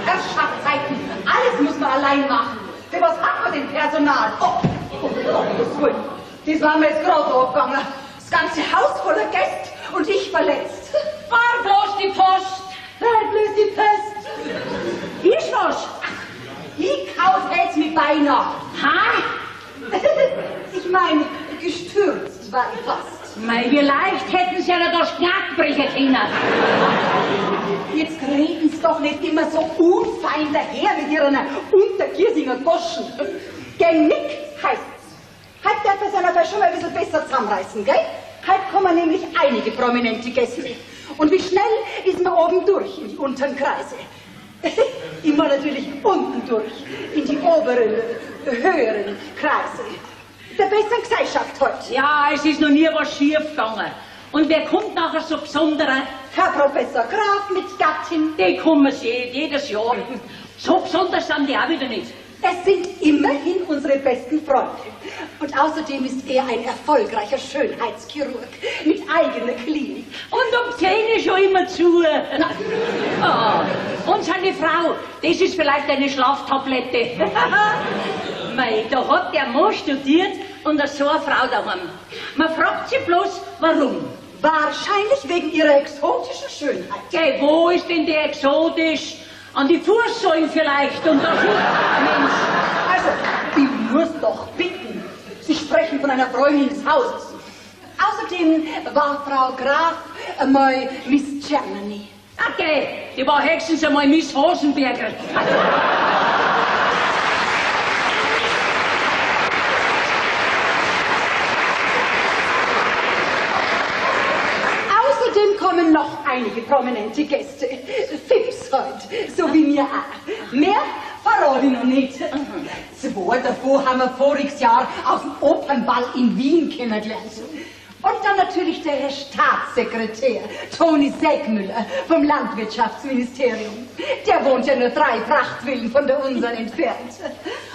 Herrschaftszeiten, alles muss man allein machen. Für was hat man denn Personal? Oh, das war mir jetzt gerade aufgegangen. Das ganze Haus voller Gäste und ich verletzt. War bloß die Post. War bloß die Post. Ist was? Ich kauf jetzt mit beinahe. Ha? Ich meine, gestürzt war ich fast. Mei, wie leicht hätten sie ja noch das Knack brechen können. Jetzt reden Sie doch nicht immer so unfein daher mit Ihren Untergiersinger Goschen. Genick heißt's. Halt darf er seiner schon mal ein bisschen besser zusammenreißen, gell? Halt kommen nämlich einige prominente Gäste. Und wie schnell ist man oben durch in die unteren Kreise? Immer natürlich unten durch, in die oberen, höheren Kreise. Der besseren Gesellschaft heute. Ja, es ist noch nie was schief gegangen. Und wer kommt nachher so besondere? Herr Professor Graf mit Gattin. Die kommen jedes Jahr. So besonders sind die auch wieder nicht. Es sind immerhin unsere besten Freunde. Und außerdem ist er ein erfolgreicher Schönheitschirurg mit eigener Klinik. Und um 10 ist schon immer zu. Oh. Und seine Frau, das ist vielleicht eine Schlaftablette. Mei, da hat der Mann studiert und so eine Frau daheim. Man fragt sich bloß, warum. Wahrscheinlich wegen ihrer exotischen Schönheit. Geh, wo ist denn die exotisch? An die Fußsäulen vielleicht und das Mensch. Also, ich muss doch bitten. Sie sprechen von einer Freundin des Hauses. Außerdem war Frau Graf einmal Miss Germany. Okay, die war höchstens einmal Miss Hosenberger. Außerdem kommen noch einige prominente Gäste. Fips heute, so wie mir auch. Mehr verrate ich noch nicht. Zwei davon haben wir voriges Jahr auf dem Opernball in Wien kennengelernt. Und dann natürlich der Herr Staatssekretär, Toni Segmüller vom Landwirtschaftsministerium. Der wohnt ja nur 3 Prachtvillen von der unseren entfernt.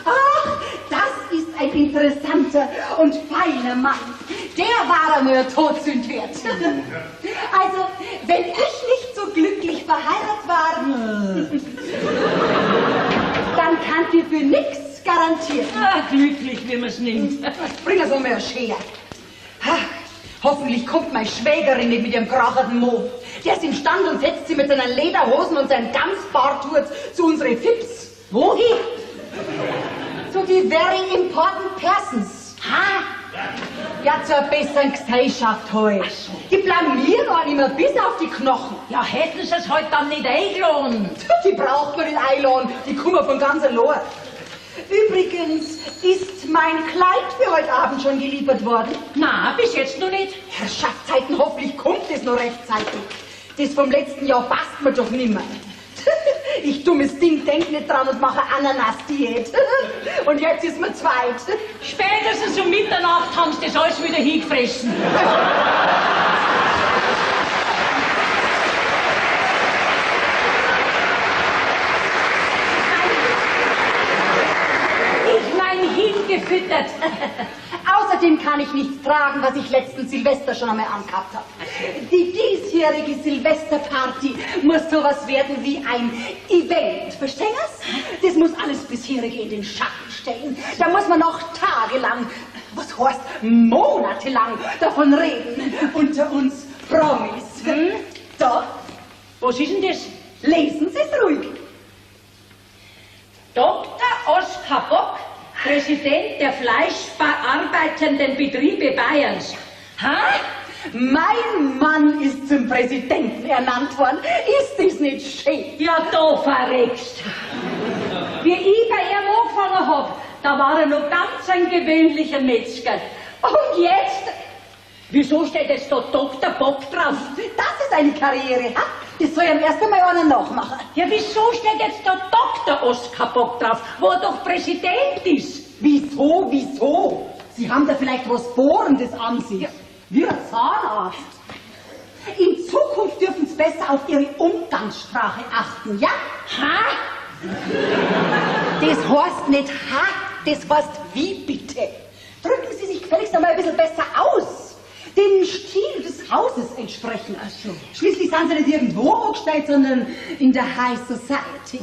Ach, das ist ein interessanter und feiner Mann. Der war einmal Todsünd wert. Also, wenn ich nicht so glücklich verheiratet war, dann kann ich für nichts garantieren. Ach, glücklich, wie man es nimmt. Bring so mal eine Schere. Hoffentlich kommt meine Schwägerin nicht mit ihrem krachernden Mo. Der ist imstand und setzt sie mit seinen Lederhosen und seinem Ganzbarthut zu unseren Fips. Wohin? Zu die very important persons. Ha? Ja, zur besseren Gesellschaft heute. Die blamieren einen immer bis auf die Knochen. Ja, hätten sie es heute dann nicht eingeladen. Die braucht man nicht einladen, die kommen von ganz allein. Übrigens, ist mein Kleid für heute Abend schon geliefert worden? Na, bis jetzt noch nicht. Herrschaftszeiten, hoffentlich kommt es noch rechtzeitig. Das vom letzten Jahr passt mir doch nimmer. Ich dummes Ding denk nicht dran und mache Ananas-Diät. Und jetzt ist mir zweit. Spätestens um Mitternacht haben sie das alles wieder hingefressen. Hingefüttert. Außerdem kann ich nichts tragen, was ich letzten Silvester schon einmal angehabt habe. Die diesjährige Silvesterparty muss sowas werden wie ein Event. Verstehen Sie? Das muss alles bisherige in den Schatten stellen. Da muss man noch tagelang, was heißt monatelang davon reden. Unter uns Promis. Da. Was ist denn das? Lesen Sie es ruhig. Dr. Oskar Bock, Präsident der fleischverarbeitenden Betriebe Bayerns. Ha? Mein Mann ist zum Präsidenten ernannt worden. Ist das nicht schön? Ja, da verreckst. Wie ich bei ihm angefangen hab, da war er noch ganz ein gewöhnlicher Metzger. Und jetzt? Wieso steht jetzt da Dr. Bock drauf? Das ist eine Karriere, ha? Das soll ihm erst einmal einer nachmachen. Ja, wieso steht jetzt da Dr. Oskar Bock drauf, wo er doch Präsident ist? Wieso? Sie haben da vielleicht was Bohrendes an sich. Wie ein Zahnarzt. In Zukunft dürfen Sie besser auf Ihre Umgangssprache achten, ja? Ha? Das heißt nicht ha, das heißt wie bitte. Drücken Sie sich gefälligst einmal ein bisschen besser aus. Dem Stil des Hauses entsprechen. Ach so. Schließlich sind Sie nicht irgendwo angestellt, sondern in der High Society.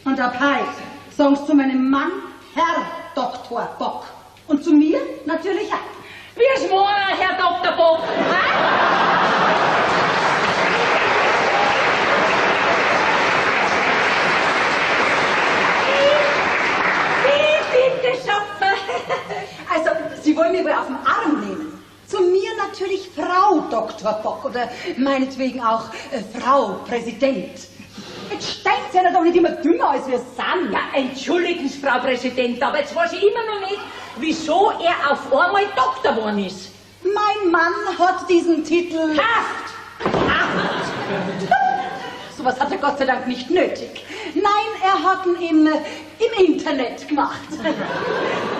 Und ab heute sagen Sie zu meinem Mann Herr Dr. Bock. Und zu mir natürlich auch. Wie ist morgen, Herr Dr. Bock? Wie bitte, Schopfer? Also, Sie wollen mich wohl auf den Arm nehmen. Zu mir natürlich Frau Dr. Bock oder meinetwegen auch Frau Präsident. Jetzt stellen Sie ja doch nicht immer dümmer, als wir sind. Ja, entschuldigen Sie, Frau Präsident, aber jetzt weiß ich immer noch nicht, wieso er auf einmal Doktor geworden ist. Mein Mann hat diesen Titel... Haft! Sowas hat er Gott sei Dank nicht nötig. Nein, er hat ihn im Internet gemacht.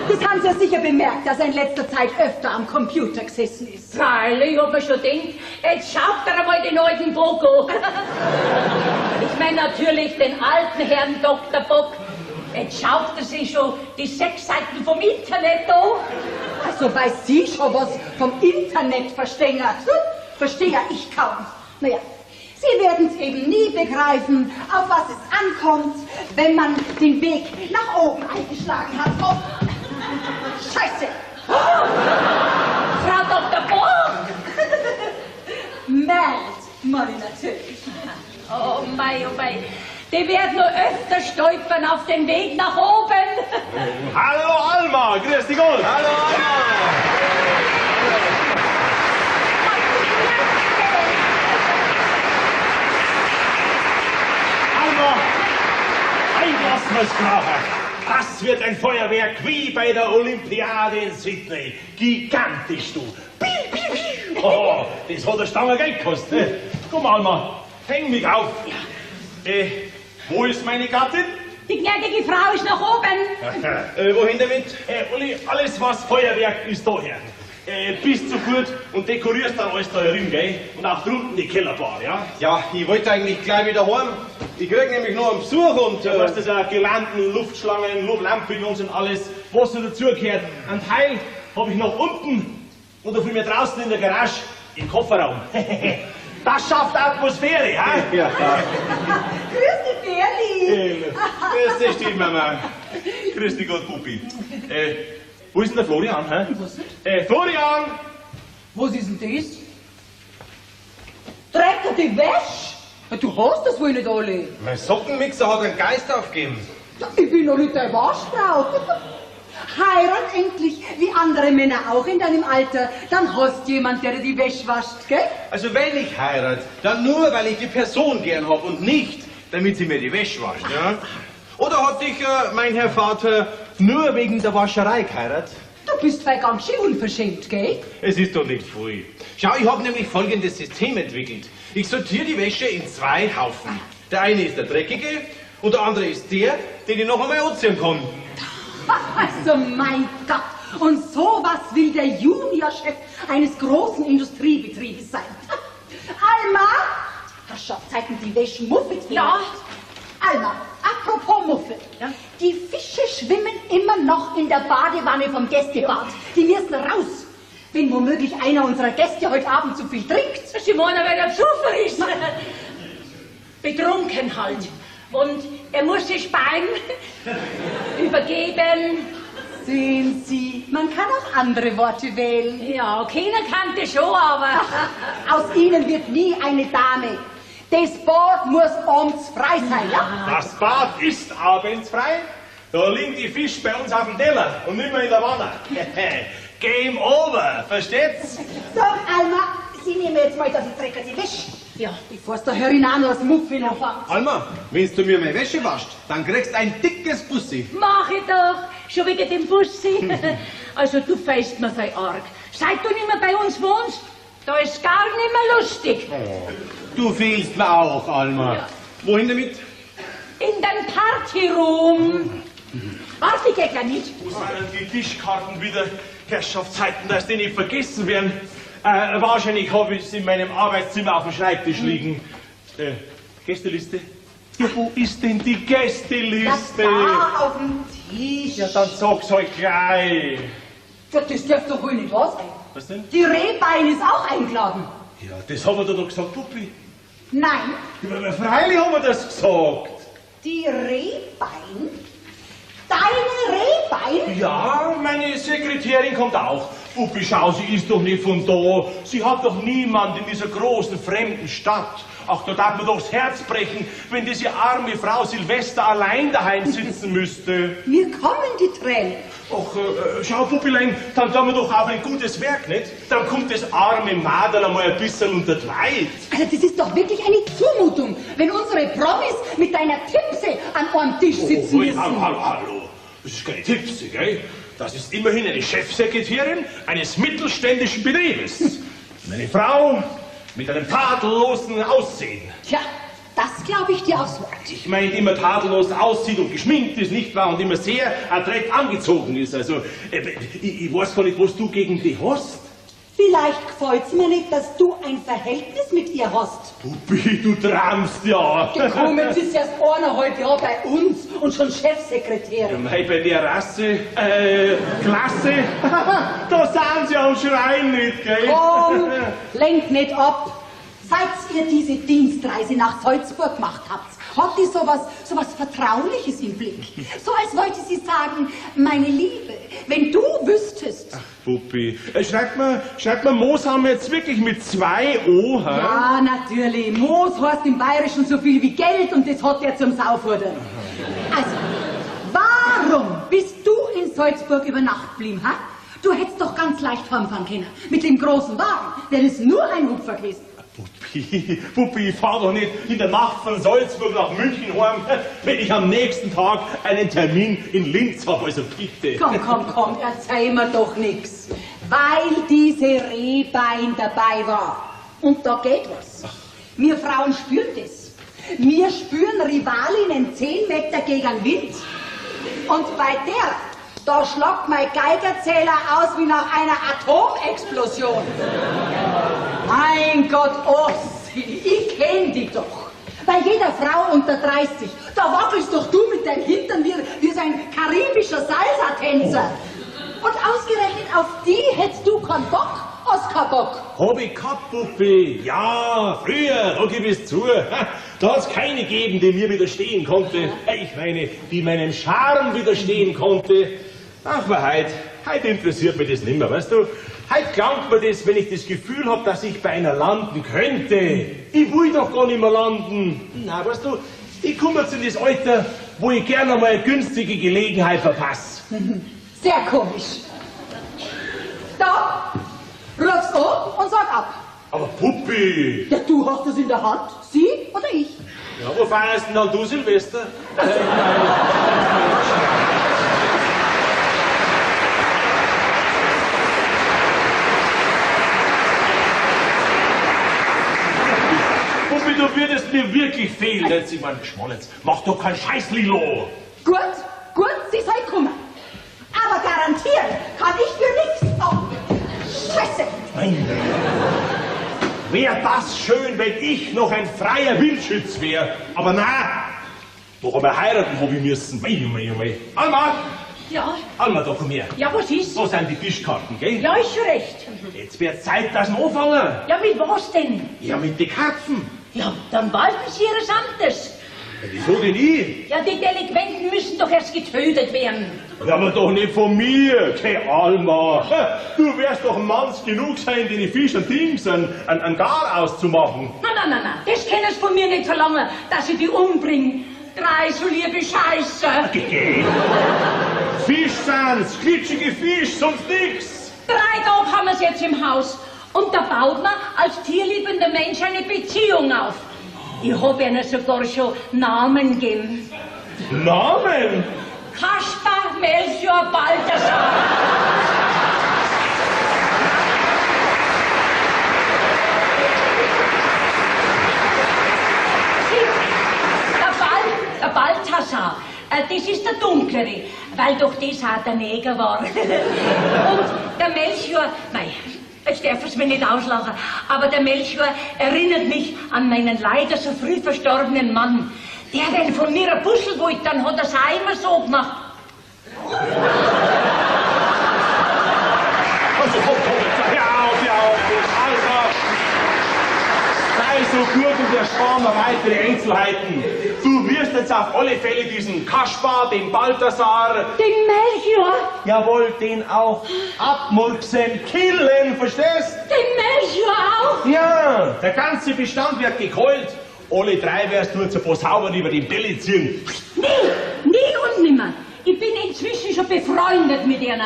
Das haben Sie ja sicher bemerkt, dass er in letzter Zeit öfter am Computer gesessen ist. Weil, ich hab mir schon gedacht, jetzt schaut er einmal den alten Bock an. Ich meine natürlich den alten Herrn Dr. Bock. Jetzt schaut er sich schon die 6 Seiten vom Internet an. Also weiß Sie schon was vom Internet verstehen. Verstehe ich kaum. Naja, Sie werden es eben nie begreifen, auf was es ankommt, wenn man den Weg nach oben eingeschlagen hat. Oh. Scheiße! Frau Dr. Bock! Mad Money natürlich. Oh mei, oh mei. Die werden nur öfter stolpern auf den Weg nach oben. Hallo Alma, grüß dich Gott. Hallo Alma. Alma, einlassen wir's nachher. Das wird ein Feuerwerk wie bei der Olympiade in Sydney. Gigantisch, du. Oh, das hat eine Stange Geld gekostet. Komm Alma, häng mich auf. Wo ist meine Gattin? Die gnädige Frau ist nach oben. Wohin damit? Uli, alles was Feuerwerk ist daher. Bist so gut und dekorierst dann alles da herin, gell? Und auch drunten die Kellerbar, ja? Ja, ich wollte eigentlich gleich wieder heim. Ich krieg nämlich noch einen Besuch und... Ja, weißt du, das Girlanden, Luftschlangen, Lampignons und alles, was so dazugehört. Ein Teil habe ich noch unten und auf mir draußen in der Garage im Kofferraum. Das schafft Atmosphäre, ja? Ja. Grüß dich, Berli. Grüß dich, Stiefmama. Grüß dich Gott, Puppi. Wo ist denn der Florian, hä? Florian! Was ist denn das? Drecker die Wäsche? Du hast das wohl nicht alle. Mein Sockenmixer hat einen Geist aufgegeben. Ja, ich bin noch nicht deine Waschfrau. Heirat endlich, wie andere Männer auch in deinem Alter. Dann hast du jemand, der dir die Wäsche wascht, gell? Also wenn ich heirate, dann nur, weil ich die Person gern hab und nicht, damit sie mir die Wäsche wascht, ja? Oder hat dich mein Herr Vater nur wegen der Wascherei geheiratet? Du bist voll ganz schön unverschämt, gell? Es ist doch nicht viel. Schau, ich habe nämlich folgendes System entwickelt. Ich sortiere die Wäsche in 2 Haufen. Der eine ist der dreckige und der andere ist der, den ich noch einmal anziehen kann. Also mein Gott, und sowas will der Juniorchef eines großen Industriebetriebes sein. Alma, Herrschaftszeiten, die Wäsche muffelt. Ja. Alma, apropos Muffel. Ja? Die Fische schwimmen immer noch in der Badewanne vom Gästebad. Die müssen raus. Wenn womöglich einer unserer Gäste heute Abend zu viel trinkt. Sie meinen, weil er besoffen ist. Betrunken halt. Und er muss sich beim übergeben. Sehen Sie, man kann auch andere Worte wählen. Ja, keiner kannte schon, aber... Aus Ihnen wird nie eine Dame. Das Bad muss abends frei sein, ja? Das Bad ist abends frei. Da liegen die Fische bei uns auf dem Teller und nicht mehr in der Wanne. Game over, versteht's? So, Alma, Sie nehmen jetzt mal da die dreckige Wäsche. Ja. Bevor es der Herinano aus Muffin anfängt. Alma, wenn du mir meine Wäsche waschst, dann kriegst du ein dickes Bussi. Mach ich doch. Schon wegen dem Bussi. Also, du feist mir voll arg. Seit du nicht mehr bei uns wohnst, da ist gar nicht mehr lustig. Du fehlst mir auch, Alma. Ja. Wohin damit? In den Partyroom. Warte, ich geh gleich nicht. Wo sind denn die Tischkarten wieder, Herrschaftszeiten, dass die nicht vergessen werden? Wahrscheinlich habe ich es in meinem Arbeitszimmer auf dem Schreibtisch liegen. Gästeliste? Ja, wo ist denn die Das Gästeliste? da auf dem Tisch. Ja, dann sag's euch gleich. Ja, das darf doch wohl nicht wahr sein. Was denn? Die Rehbein ist auch eingeladen. Ja, das haben wir doch gesagt, Puppi. Nein, Ja, freilich haben wir das gesagt. die Rehbein? Deine Rehbein? Ja, meine Sekretärin kommt auch. Puppi, schau, sie ist doch nicht von da. Sie hat doch niemand in dieser großen, fremden Stadt. Ach, da darf mir doch das Herz brechen, wenn diese arme Frau Silvester allein daheim sitzen müsste. Mir kommen die Tränen. Ach, schau, Puppilein, dann tun wir doch auch ein gutes Werk, nicht? Dann kommt das arme Madel einmal ein bisschen unter die Leid. Also das ist doch wirklich eine Zumutung, wenn unsere Promis mit deiner Tipse an einem Tisch sitzen müssen. Hallo. Das ist keine Tipse, gell? Das ist immerhin eine Chefsekretärin eines mittelständischen Betriebes. Eine Frau mit einem tadellosen Aussehen. Tja, das glaube ich dir aufs Wort. Ich meine, die immer tadellos aussieht und geschminkt ist, nicht wahr? Und immer sehr adrett angezogen ist. Also, ich weiß gar nicht, was du gegen die hast. Vielleicht gefällt's mir nicht, dass du ein Verhältnis mit ihr hast. Puppi, du tramst ja. Gekommen ist erst 1,5 Jahre bei uns und schon Chefsekretärin. Mei, bei der Rasse, Klasse, da sind sie am Schreien nicht, gell? Komm, lenkt nicht ab. Seit ihr diese Dienstreise nach Salzburg gemacht habt, hat die sowas Vertrauliches im Blick. So als wollte sie sagen, meine Liebe, wenn du wüsstest. Puppi, schreibt man Moos haben wir jetzt wirklich mit 2 O, hä? Ja, natürlich. Moos heißt im Bayerischen so viel wie Geld und das hat er zum Saufordern. Also, warum bist du in Salzburg über Nacht geblieben, ha? Du hättest doch ganz leicht heimfahren können. Mit dem großen Wagen. Der ist nur ein Hupfer gewesen. Puppi, ich fahr doch nicht in der Nacht von Salzburg nach München heim, wenn ich am nächsten Tag einen Termin in Linz habe, also bitte. Komm, erzähl mir doch nix. Weil diese Rehbein dabei war. Und da geht was. Wir Frauen spüren das. Wir spüren Rivalinnen 10 Meter gegen Wind. Und bei der, da schlagt mein Geigerzähler aus wie nach einer Atomexplosion. Mein Gott, Ossi, ich kenn dich doch. Bei jeder Frau unter 30, da wackelst doch du mit deinem Hintern wie so ein karibischer Salsa-Tänzer. Und ausgerechnet auf die hättest du keinen Bock, Oskar Bock. Hab ich gehabt, Puppi. Ja, früher, da gib es zu. Da hat's keine gegeben, die mir widerstehen konnte. Ich meine, die meinem Charme widerstehen konnte. Ach, aber heute interessiert mich das nicht mehr, weißt du? Heute glaubt mir das, wenn ich das Gefühl hab, dass ich bei einer landen könnte. Ich will doch gar nicht mehr landen. Na, weißt du, ich komme jetzt in das Alter, wo ich gerne mal eine günstige Gelegenheit verpasse. Sehr komisch. Da, ruf's an und sag ab. Aber Puppi! Ja, du hast es in der Hand. Sie oder ich? Ja, wo feierst denn dann du, Silvester? Puppi, du würdest mir wirklich fehlen. Jetzt, ich mein, Schmollens, mach doch kein Scheiß, Lilo. Gut, sie soll kommen. Aber garantieren kann ich für nichts. Oh, Scheiße. Wär das schön, wenn ich noch ein freier Wildschütz wär. Aber na, doch einmal heiraten hab ich müssen. Mei. Alma, Ja, da komm her. ja, was ist? So sind die Tischkarten, gell? Ja, ist schon recht. Jetzt wird Zeit, dass wir anfangen. Ja, mit was denn? Ja, mit den Karpfen. Ja, dann walten Sie Ihres Amtes. Ja, wieso denn ich? Ja, die Delinquenten müssen doch erst getötet werden. Ja, aber doch nicht von mir, keine Alma. Du wärst doch Manns genug sein, den Fisch und Dings an Gar auszumachen. Na, das können Sie von mir nicht verlangen, dass ich die umbringe. 3 so liebe Scheiße. Fisch sind's, glitschige Fisch, sonst nix. 3 Tage haben wir es jetzt im Haus. Und da baut man als tierliebender Mensch eine Beziehung auf. Ich hab ihnen sogar schon Namen gegeben. Namen? Kaspar, Melchior, Balthasar. Der Balthasar, das ist der Dunklere, weil doch das auch der Neger war. Und der Melchior, nein, jetzt darf es mir nicht auslachen, aber der Melchior erinnert mich an meinen leider so früh verstorbenen Mann. Der, wenn von mir ein Buschel wollte, dann hat er es auch immer so gemacht. Also, hör auf, Alter! Sei so gut und erspar mir weitere Einzelheiten. Du wirst jetzt auf alle Fälle diesen Kaspar, den Balthasar, Den Melchior? jawohl, den auch abmurksen, killen, verstehst? Den Melchior auch? Ja, der ganze Bestand wird gekeult. Alle 3 wirst du zu Saubern über den Belly ziehen. Nie und nimmer. Ich bin inzwischen schon befreundet mit ihnen.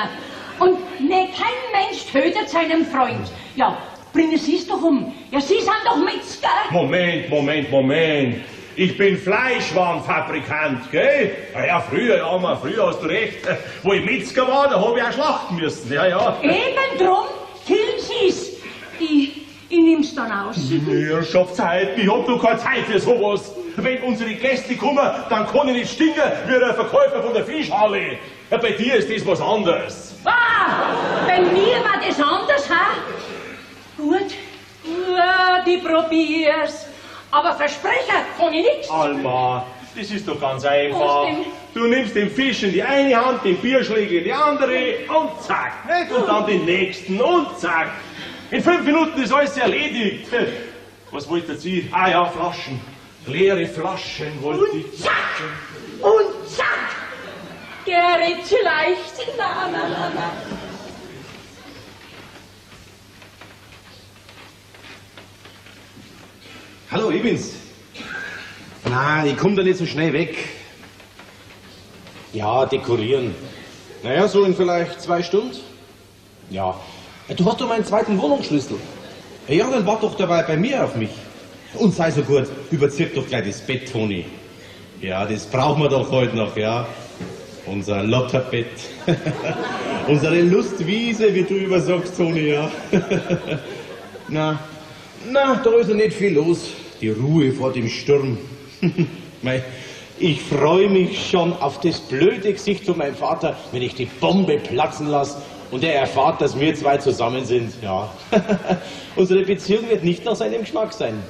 Und ne, kein Mensch tötet seinen Freund. Ja, bringen Sie es doch um. Ja, Sie sind doch Metzger. Moment. Ich bin Fleischwarenfabrikant, gell? Ja, früher hast du recht. Wo ich Metzger war, da hab ich auch schlachten müssen, ja. Eben drum, killen Sie's. Ich nehm's dann aus. Herrschaftszeit, ich hab doch keine Zeit für sowas. Wenn unsere Gäste kommen, dann kann ich nicht stinken wie der Verkäufer von der Fischhalle. Ja, bei dir ist das was anderes. Bei mir war das anders, ha? Gut, ja, ich probier's. Aber versprechen kann ich nichts. Alma, das ist doch ganz einfach. Was denn? Du nimmst den Fisch in die eine Hand, den Bierschläger in die andere und zack. Nicht? Und dann den nächsten und zack. In 5 Minuten ist alles erledigt. Was wollte Sie? Ah ja, Flaschen. Leere Flaschen wollte ich. Und zack! Und zack! Gerrit, vielleicht. Na. Hallo, ich bin's. Na, ich komm da nicht so schnell weg. Ja, dekorieren. Naja, so in vielleicht 2 Stunden. Ja. Du hast doch meinen zweiten Wohnungsschlüssel. Ja, dann wart doch dabei bei mir auf mich. Und sei so gut, überzirk doch gleich das Bett, Toni. Ja, das brauchen wir doch heute noch, ja. Unser Lotterbett. Unsere Lustwiese, wie du immer sagst, Toni, ja. Na, da ist ja nicht viel los. Die Ruhe vor dem Sturm. Mei, ich freue mich schon auf das blöde Gesicht von meinem Vater, wenn ich die Bombe platzen lasse und er erfahrt, dass wir 2 zusammen sind. Ja. Unsere Beziehung wird nicht nach seinem Geschmack sein.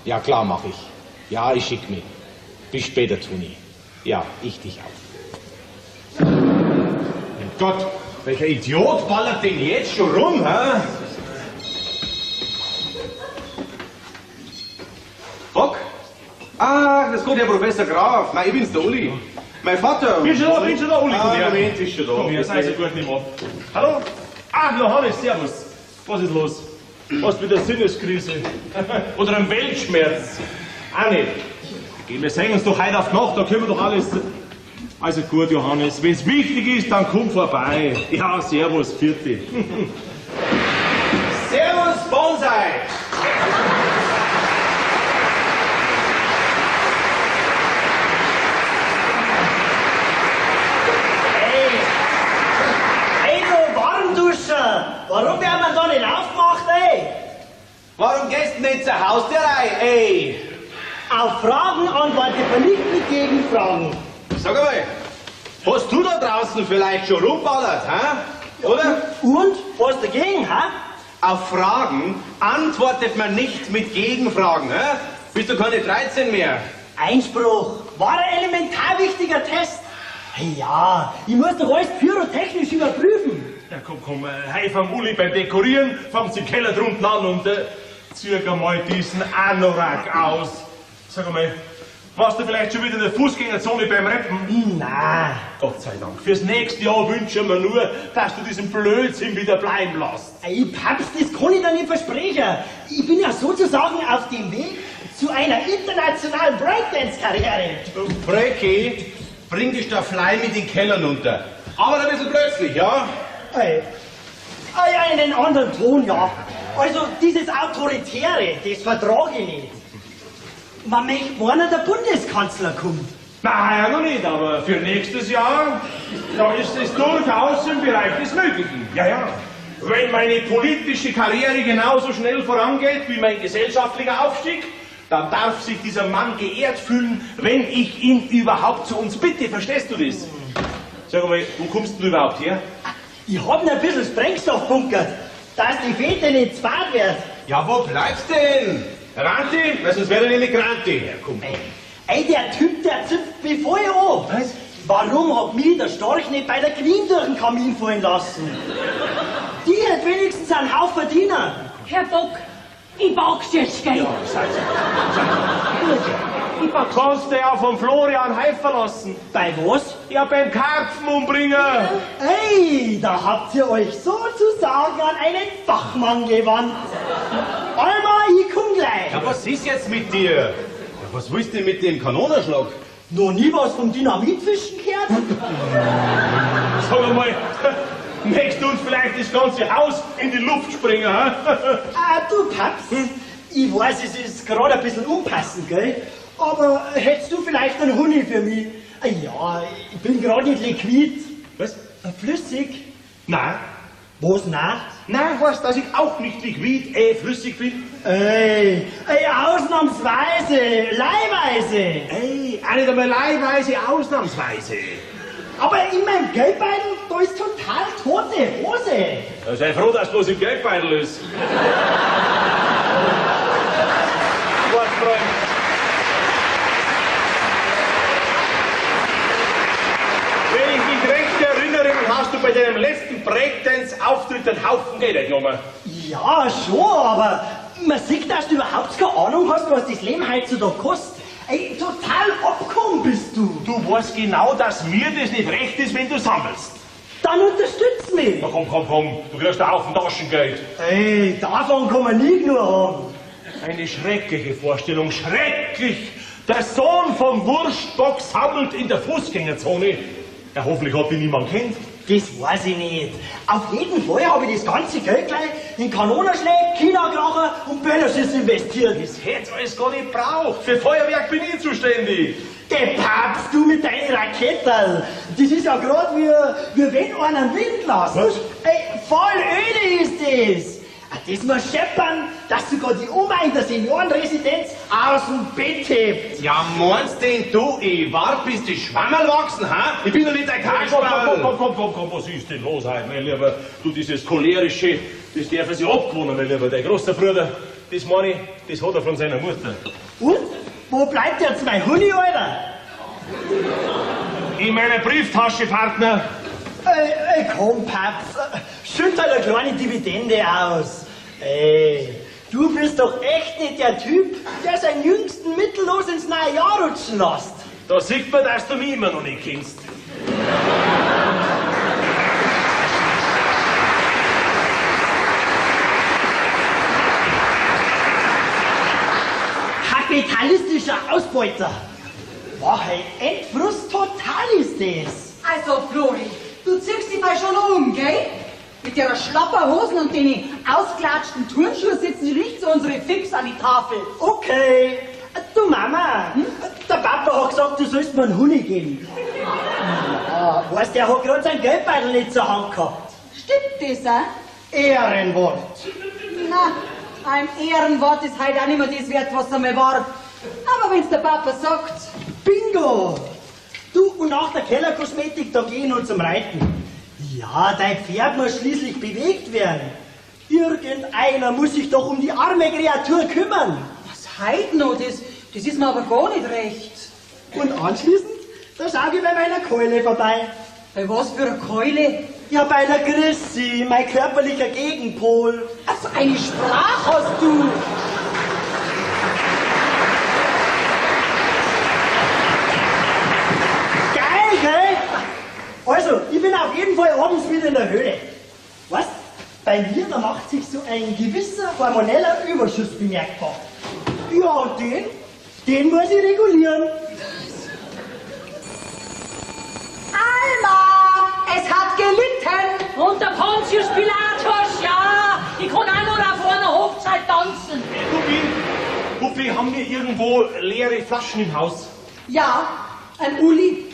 Ja, klar mache ich. Ja, ich schick mich. Bis später, Toni. Ja, ich dich auch. Mein Gott, welcher Idiot ballert denn jetzt schon rum, hä? Bock? Ah, das kommt der Professor Graf. Nein, ich bin's, der Uli. Mein Vater. Bin schon da, Uli. Ah, Moment, ist schon da. Komm her, sei so gut, nimm ab. Hallo? Ah, Johannes, servus. Was ist los? Hast du wieder Sinneskrise? Oder einen Weltschmerz? Auch nicht. Geh, wir sehen uns doch heute auf die Nacht, da können wir doch alles... Also gut, Johannes, wenn's wichtig ist, dann komm vorbei. Ja, servus, Vierte. Servus, Bonsai. Warum werden wir da nicht aufgemacht, ey? Warum gehst du nicht zur Haustierei, ey? Auf Fragen antwortet man nicht mit Gegenfragen. Sag einmal, hast du da draußen vielleicht schon rumballert, hä? Oder? Und? Was dagegen, hä? Auf Fragen antwortet man nicht mit Gegenfragen, hä? Bist du keine 13 mehr? Einspruch. War ein elementar wichtiger Test. Hey, ja, ich muss doch alles pyrotechnisch überprüfen. Ja, komm, hey, vom Uli beim Dekorieren, fangen Sie im Keller drunten an und zieh einmal diesen Anorak aus. Sag einmal, warst du vielleicht schon wieder in der Fußgängerzone beim Rappen? Na, Gott sei Dank. Fürs nächste Jahr wünschen wir nur, dass du diesen Blödsinn wieder bleiben lässt. ey, Papst, das kann ich dir nicht versprechen. Ich bin ja sozusagen auf dem Weg zu einer internationalen Breakdance-Karriere. Brecki, bring dich da Fly mit den Kellern unter. Aber ein bisschen plötzlich, ja? Ey, Einen anderen Ton, ja. Also dieses Autoritäre, das vertrage ich nicht. Man möchte morgen der Bundeskanzler kommt. Na, ja, noch nicht, aber für nächstes Jahr, da ist es durchaus im Bereich des Möglichen. Ja, ja. Wenn meine politische Karriere genauso schnell vorangeht wie mein gesellschaftlicher Aufstieg, dann darf sich dieser Mann geehrt fühlen, wenn ich ihn überhaupt zu uns bitte. Verstehst du das? Sag mal, wo kommst du überhaupt her? Ich hab noch ein bisschen Sprengstoff bunkert, dass die Fete nicht zu weit wird. Ja, wo bleibst denn? Ranti? Weil sonst wäre nämlich Granti. Ja, komm. Ey, der Typ, der zipft mich voll ab. Was? Warum hat mich der Storch nicht bei der Queen durch den Kamin fallen lassen? Die hat wenigstens einen Haufen Diener. Herr Bock, ich pack's jetzt, gell? Ich kannst dich ja von Florian Heifer lassen. Bei was? Ja, beim Karpfen umbringen. Ey, da habt ihr euch sozusagen an einen Fachmann gewandt. Alma, ich komm gleich. Ja, was ist jetzt mit dir? Ja, was willst du denn mit dem Kanonenschlag? Noch nie was vom Dynamitfischen gehört? Sag mal, möchtest du uns vielleicht das ganze Haus in die Luft springen, hä? Du Paps, ich weiß, es ist gerade ein bisschen unpassend, gell? Aber hättest du vielleicht einen Honig für mich? Ja, ich bin gerade nicht liquid. Was? Flüssig? Nein. Was nein? Nein, weißt, dass ich auch nicht liquid, flüssig bin. Ey, ausnahmsweise, leihweise. Ey, auch nicht einmal leihweise, ausnahmsweise. Aber in meinem Geldbeutel, da ist total tote Hose. Ja, sei froh, dass bloß im Geldbeutel ist. Wart, Freund. Wenn ich mich recht erinnere, hast du bei deinem letzten Breakdance-Auftritt einen Haufen Geld genommen. Ja, schon, aber man sieht, dass du überhaupt keine Ahnung hast, was das Leben heutzutage kostet. Ey, total abgekommen bist du. Du weißt genau, dass mir das nicht recht ist, wenn du sammelst. Dann unterstütz mich. Na komm, du kriegst einen Haufen Taschengeld. Ey, davon kann man nie genug haben. Eine schreckliche Vorstellung, schrecklich. Der Sohn vom Wurstbock sammelt in der Fußgängerzone. Ja, hoffentlich hat ihn niemand kennt. Das weiß ich nicht. Auf jeden Fall habe ich das ganze Geld gleich in Kanonenschläge, Chinakracher und Böllerschiss investiert. Das hätt's alles gar nicht braucht. Für Feuerwerk bin ich zuständig. Der Papst, du mit deinen Raketten. Das ist ja gerade wie wenn einer einen Wind lässt. Was? Ey, voll öde ist das. Das muss scheppern, dass sogar die Oma in der Seniorenresidenz aus dem Bett hebt. Ja, meinst denn du, ich wart bis die Schwammerl wachsen, ha? Ich bin doch nicht ein Kasperl. Komm, was ist denn los heute, mein Lieber? Du, dieses cholerische, das darf er sich abgewonnen, mein Lieber. Der große Bruder, das meine ich, das hat er von seiner Mutter. Und? Wo bleibt jetzt mein Huni, Alter? In meiner Brieftasche, Partner. Komm, Paps, schütt halt eine kleine Dividende aus. Ey, du bist doch echt nicht der Typ, der seinen Jüngsten mittellos ins neue Jahr rutschen lässt. Da sieht man, dass du mich immer noch nicht kennst. Kapitalistischer Ausbeuter. Boah, hey, Endfrust total ist das. Also, Flori, du ziehst dich mal schon um, gell? Mit ihrer Schlapperhosen und den ausgelatschten Turnschuhen sitzen sie nicht zu unsere Fips an die Tafel. Okay. Du Mama, der Papa hat gesagt, du sollst mir einen Huni geben. Ja, weißt, der hat gerade sein Geldbeutel nicht zur Hand gehabt. Stimmt das, Ehrenwort. Na, ein Ehrenwort ist halt auch nicht mehr das wert, was er mal war. Aber wenn's der Papa sagt. Bingo! Du, und nach der Kellerkosmetik, da geh ich noch zum Reiten. Ja, dein Pferd muss schließlich bewegt werden. Irgendeiner muss sich doch um die arme Kreatur kümmern. Was heut noch? Das ist mir aber gar nicht recht. Und anschließend, da schau ich bei meiner Keule vorbei. Bei was für eine Keule? Ja, bei der Chrissy, mein körperlicher Gegenpol. Also eine Sprache hast du. Geil, gell? Also, ich bin auf jeden Fall abends wieder in der Höhle. Was? Bei mir, da macht sich so ein gewisser hormoneller Überschuss bemerkbar. Ja, und den muss ich regulieren. Alma, es hat gelitten. Und der Pontius Pilatus Puppe, haben wir irgendwo leere Flaschen im Haus? Ja, ein Uli.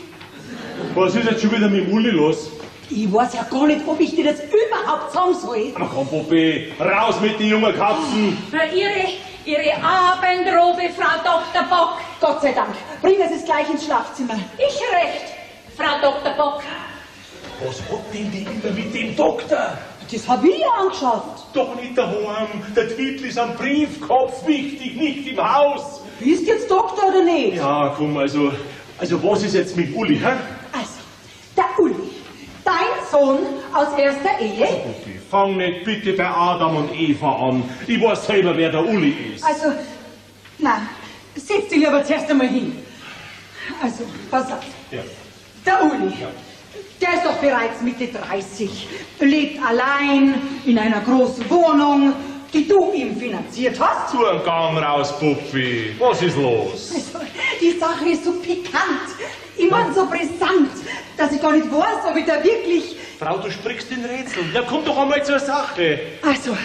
Was ist jetzt schon wieder mit dem Uli los? Ich weiß ja gar nicht, ob ich dir das überhaupt sagen soll. Na komm, Puppe, raus mit den jungen Katzen. Ihre Abendrobe, Frau Dr. Bock. Gott sei Dank. Bringen Sie es gleich ins Schlafzimmer. Ich recht, Frau Dr. Bock. Was hat denn die immer mit dem Doktor? Das hab ich ja angeschafft. Doch nicht daheim. Der Titel ist am Briefkopf wichtig, nicht im Haus. Bist jetzt Doktor oder nicht? Ja, komm, also was ist jetzt mit Uli, hä? Also, der Uli, dein Sohn aus erster Ehe. Puppe, fang nicht bitte bei Adam und Eva an. Ich weiß selber, wer der Uli ist. Also, na, setz dich aber zuerst einmal hin. Also, pass auf. Ja. Der Uli, der ist doch bereits Mitte 30, lebt allein in einer großen Wohnung, die du ihm finanziert hast. Tu einen Gang raus, Puppi. Was ist los? Also, die Sache ist so pikant, immer so brisant, dass ich gar nicht weiß, ob ich da wirklich... Frau, du sprichst in Rätseln. Ja, komm doch einmal zur Sache. Also,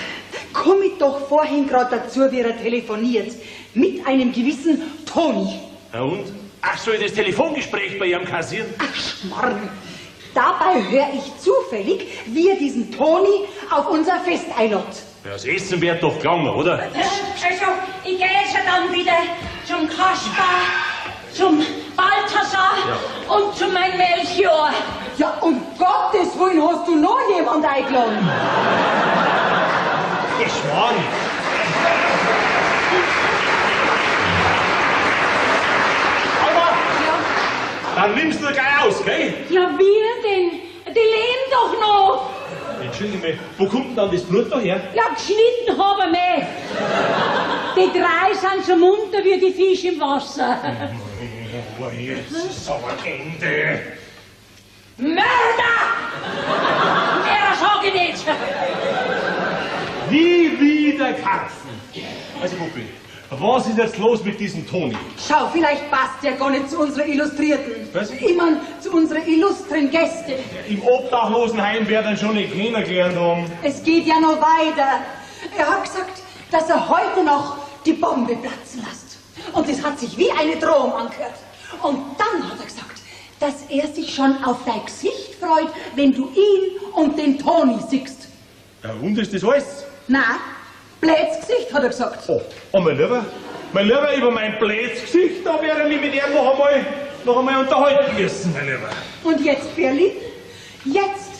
komm ich doch vorhin gerade dazu, wie er telefoniert, mit einem gewissen Toni. Ja und? Ach, soll ich das Telefongespräch bei ihrem kassieren? Ach, Schmarrn. Dabei höre ich zufällig, wie er diesen Toni auf unser Fest einlädt. Ja, das Essen wird doch gegangen, oder? Also, ich gehe jetzt dann wieder zum Kaspar, zum Balthasar und zu meinem Melchior. Ja, um Gottes Willen hast du noch jemand eingeladen. Geschmarrn. Aber, dann nimmst du gleich aus, gell? Ja, wir denn? Die leben doch noch. Entschuldige mich, wo kommt denn dann das Blut da her? Ja, geschnitten haben wir. Die drei sind so munter wie die Fische im Wasser. Oh, jetzt ist aber Ende. Mörder! Mehr sag ich nicht. Nie wieder Karpfen. Also, Puppi, was ist jetzt los mit diesem Toni? Schau, vielleicht passt der gar nicht zu unseren Illustrierten. Was? Ich mein, zu unseren illustren Gästen. Im Obdachlosenheim wird er schon nicht kennengelernt haben. Es geht ja noch weiter. Er hat gesagt, dass er heute noch die Bombe platzen lässt. Und das hat sich wie eine Drohung angehört. Und dann hat er gesagt, dass er sich schon auf dein Gesicht freut, wenn du ihn und den Toni siehst. Ja, und ist das alles? Na, blöds Gesicht, hat er gesagt. Oh, mein Lieber, über mein blödes Gesicht, da wäre ich mit ihm noch einmal unterhalten müssen, mein Lieber. Und jetzt, Berlin, jetzt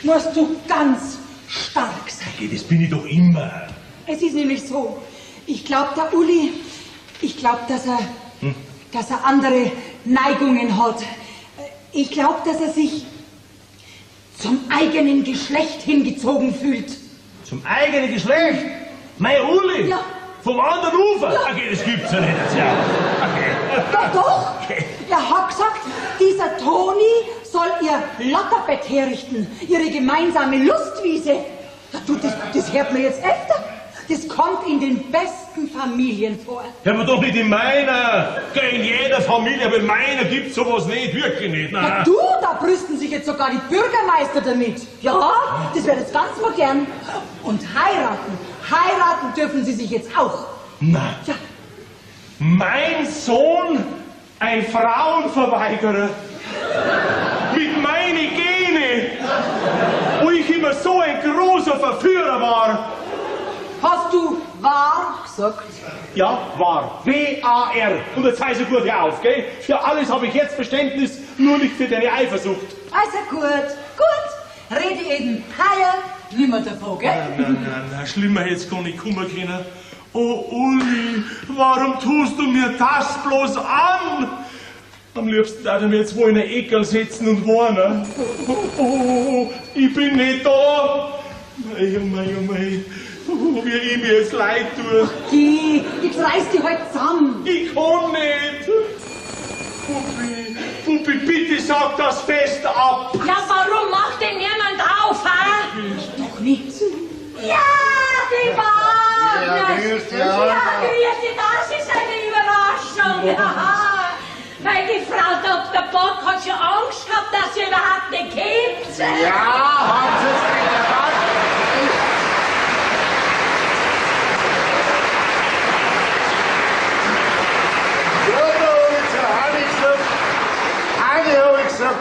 musst du ganz stark sein. Hey, das bin ich doch immer. Es ist nämlich so, ich glaube, der Uli, dass er andere Neigungen hat. Ich glaube, dass er sich zum eigenen Geschlecht hingezogen fühlt. Zum eigenen Geschlecht? Mein Uli? Ja. Vom anderen Ufer? Ja. Okay, das gibt's ja nicht. Ja. Okay. Doch. Er hat gesagt, dieser Toni soll ihr Lotterbett herrichten, ihre gemeinsame Lustwiese. Du, das hört man jetzt öfter. Das kommt in den besten Familien vor. Ja, aber doch nicht in meiner. In jeder Familie, aber in meiner gibt's sowas nicht, wirklich nicht. Ja, Nein. du, da brüsten sich jetzt sogar die Bürgermeister damit. Ja, das wäre jetzt ganz modern. Und heiraten dürfen sie sich jetzt auch. Nein. Ja, Mein Sohn, ein Frauenverweigerer. Mit meinen Gene. Wo ich immer so ein großer Verführer war. hast du wahr gesagt? Ja, war. W-A-R. Und jetzt sei so gut, hör auf, gell? Für alles habe ich jetzt Verständnis, nur nicht für deine Eifersucht. Also gut. Rede eben heuer nimmer davon, gell? Nein, schlimmer hätte es gar nicht kommen können. Oh, Uli, warum tust du mir das bloß an? Am liebsten würde ich mir jetzt wohl in der Ecke sitzen und warnen. Oh, ich bin nicht da. Mei. Wie ich mir jetzt leid tue. Geh, jetzt reiß dich halt zusammen. Ich kann nicht. Puppi, bitte sag das Fest ab. Ja, warum macht denn niemand auf, ha? Doch nicht. Ja, die Wagner! Ja, grüß dich, Ja, Alter. grüß dich, das ist eine Überraschung. Ja. Weil die Frau Dr. Bock hat schon Angst gehabt, dass sie überhaupt nicht gibt. Ja, haben Sie es nicht erkannt?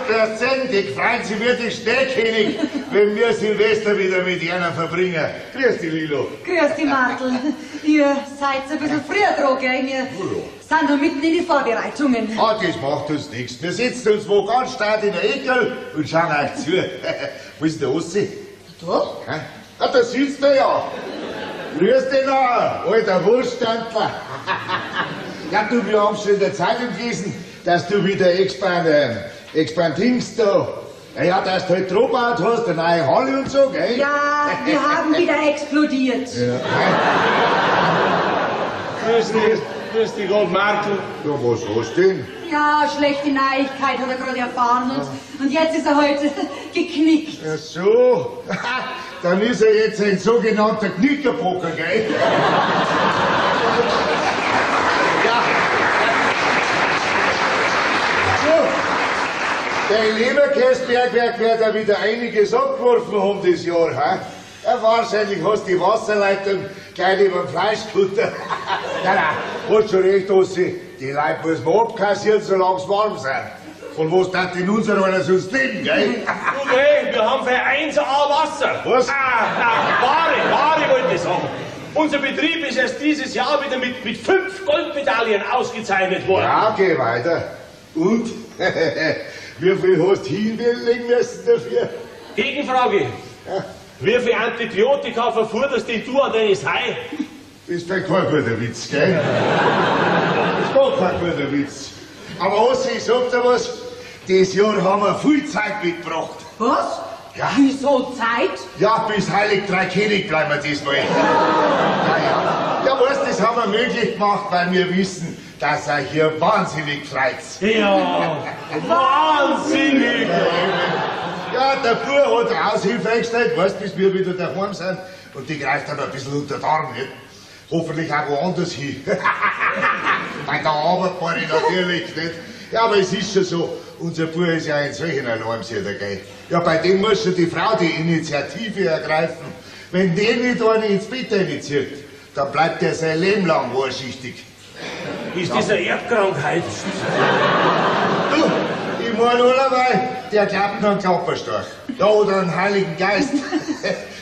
Hundertprozentig freuen Sie wirklich Schneekönig, wenn wir Silvester wieder mit Ihnen verbringen. Grüß dich, Lilo. Grüß dich, Martel. Ihr seid ein bisschen früher dran, gell? Wir sind noch mitten in die Vorbereitungen. Ah, das macht uns nichts. Wir sitzen uns wo ganz stark in der Ecke und schauen euch zu. Wo ist der Ossi? Da? Hä? Ah, da sitzt er ja. Grüß dich noch, alter Wohlstandler. Ja, du, wir haben schon in der Zeitung gelesen, dass du wieder expandierst da. Ja, dass du halt gebaut hast, eine neue Halle und so, gell? Ja, wir haben wieder explodiert. Ja. Grüß dich, Gott, Martel. Ja, was hast du denn? Ja, schlechte Neuigkeit hat er gerade erfahren und jetzt ist er heute geknickt. Ach so. Dann ist er jetzt ein sogenannter Knickerbocker, gell? Ja. So. Der Leberkäsbergwerk wird da wieder einiges abgeworfen haben das Jahr, ha? Ja, wahrscheinlich hast du die Wasserleitung gleich über dem Fleischkutter. Nein, hast schon recht, Ossi. Die Leute muss man abkassieren, solange sie warm sind. Von was darf in unserer einer sonst leben, gell? Okay, wir haben für 1A Wasser. Was? Ware wollte ich sagen. Unser Betrieb ist erst dieses Jahr wieder mit 5 Goldmedaillen ausgezeichnet worden. Ja, geh weiter. Und? Wie viel hast du hinlegen müssen dafür? Gegenfrage. Ja. Wie viel Antibiotika verfuhrst denn du an deine Sei? Ist kein guter Witz, gell? Ist gar kein guter Witz. Aber Ossi, ich sag dir was, dieses Jahr haben wir viel Zeit mitgebracht. Was? Ja. Wieso Zeit? Ja, bis Heilig Drei König bleiben wir diesmal. Ja, weißt, das haben wir möglich gemacht, weil wir wissen, dass euch hier wahnsinnig freut. Ja, wahnsinnig. Ja, der Bub hat Aushilfe eingestellt, weißt, bis wir wieder daheim sind. Und die greift dann ein bisschen unter den Arm, nicht? Hoffentlich auch woanders hin. Bei der Arbeit war ich natürlich nicht. Ja, aber es ist schon so, unser Bub ist ja in solchen Alarmsieder, gell? Ja, bei dem muss schon die Frau die Initiative ergreifen. Wenn der nicht eine ins Bett reinzieht, dann bleibt er sein Leben lang wahrschichtig. Ist das eine Erbkrankheit? Du, ich meine allerweil, der glaubt noch an Klapperstorch. Ja, oder einen Heiligen Geist.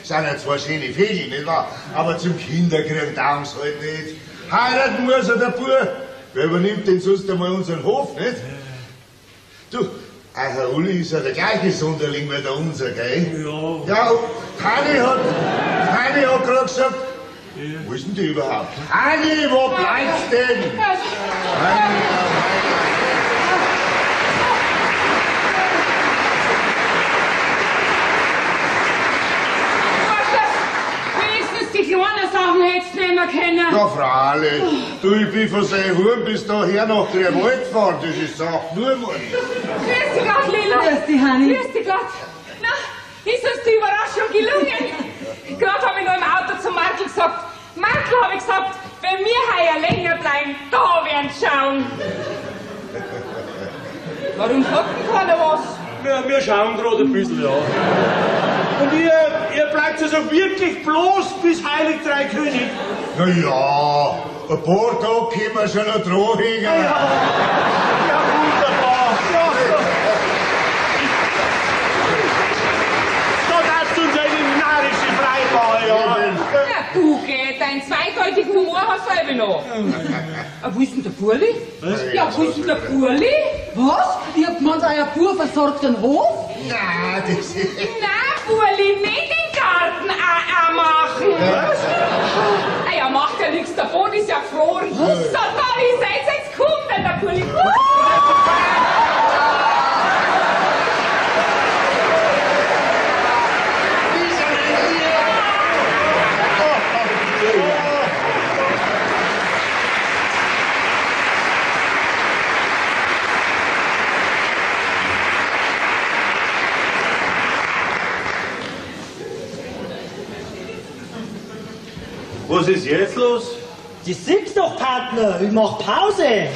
Sind ja zwar schöne Vögel, nicht wahr? Aber zum Kinderkriegen taugen's halt nicht. Heiraten muss er, der Bub. Wer übernimmt denn sonst einmal unseren Hof, nicht? Du, euer Uli ist ja der gleiche Sonderling wie der unser, gell? Ja. Ja, und Heini hat gerade gesagt, wo ist denn die überhaupt? Heini, wo bleibst denn? Heini. Die kleinen Sachen hättest du nicht mehr kennen. Ja, freilich. Du, ich bin von Seehurn bis daher nach Grünwald gefahren. Das ist Sache nur mal. Grüß dich Gott, Lilo. Grüß dich, Hanni. Grüß dich Gott. Na, ist uns die Überraschung gelungen? Gerade habe ich noch im Auto zum Martel gesagt. Martel, habe ich gesagt, wenn wir heuer länger bleiben, da werden schauen. Warum sagt denn keiner was? Wir schauen gerade ein bisschen, ja. Und ihr bleibt also wirklich bloß bis Heilig Drei König? Na ja, ein paar Tage können wir schon noch dranhängen. Ja, wunderbar. Ja. Da darfst du uns eine narische Freibahn, ja. Ja, du geh, deinen zweideutigen Humor hast du selber noch. Wo ist denn der Burli? Was? Ja, wo ist denn der Burli? Was? Ihr habt gemeint, euer Bub versorgt den Hof? Nein, das ist... Nein, Burli, nicht den Garten auch machen. Was? Er macht ja nichts davon, ist ja gefroren. So, da ist er, jetzt kommt denn der Burli. Was ist jetzt los? Das siehst doch, Partner, ich mach Pause.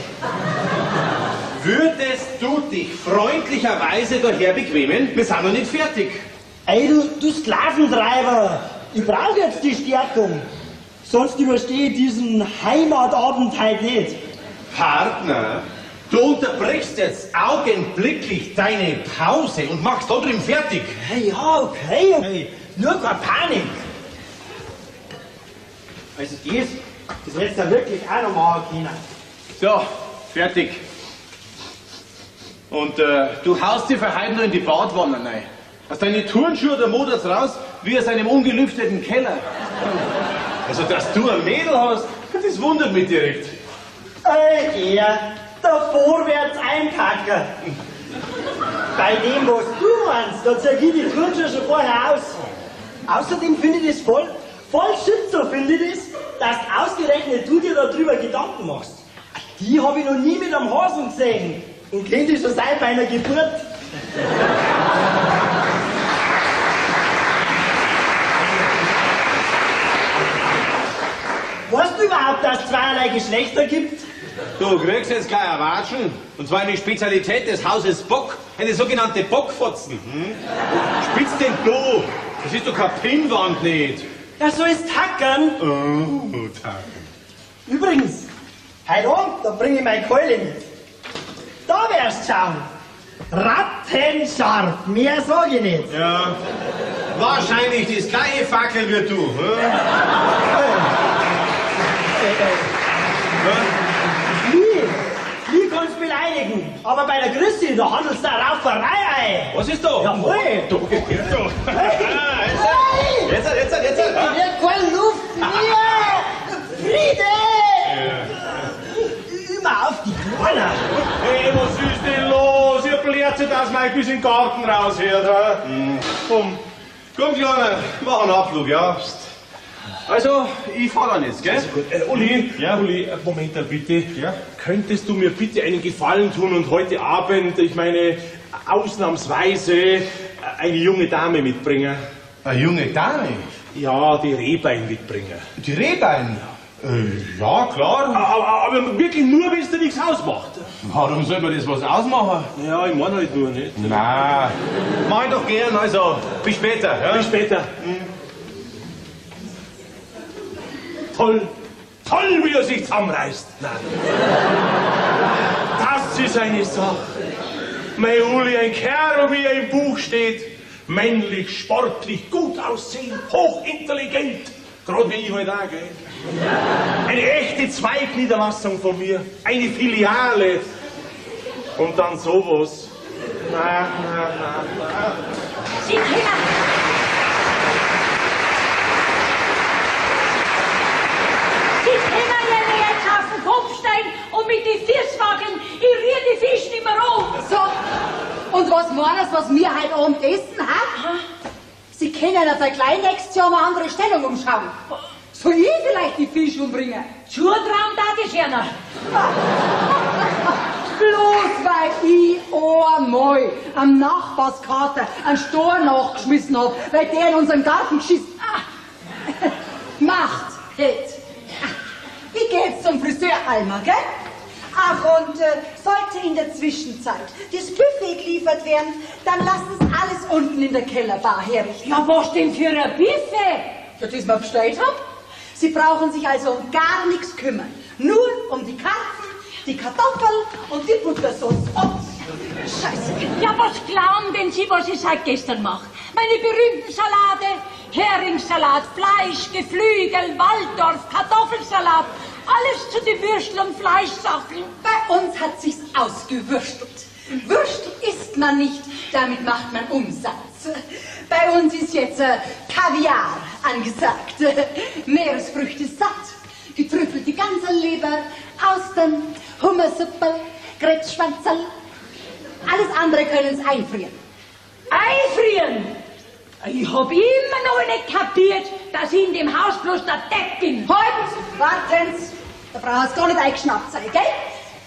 Würdest du dich freundlicherweise daher bequemen? Wir sind noch nicht fertig. Ey, du Sklaventreiber, ich brauche jetzt die Stärkung. Sonst überstehe ich diesen Heimatabend halt nicht. Partner, Du unterbrichst jetzt augenblicklich deine Pause und machst da drüben fertig. Hey, ja, okay. Nur keine Panik. Also das hättest du wirklich auch noch machen können. So, fertig. Und du haust dir für heute nur in die Badwanne rein. Aus deinen Turnschuhe der Moders raus, wie aus einem ungelüfteten Keller. Also, dass du ein Mädel hast, das wundert mich direkt. Der vorwärts einpacken. Bei dem, was du meinst, da zieh ich die Turnschuhe schon vorher aus. Außerdem finde ich das voll schizo, finde ich das, dass ausgerechnet du dir darüber Gedanken machst. Die habe ich noch nie mit einem Hasen gesehen. Und kennt die schon seit meiner Geburt. Weißt du überhaupt, dass es zweierlei Geschlechter gibt? Du kriegst jetzt gleich ein Watschen. Und zwar eine Spezialität des Hauses Bock. Eine sogenannte Bockfotzen. Spitz den Klo. Das ist doch keine Pinnwand nicht. Ja, so ist Tackern. Oh, Tacken. Übrigens, heute Abend, da bringe ich meine Keule mit. Da wirst du schauen. Rattenscharf, mehr sag ich nicht. Ja, wahrscheinlich das gleiche Fackel wie du. Wie kannst du beleidigen? Aber bei der Grüße, da handelst du eine Rauferei ein. Was ist da? Jawohl. Jetzt. Wir können Luft, mir! Friede! Immer auf die Kleine. Hey, was ist denn los? Ihr blärt sich das mal bis in den Garten raushört, ha? Komm, Kleiner, mach einen Abflug, ja? Also, ich fahr dann jetzt, gell? Also gut. Uli, Ja? Uli, Moment bitte. Ja? Könntest du mir bitte einen Gefallen tun und heute Abend, ich meine, ausnahmsweise eine junge Dame mitbringen? Eine junge Dame? Ja, die Rehbein mitbringen. Die Rehbein? Ja, klar. Aber wirklich nur, wenn es dir nichts ausmacht. Warum soll man das was ausmachen? Ja, ich meine halt nur nicht. Na, mach ich doch gern, also, bis später. Ja? Bis später. Toll, wie er sich zusammenreißt. Nein. Das ist eine Sache. Mein Uli, ein Kerl, wie er im Buch steht. Männlich, sportlich, gut aussehen, hochintelligent. Gerade wie ich heute auch, gell? Eine echte Zweigniederlassung von mir. Eine Filiale. Und dann sowas. Na. Sie können... Sie können ja jetzt auf den Kopf steigen und mit den Füßwackeln, ich rühre die Fische nicht mehr um. So, und was meinen Sie, was wir heute Abend essen, ha? Sie können ja vielleicht gleich nächstes Jahr mal andere Stellung umschauen. Soll ich vielleicht die Fische umbringen? Zutrauen darf ich ja. Bloß weil ich einmal am Nachbarskater einen Stor nachgeschmissen hab, weil der in unseren Garten geschissen Macht hätte. Ich geh jetzt zum Friseur Alma, gell? Ach, und sollte in der Zwischenzeit das Buffet geliefert werden, dann lassen Sie alles unten in der Kellerbar herrichten. Ja, was denn für ein Buffet? Ja, das wir bestellt haben. Sie brauchen sich also um gar nichts kümmern. Nur um die Karpfen, die Kartoffeln und die Buttersauce. Und Scheiße. Ja, was glauben denn Sie, was ich seit gestern mache? Meine berühmten Salate, Heringssalat, Fleisch, Geflügel, Waldorf, Kartoffelsalat, alles zu den Würstel- und Fleischsachen. Bei uns hat sich's ausgewürstelt. Würstel isst man nicht, damit macht man Umsatz. Bei uns ist jetzt Kaviar angesagt. Meeresfrüchte satt, getrüffelte Ganserleber, Austern, Hummersuppe, Krebsschwanzerl. Alles andere können Sie einfrieren. Einfrieren? Ich hab immer noch nicht kapiert, dass ich in dem Haus bloß der Deck bin. Halt, warten Sie. Da brauchen Sie gar nicht eingeschnappt sein, gell?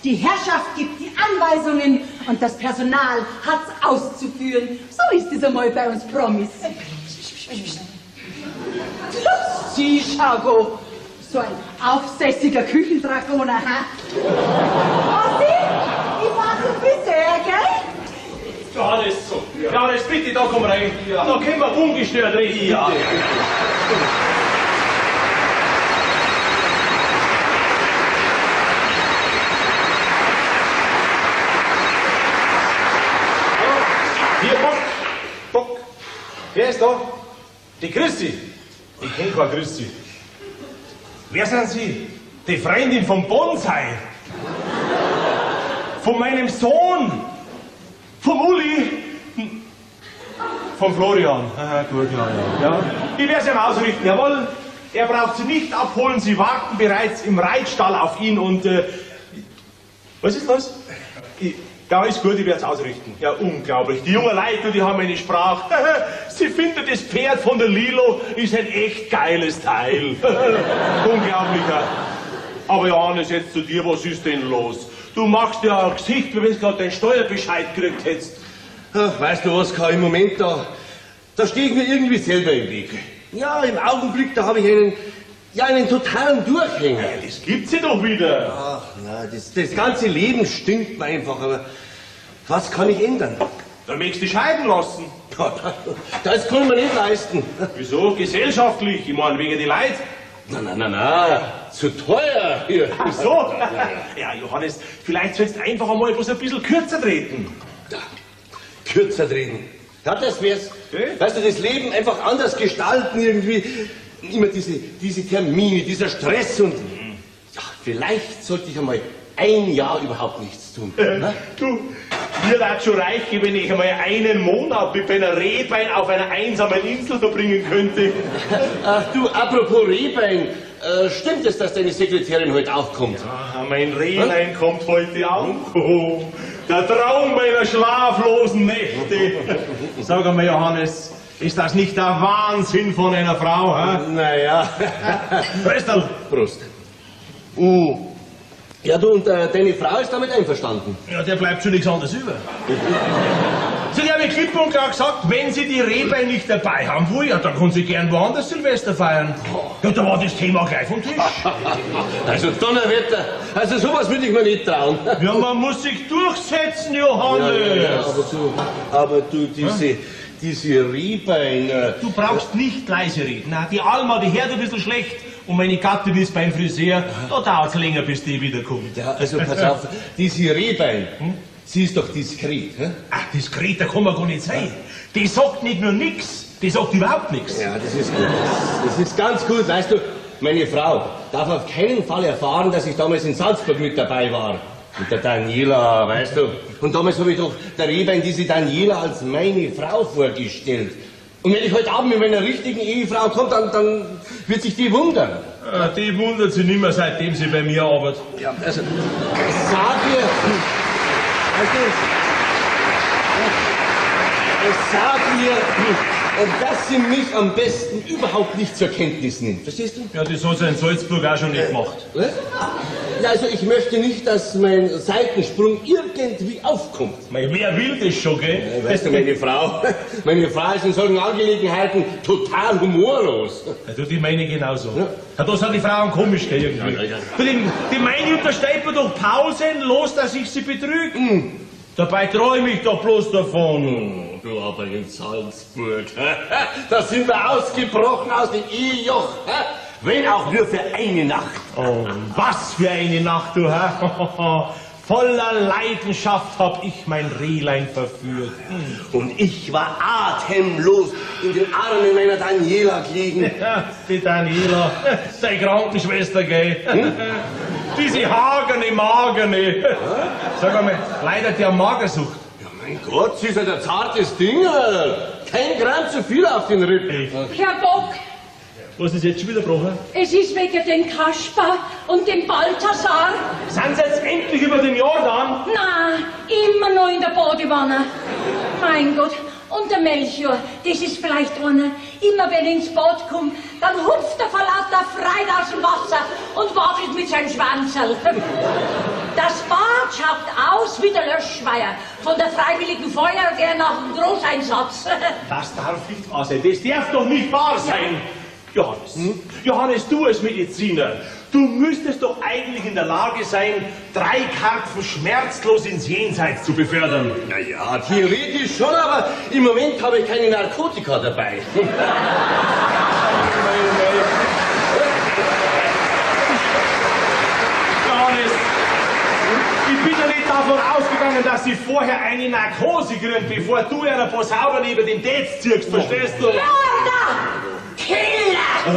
Die Herrschaft gibt die Anweisungen und das Personal hat's auszuführen. So ist es einmal bei uns Promis. Sie, Schaugo, so ein aufsässiger Küchendragoner, ha? Was Sie? Ich war so Friseur, gell? Ja, das ist so. Ja, das bitte, da komm rein. Da können wir ungestört reden. Ja. Wer ist da? Die Christi. Ich kenn keine Christi. Wer sind Sie? Die Freundin vom Bonsai. Von meinem Sohn. Vom Uli. Vom Florian. Aha, gut, ja. Ich werde es ihm ausrichten, jawohl. Er braucht Sie nicht abholen, Sie warten bereits im Reitstall auf ihn und, was ist los? Ja, ist gut, ich werde es ausrichten. Ja, unglaublich. Die jungen Leute, die haben eine Sprache. Sie findet, das Pferd von der Lilo ist ein echt geiles Teil. Unglaublich. Aber Johannes, jetzt zu dir, was ist denn los? Du machst ja ein Gesicht, wie wenn du gerade deinen Steuerbescheid gekriegt hättest. Ach, weißt du was, Karl, im Moment da stehe ich mir irgendwie selber im Weg. Ja, im Augenblick, da habe ich einen totalen Durchhänger. Ja, das gibt's ja doch wieder. Ach, na, das ganze Leben stinkt mir einfach, aber was kann ich ändern? Da möchtest du dich scheiden lassen. Das kann man nicht leisten. Wieso? Gesellschaftlich? Ich meine, wegen die Leid. Na, zu teuer hier. Ach so? Ja, Johannes, vielleicht sollst du einfach einmal bloß ein bisschen kürzer treten. Ja, kürzer treten. Ja, das wär's. Okay. Weißt du, das Leben einfach anders gestalten irgendwie. Immer diese Termine, dieser Stress und... Ja, vielleicht sollte ich einmal ein Jahr überhaupt nichts tun. Du, mir wird schon reichen, wenn ich einmal einen Monat mit meiner Rehbein auf einer einsamen Insel verbringen könnte. Ach du, apropos Rehbein, stimmt es, dass deine Sekretärin heute auch kommt? Ja, mein Rehlein kommt heute auch. Oh, der Traum meiner schlaflosen Nächte. Sag einmal, Johannes, ist das nicht der Wahnsinn von einer Frau? Naja. Prestel. Prost. Ja, du, und deine Frau ist damit einverstanden? Ja, der bleibt schon nichts anderes über. Sie haben klipp und klar gesagt, wenn Sie die Rehbein nicht dabei haben wollen, ja, dann können Sie gern woanders Silvester feiern. Ja, da war das Thema gleich vom Tisch. Also Donnerwetter, also sowas würde ich mir nicht trauen. Ja, man muss sich durchsetzen, Johannes. Ja, aber du, diese Rehbein... Du brauchst nicht leise reden. Na, die Alma, die hört ein bisschen schlecht. Und meine Gattin ist beim Friseur. Da dauert es länger, bis die wiederkommt. Ja, also pass auf, diese Rehbein, sie ist doch diskret, hä? Ach, diskret, da kann man gar nicht sein. Die sagt nicht nur nix, die sagt überhaupt nichts. Ja, das ist gut. Das ist ganz gut, weißt du, meine Frau darf auf keinen Fall erfahren, dass ich damals in Salzburg mit dabei war. Mit der Daniela, weißt du. Und damals habe ich doch der Rehbein diese Daniela als meine Frau vorgestellt. Und wenn ich heute Abend mit meiner richtigen Ehefrau komme, dann wird sich die wundern. Ja, die wundert sich nicht mehr, seitdem sie bei mir arbeitet. Ja, also, sag ihr... Sag ihr, dass sie mich am besten überhaupt nicht zur Kenntnis nimmt. Verstehst du? Ja, das hat sie in Salzburg auch schon nicht gemacht. Was? Ja, also ich möchte nicht, dass mein Seitensprung irgendwie aufkommt. Wer will das schon, gell? Weißt du, meine Frau ist in solchen Angelegenheiten total humorlos. Ja, du, die meine genauso. Ja, da sind die Frauen komisch, gell, irgendwie. Ja. Die meine unterstellt mir doch pausenlos, dass ich sie betrüge. Dabei träume ich doch bloß davon. Du, aber in Salzburg, da sind wir ausgebrochen aus dem Ehejoch. Wenn auch nur für eine Nacht. Oh, was für eine Nacht, du Herr. Voller Leidenschaft hab ich mein Rehlein verführt. Und ich war atemlos in den Armen meiner Daniela gelegen. Ja, die Daniela, deine Krankenschwester, gell? Diese magerne. Sag einmal, leidet die an Magersucht? Ja, mein Gott, sie ist halt ein zartes Ding. Kein Gramm zu viel auf den Rippen. Herr Bock, Was ist jetzt schon wieder gebrochen? es ist wegen dem Kasper und dem Balthasar. Sind Sie jetzt endlich über den Jordan? Na, immer noch in der Badewanne. Mein Gott. Und der Melchior, das ist vielleicht einer. Immer wenn er ins Bad kommt, dann hupft er vor lauter Freude aus dem Wasser und wackelt mit seinem Schwanzerl. Das Bad schaut aus wie der Löschschweier von der Freiwilligen Feuerwehr nach dem Großeinsatz. Das darf nicht wahr sein. Das darf doch nicht wahr sein. Johannes, Johannes, du als Mediziner, du müsstest doch eigentlich in der Lage sein, 3 Karpfen schmerzlos ins Jenseits zu befördern. Naja, theoretisch schon, aber im Moment habe ich keine Narkotika dabei. Johannes, ich bin ja nicht davon ausgegangen, sagen, dass sie vorher eine Narkose kriegen, bevor du einer Posauber neben dem Tätz ziehst, verstehst du? Mörder! Killer!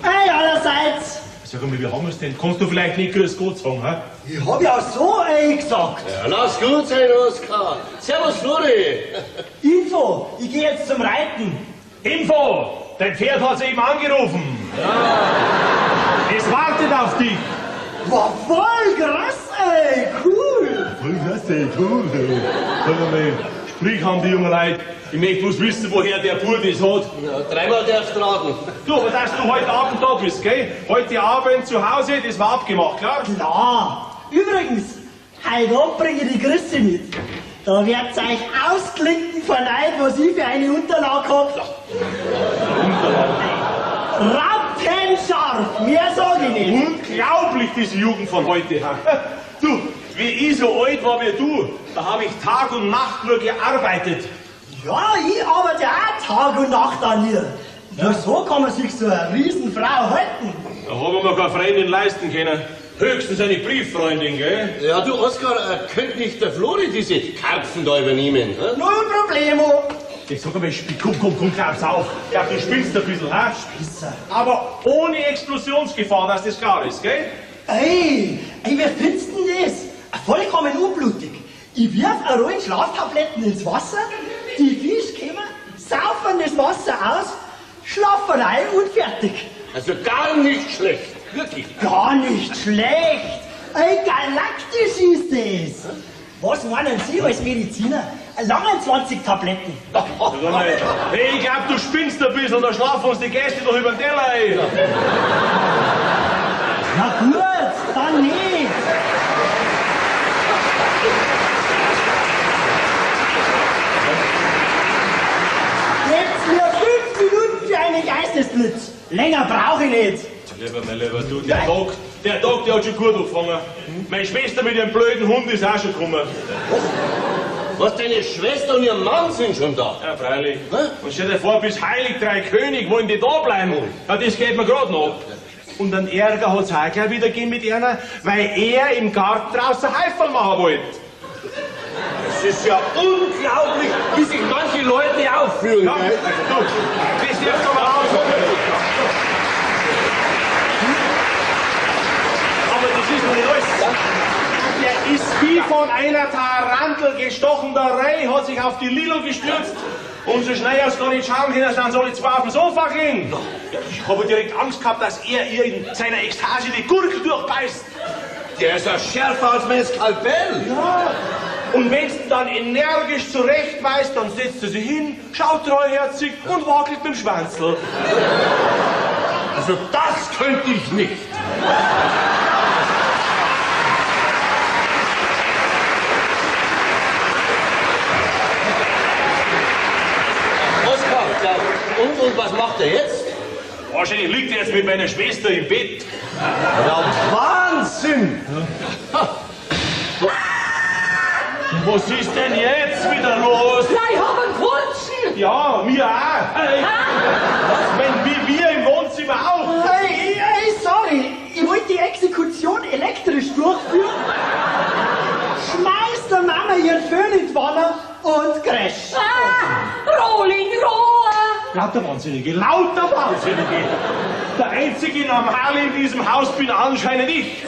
Hey, allerseits! Sag mal, wie haben wir's denn? Kannst du vielleicht nicht Grüß Gott sagen, hä? Ich hab ja so gesagt. Ja, lass gut sein, Oskar. Servus, Flori. Info, ich gehe jetzt zum Reiten. Info! Dein Pferd hat eben angerufen. Ja. Es wartet auf dich. War voll krass, ey, cool. Voll krass, ey, cool. Sag mal, sprich haben die jungen Leute. Ich möchte bloß wissen, woher der Bub das hat. Ja, dreimal darfst du raten. Du, aber dass du heute Abend da bist, gell? Heute Abend zu Hause, das war abgemacht, klar? Klar. Übrigens, heute Abend bringe ich die Grüße mit. Da wird's euch ausklinken von Neid, was ich für eine Unterlage hab. Rappenscharf, mehr sag ich nicht. Unglaublich, diese Jugend von heute. hä? Du, wie ich so alt war wie du, da habe ich Tag und Nacht nur gearbeitet. Ja, ich arbeite auch Tag und Nacht an ihr. Nur so kann man sich so eine Riesenfrau halten. Da haben wir keine Freundin leisten können. Höchstens eine Brieffreundin, gell? Ja, du, Oskar, könnte nicht der Flori diese Karpfen da übernehmen? Hä? Null Problemo. Ich sag mal, komm, glaub's auf. Ich glaub, du spinnst ein bisschen, hä? Spitzer. Aber ohne Explosionsgefahr, dass das klar ist, gell? Ey, wer findest denn das? Vollkommen unblutig. Ich wirf eine Rolle Schlaftabletten ins Wasser, die Fisch kommen, saufen das Wasser aus, schlafen rein und fertig. Also gar nicht schlecht. Wirklich. Gar nicht schlecht. Ey, galaktisch ist das. Was meinen Sie als Mediziner? Lange 20 Tabletten. Hey, ich glaub, du spinnst ein bisschen, da schlafen uns die Gäste doch über den Teller, ey. Na gut, dann nicht. Jetzt mir 5 Minuten für einen Geistesblitz. Länger brauche ich nicht. Mein Lieber, du, der Tag, der hat schon gut angefangen. Meine Schwester mit ihrem blöden Hund ist auch schon gekommen. Was, deine Schwester und ihr Mann sind schon da? Ja, freilich. Und stell dir vor, bis Heilig Drei König wollen die da bleiben. Ja, das geht mir gerade noch. Und dann Ärger hat's auch gleich wieder gegeben mit einer, weil er im Garten draußen Heifel machen wollte. Es ist ja unglaublich, wie sich manche Leute aufführen. Ja, Gell? du, das darfst du mal raus. Aber das ist noch nicht alles. Der ist wie von einer Tarantel gestochen, der Reh hat sich auf die Lilo gestürzt. Und so schnell als gar nicht schauen können, dann soll ich zwar auf dem Sofa gehen. Ja, ich habe direkt Angst gehabt, dass er ihr in seiner Ekstase die Gurke durchbeißt. Der ist ja schärfer als mein Skalpell. Ja. Und wenn du dann energisch zurechtweist, dann setzt er sich hin, schaut treuherzig und wackelt mit dem Schwanzl. Also das könnte ich nicht. Oskar, ja, und was macht er jetzt? Wahrscheinlich liegt er jetzt mit meiner Schwester im Bett. Ja, Wahnsinn! Was ist denn jetzt wieder los? Na, ich hab einen Kurzen! Ja, mir auch. Hey. Wie wir im Wohnzimmer auch. Hey, sorry. Ich wollte die Exekution elektrisch durchführen. Schmeißt der Mama ihren Föhn in die Wanne und crash. Rolling Rohr! Lauter Wahnsinnige, lauter Wahnsinnige. Der einzige Normale in diesem Haus bin anscheinend ich.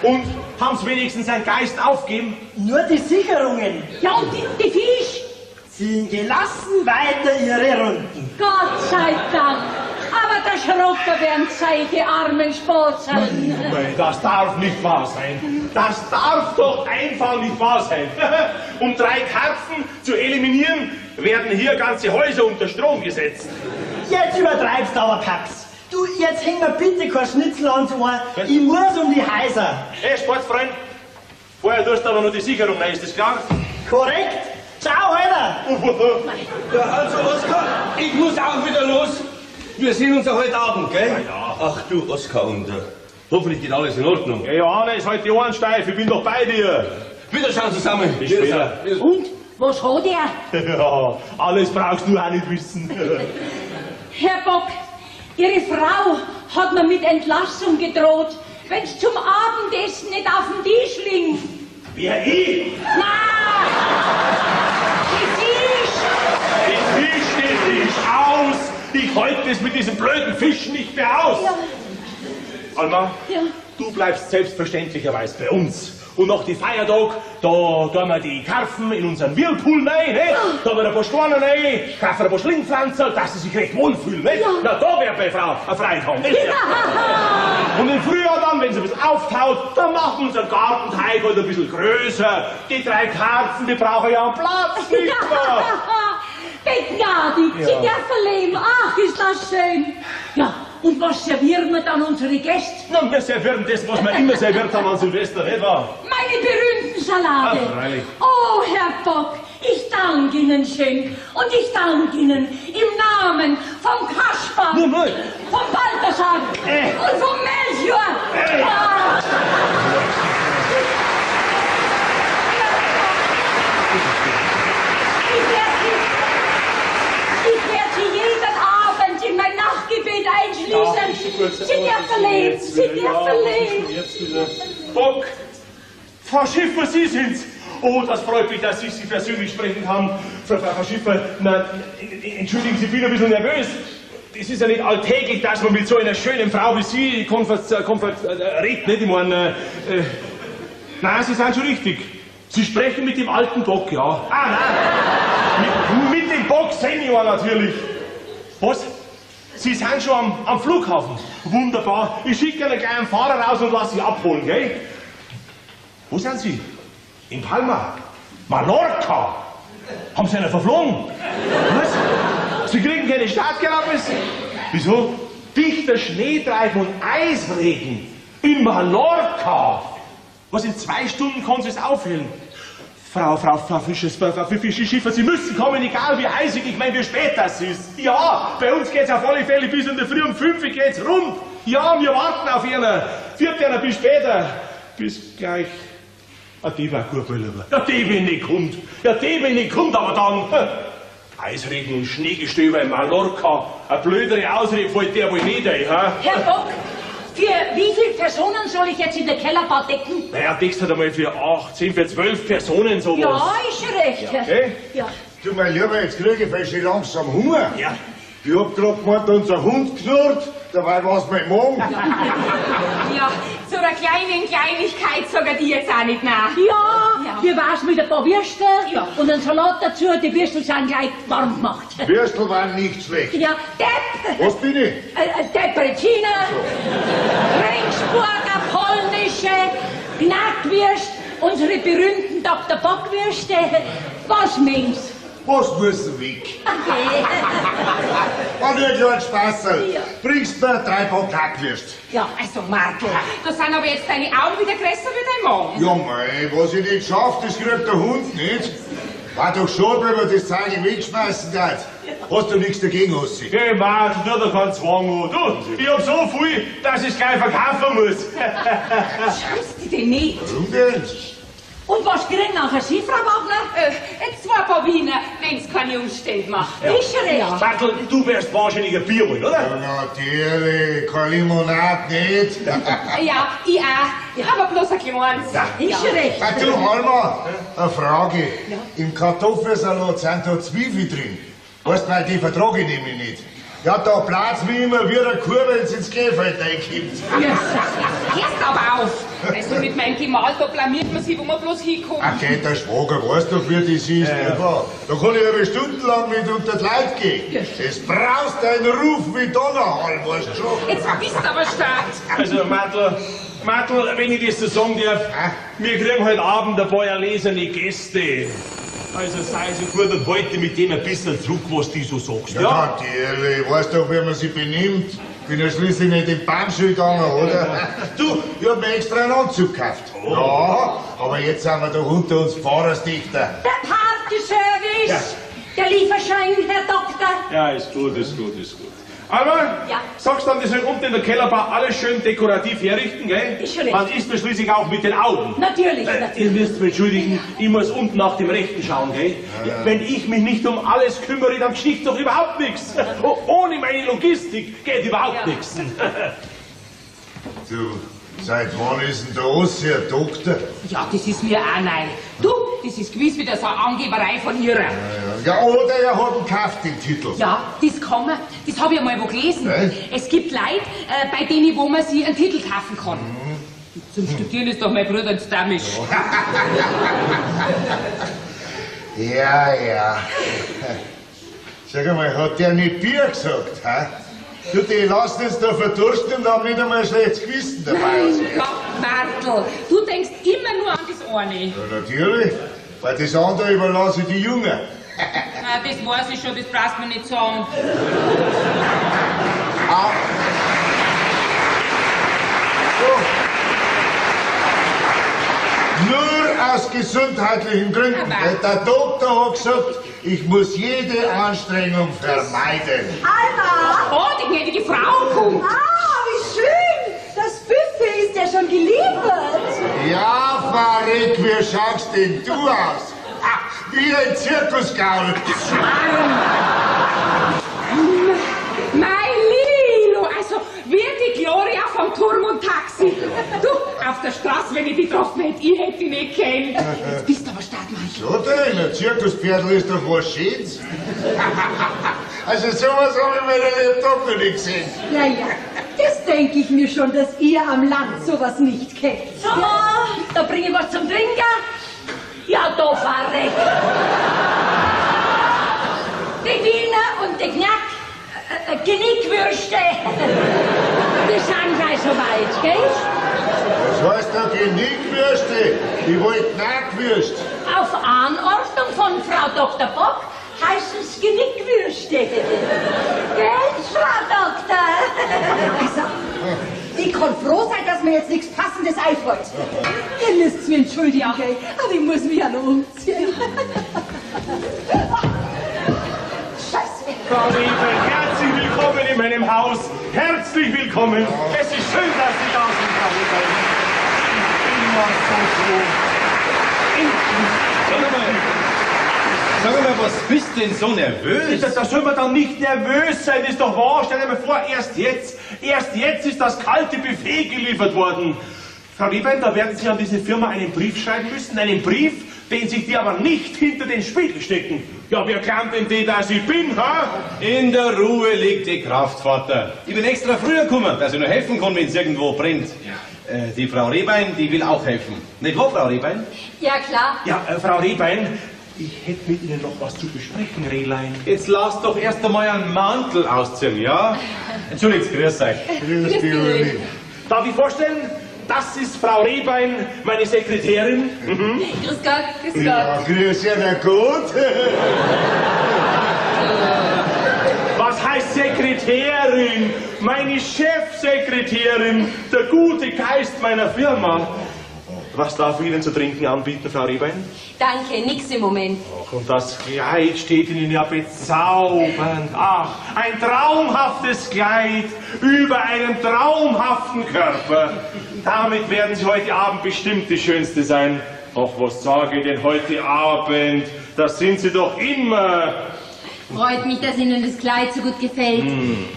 Und haben's wenigstens seinen Geist aufgeben? Nur die Sicherungen Ja, und die Fisch? ziehen gelassen weiter ihre Runden. Gott sei Dank! Aber der Schrotter werden solche armen Spatzeln. Nein, das darf nicht wahr sein. Das darf doch einfach nicht wahr sein. Um 3 Karpfen zu eliminieren, werden hier ganze Häuser unter Strom gesetzt. Jetzt übertreibst du aber, Pax. Du, jetzt häng mir bitte kein Schnitzel ans Ohr. Ich muss um die Häuser. Hey, Sportfreund, vorher tust du aber noch die Sicherung rein, ist das klar? Korrekt? Ciao, Alter. Ja, also Oskar, ich muss auch wieder los. Wir sehen uns ja heute Abend, gell? Ja. Ach du, Oskar, und hoffentlich geht alles in Ordnung. Ja, Johannes, halt die Ohren steif, ich bin doch bei dir. Wiederschauen zusammen. Bis später. Und? Was hat er? Ja, alles brauchst du auch nicht wissen. Herr Bock, Ihre Frau hat mir mit Entlassung gedroht, wenn's zum Abendessen nicht auf dem Tisch liegt. Wer, ich? Nein! Die Fisch aus! Ich halte es mit diesem blöden Fisch nicht mehr aus! Ja. Alma, Ja. du bleibst selbstverständlicherweise bei uns. Und nach die Feiertag, da tun wir die Karpfen in unseren Whirlpool rein, ne? Da haben wir ein paar Stornen rein, kaufen ein paar Schlingpflanzen, dass sie sich recht wohlfühlen, ne? Ja. Na, da wird meine Frau eine Freude haben, nicht? Und im Frühjahr dann, wenn sie ein bisschen auftaut, dann machen wir unseren Gartenteig halt ein bisschen größer. Die 3 Karpfen, die brauchen ja einen Platz, nicht wahr? Begnadigt, Sie dürfen leben. Ach, ist das schön. Ja, und was servieren wir dann unsere Gäste? Na, wir servieren das, was wir immer serviert haben an Silvester, nicht wahr? Meine berühmten Salate. Ach, freilich. Oh, Herr Bock, ich danke Ihnen schön. Und ich danke Ihnen im Namen vom Kasper, Nur mal. vom Balthasar und vom Melchior. Ah. Ich werde Sie jeden Abend in mein Nachtgebet einschließen. Sie dürfen leben, Sie dürfen leben. Bock, Frau Schiffer, Sie sind's. Oh, das freut mich, dass ich Sie persönlich sprechen kann. Frau Schiffer, na, entschuldigen Sie, ich bin ein bisschen nervös. Es ist ja nicht alltäglich, dass man mit so einer schönen Frau wie Sie redet, nicht? Ich meine, nein, Sie sind schon richtig. Sie sprechen mit dem alten Bock, ja. Ah, nein, mit dem Bock Senior natürlich. Was? Sie sind schon am Flughafen. Wunderbar. Ich schicke einen kleinen Fahrer raus und lasse Sie abholen, gell? Wo sind Sie? In Palma. Mallorca. Haben Sie einen verflogen? Was? Sie kriegen keine Starterlaubnis? Wieso? Dichter Schneetreifen und Eisregen. In Mallorca. Was, in 2 Stunden kann Sie es aufhellen? Frau Schiffer, Sie müssen kommen, egal wie eisig, ich meine, wie spät das ist. Ja, bei uns geht's auf alle Fälle bis in der Früh um 5 Uhr geht's rund. Ja, wir warten auf Ihnen. Viert bis später. Bis gleich. Die war gut, ja, die bin ich kommt. Ja, die bin ich kommt, aber dann. Eisregen und Schneegestöber in Mallorca. Eine blödere Ausrede fällt der wohl nicht ein, ha? Herr Bock, für wie viele Personen soll ich jetzt in der Kellerbar decken? Naja, deckst halt einmal für 8, 10, für 12 Personen sowas. Ja, ist schon recht. Ja. Okay? Ja. Du, mein Lieber, jetzt kriege ich fast langsam Hunger. Ja. Ich hab grad gemeint, unser Hund knurrt, dabei war's mein Magen. Ja, zu einer kleinen Kleinigkeit sage ich jetzt auch nicht nach. Ja, wie war's mit ein paar Würstel? Ja. Und ein Salat dazu, die Würstel sind gleich warm gemacht. Würstel waren nicht schlecht. Ja, Depp, Was bin ich? Depreziner, Regensburger, polnische, Knackwürst, unsere berühmten Dr. Bockwürste. Was meinst Was müssen weg? Okay. War nur ein kleiner Spaßerl. Ja. Bringst mir 3 Pack Knackwürst. Ja, Also, Martel, da sind aber jetzt deine Augen wieder größer wie dein Magen. Ja, mei, was ich nicht schaff, das kriegt der Hund nicht. War doch schade, wenn man das Zeug wegschmeißen darf. Hast du nichts dagegen, Ossi? Geh, Mann, tu dir keinen Zwang an. Du, ich hab so viel, dass ich's gleich verkaufen muss. Schaust du denn nicht? Warum denn? und was kriegen nachher Sie, Frau Wagner? Jetzt 2 paar Wiener, wenn's keine Umstände macht. Ist schon recht. Bartel, du wärst wahrscheinlich ein Bier wollen, Ja, oder? natürlich, keine Limonade nicht. Ja, ich auch. Aber bloß ein kleines. Ist schon recht. Ach du, Alma, eine Frage. Im Kartoffelsalat sind da Zwiebeln drin. Weißt du, weil die vertrage ich nämlich nicht. Ja, da Platz wie immer wie eine Kuh, wenn sie ins Gehfeld reinkippt. Hörst aber auf. Also mit meinem Gemahl, da blamiert man sich, wo man bloß hinkommt. Ach, geht der Schwager, weißt doch, wie das ist, nicht wahr? Da kann ich aber stundenlang mit unter die Leute gehen. Es brauchst einen Ruf wie Donnerhall, weißt du schon? Jetzt bist du aber stark. Also, Martel, wenn ich das so sagen darf, wir kriegen heute Abend ein paar erlesene Gäste. Also sei so gut und halte mit dem ein bisschen zurück, was du so sagst, Ja, ja? natürlich, weißt doch, wie man sich benimmt. Bin ja schließlich nicht in die Banschule gegangen, oder? Du, ich hab mir extra einen Anzug gekauft. Ja, aber jetzt sind wir da unter uns Pfarrersdichter. Der Partyservice, der Lieferschein, Herr Doktor. Ja, ist gut, ist gut, ist gut. Aber, Ja. sagst dann, das wird unten in der Kellerbar alles schön dekorativ herrichten, gell? Ist schon recht. Man isst mir schließlich auch mit den Augen. Natürlich, Ihr natürlich. müsst mich entschuldigen, ich muss unten nach dem Rechten schauen, gell? Wenn ich mich nicht um alles kümmere, dann geschieht doch überhaupt nichts. Ohne meine Logistik geht überhaupt nichts. Du, Seit wann ist denn der Ossi ein Doktor? Ja, das ist mir auch neu. Du, das ist gewiss wieder so eine Angeberei von ihrer. Ja, oder er hat einen gekauft, den Titel. Ja, das kann man. Das habe ich einmal wo gelesen. Es gibt Leute, bei denen, wo man sich einen Titel kaufen kann. Zum Studieren ist doch mein Bruder ins Damisch. Ja. Sag einmal, hat der nicht Bier gesagt, hä? Du, die lassen uns da verdursten und haben nicht einmal ein schlechtes Gewissen dabei. Mein Gott, Martel, du denkst immer nur an das eine. Ja, natürlich. Weil das andere überlasse ich die Jungen. Na, das weiß ich schon, das brauchst du mir nicht sagen. Nur aus gesundheitlichen Gründen. Der Doktor hat gesagt, ich muss jede Anstrengung vermeiden. Alma! Oh, die gnädige Frau kommt. Ah, wie schön! Das Buffet ist ja schon geliefert. Ja, Frau Rick, wie schaust denn du aus? Wie ein Zirkusgaul. Mein Lilo, also wie die Gloria vom Turm und Taxi. Du, auf der Straße, wenn ich die getroffen hätte, ich hätte die nicht kennt. Jetzt bist du aber Stadtmann. So denn, ein Zirkuspferdl ist doch was Schönes. Also sowas habe ich meiner Lebtag noch nicht gesehen. Ja, das denke ich mir schon, dass ihr am Land sowas nicht kennt. So, da bringe ich was zum Trinken. Ja, da fahr weg. Die Wiener und die Genickwürste. Die sind gleich so weit, gell? Was heißt da Genickwürste? Ich wollte Knackwürst. Auf Anordnung von Frau Dr. Bock heißt es Genickwürste. Gell, Frau Doktor? Also, ich kann froh sein, dass mir jetzt nichts Passendes einfällt. Ihr müsst mir entschuldigen, gell? Aber ich muss mich ja noch umziehen. Scheiße. Frau Riebel, herzlich willkommen in meinem Haus. Herzlich willkommen. Es ist schön, dass Sie da sind, Frau Riebel. Immer so Sag mal, was bist denn so nervös? Da soll man dann nicht nervös sein, ist doch wahr. Stell dir mal vor, erst jetzt ist das kalte Buffet geliefert worden. Frau Riebel, da werden Sie an diese Firma einen Brief schreiben müssen, einen Brief, den sich die aber nicht hinter den Spiegel stecken. Ja, wer glaubt denn die, dass ich bin, ha? In der Ruhe liegt die Kraft, Vater. Ich bin extra früher gekommen, dass ich nur helfen kann, wenn es irgendwo brennt. Die Frau Rehbein, die will auch helfen. Nicht wahr, Frau Rehbein? Ja, klar. Ja, Frau Rehbein, ich hätte mit Ihnen noch was zu besprechen, Rehlein. Jetzt lasst doch erst einmal einen Mantel ausziehen, ja? Entschuldigt, grüß euch. Grüß dich, Uli. Darf ich vorstellen, das ist Frau Rehbein, meine Sekretärin. Mhm. Grüß Gott, grüß Gott. Ja, grüß ja, na gut. Was heißt Sekretärin? Meine Chefsekretärin, der gute Geist meiner Firma. Was darf ich Ihnen zu trinken anbieten, Frau Rehbein? Danke, nix im Moment. Ach, und das Kleid steht Ihnen ja bezaubernd. Ach, ein traumhaftes Kleid über einem traumhaften Körper. Damit werden Sie heute Abend bestimmt die Schönste sein. Ach, was sage ich denn heute Abend? Das sind Sie doch immer. Freut mich, dass Ihnen das Kleid so gut gefällt.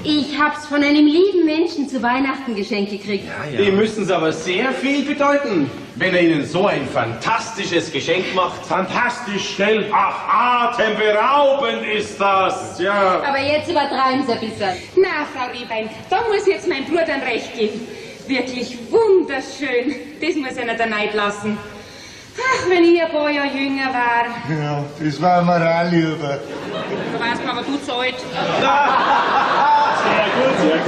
Ich hab's von einem lieben Menschen zu Weihnachten geschenkt gekriegt. Die müssen es aber sehr viel bedeuten, wenn er Ihnen so ein fantastisches Geschenk macht. Fantastisch schnell. Ach, atemberaubend ist das. Ja. Aber jetzt übertreiben Sie ein bisschen. Na, Frau Rehbein, da muss jetzt mein Bruder recht geben. Wirklich wunderschön. Das muss einer der Neid lassen. Ach, wenn ich ein paar Jahre jünger war. Ja, das war mir auch lieber. Da weißt du aber, du zahlt.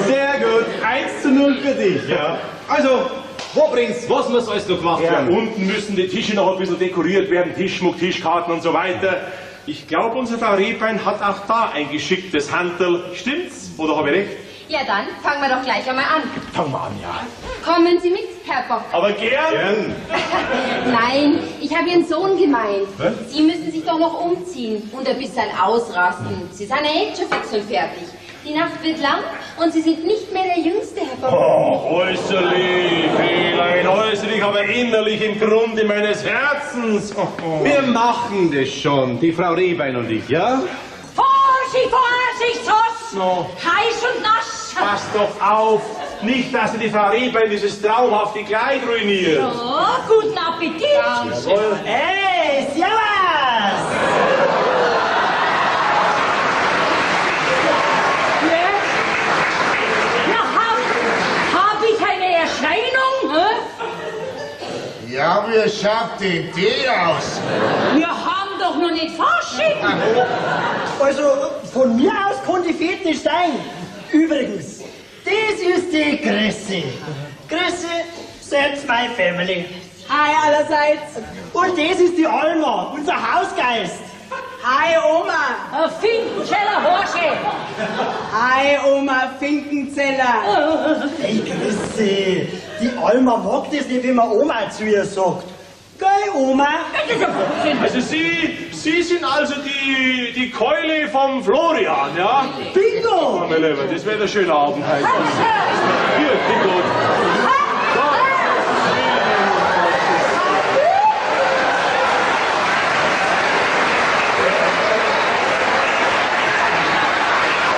Sehr gut. 1:0 für dich, ja. Also, wo Prinz, was muss alles noch gemacht Ja, werden? unten müssen die Tische noch ein bisschen dekoriert werden, Tischschmuck, Tischkarten und so weiter. Ich glaube, unser Frau Rehbein hat auch da ein geschicktes Handel. Stimmt's? Oder habe ich recht? Ja, dann fangen wir doch gleich einmal an. Fangen wir an, ja. Kommen Sie mit, Herr Bock. Aber gern. Nein, ich habe Ihren Sohn gemeint. Was? Sie müssen sich doch noch umziehen und ein bisschen ausrasten. Sie sind ja jetzt schon fix und fertig. Die Nacht wird lang und Sie sind nicht mehr der Jüngste, Herr Bock. Oh, äußerlich, Fräulein, äußerlich, aber innerlich im Grunde meines Herzens. Wir machen das schon, die Frau Rehbein und ich, ja? Vorsicht, Vorsicht, Soss! No. Heiß und nass! Pass doch auf, Nicht, dass dir die Frau Rehbein dieses traumhafte Kleid ruiniert. Oh, guten Appetit. Jawohl. Hey, servus! Ja, hab ich eine Erscheinung? Hä? Ja, wie schaut denn die aus? Wir haben doch noch nicht Fasching. Also, von mir aus kann die Fete nicht sein. Übrigens, das ist die Chrissy. Chrissy, that's my family. Hi allerseits. Und das ist die Alma, unser Hausgeist. Hi Oma. Finkenscheller Horsche. Hi Oma Finkenzeller. Hey Chrissy, die Alma mag das nicht, wenn man Oma zu ihr sagt. Gell, Oma? Also Sie sind also die Keule vom Florian, ja? Bingo! Oh, mein Lieber, das wird ein schöner Abend heute. Hier, Bingo.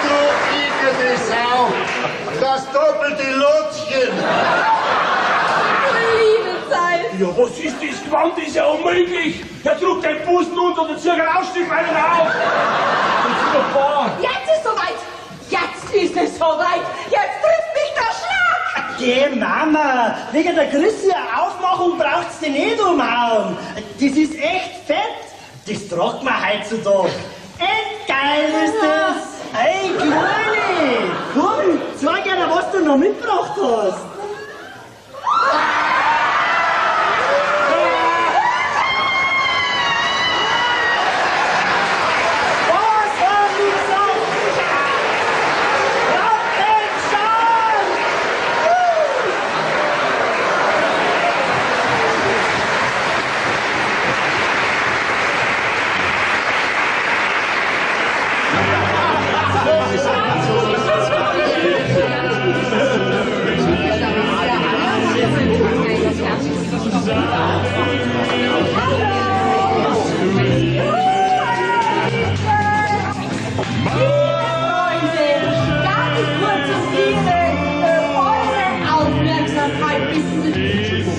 Du igernde Sau! Das doppelte Lotchen! Liebe Zeit. Ja, was ist das? Gewand ist ja unmöglich. Er trug den Busen unter und zieht ein Ausstück weiter auf. Das ist wunderbar. Jetzt ist soweit. Jetzt ist es soweit. Jetzt trifft mich der Schlag. Geh, Mama, wegen der Chrissy Aufmachung braucht's die nicht umhauen. Das ist echt fett. Das tragt man heutzutage. Echt geil ist das. Hey, Kleine, komm, zeig dir, was du noch mitgebracht hast.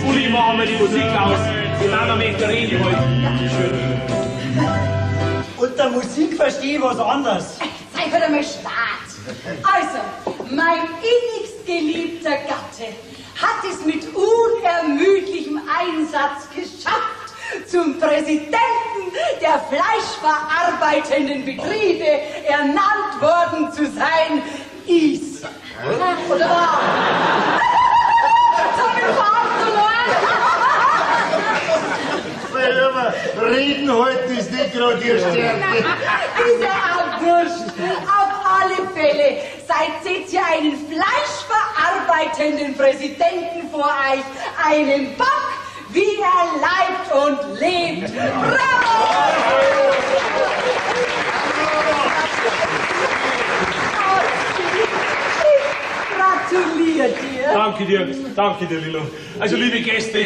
Uli, machen wir die Musik aus. Die Mama möchte reden heute. Unter Musik verstehe ich was anderes. Sei wieder mal Start. Also, mein innigst geliebter Gatte hat es mit unermüdlichem Einsatz geschafft, zum Präsidenten der fleischverarbeitenden Betriebe ernannt worden zu sein, ist. Oder war? Jetzt hab ich den Faden verloren. Reden heute ist nicht gerade Ihr Stärke. Ist ja auch wurscht. Auf alle Fälle, seid ihr einen fleischverarbeitenden Präsidenten vor euch, einen Bock, wie er leibt und lebt. Bravo! Gratuliere dir. Danke dir, Lilo. Also, liebe Gäste,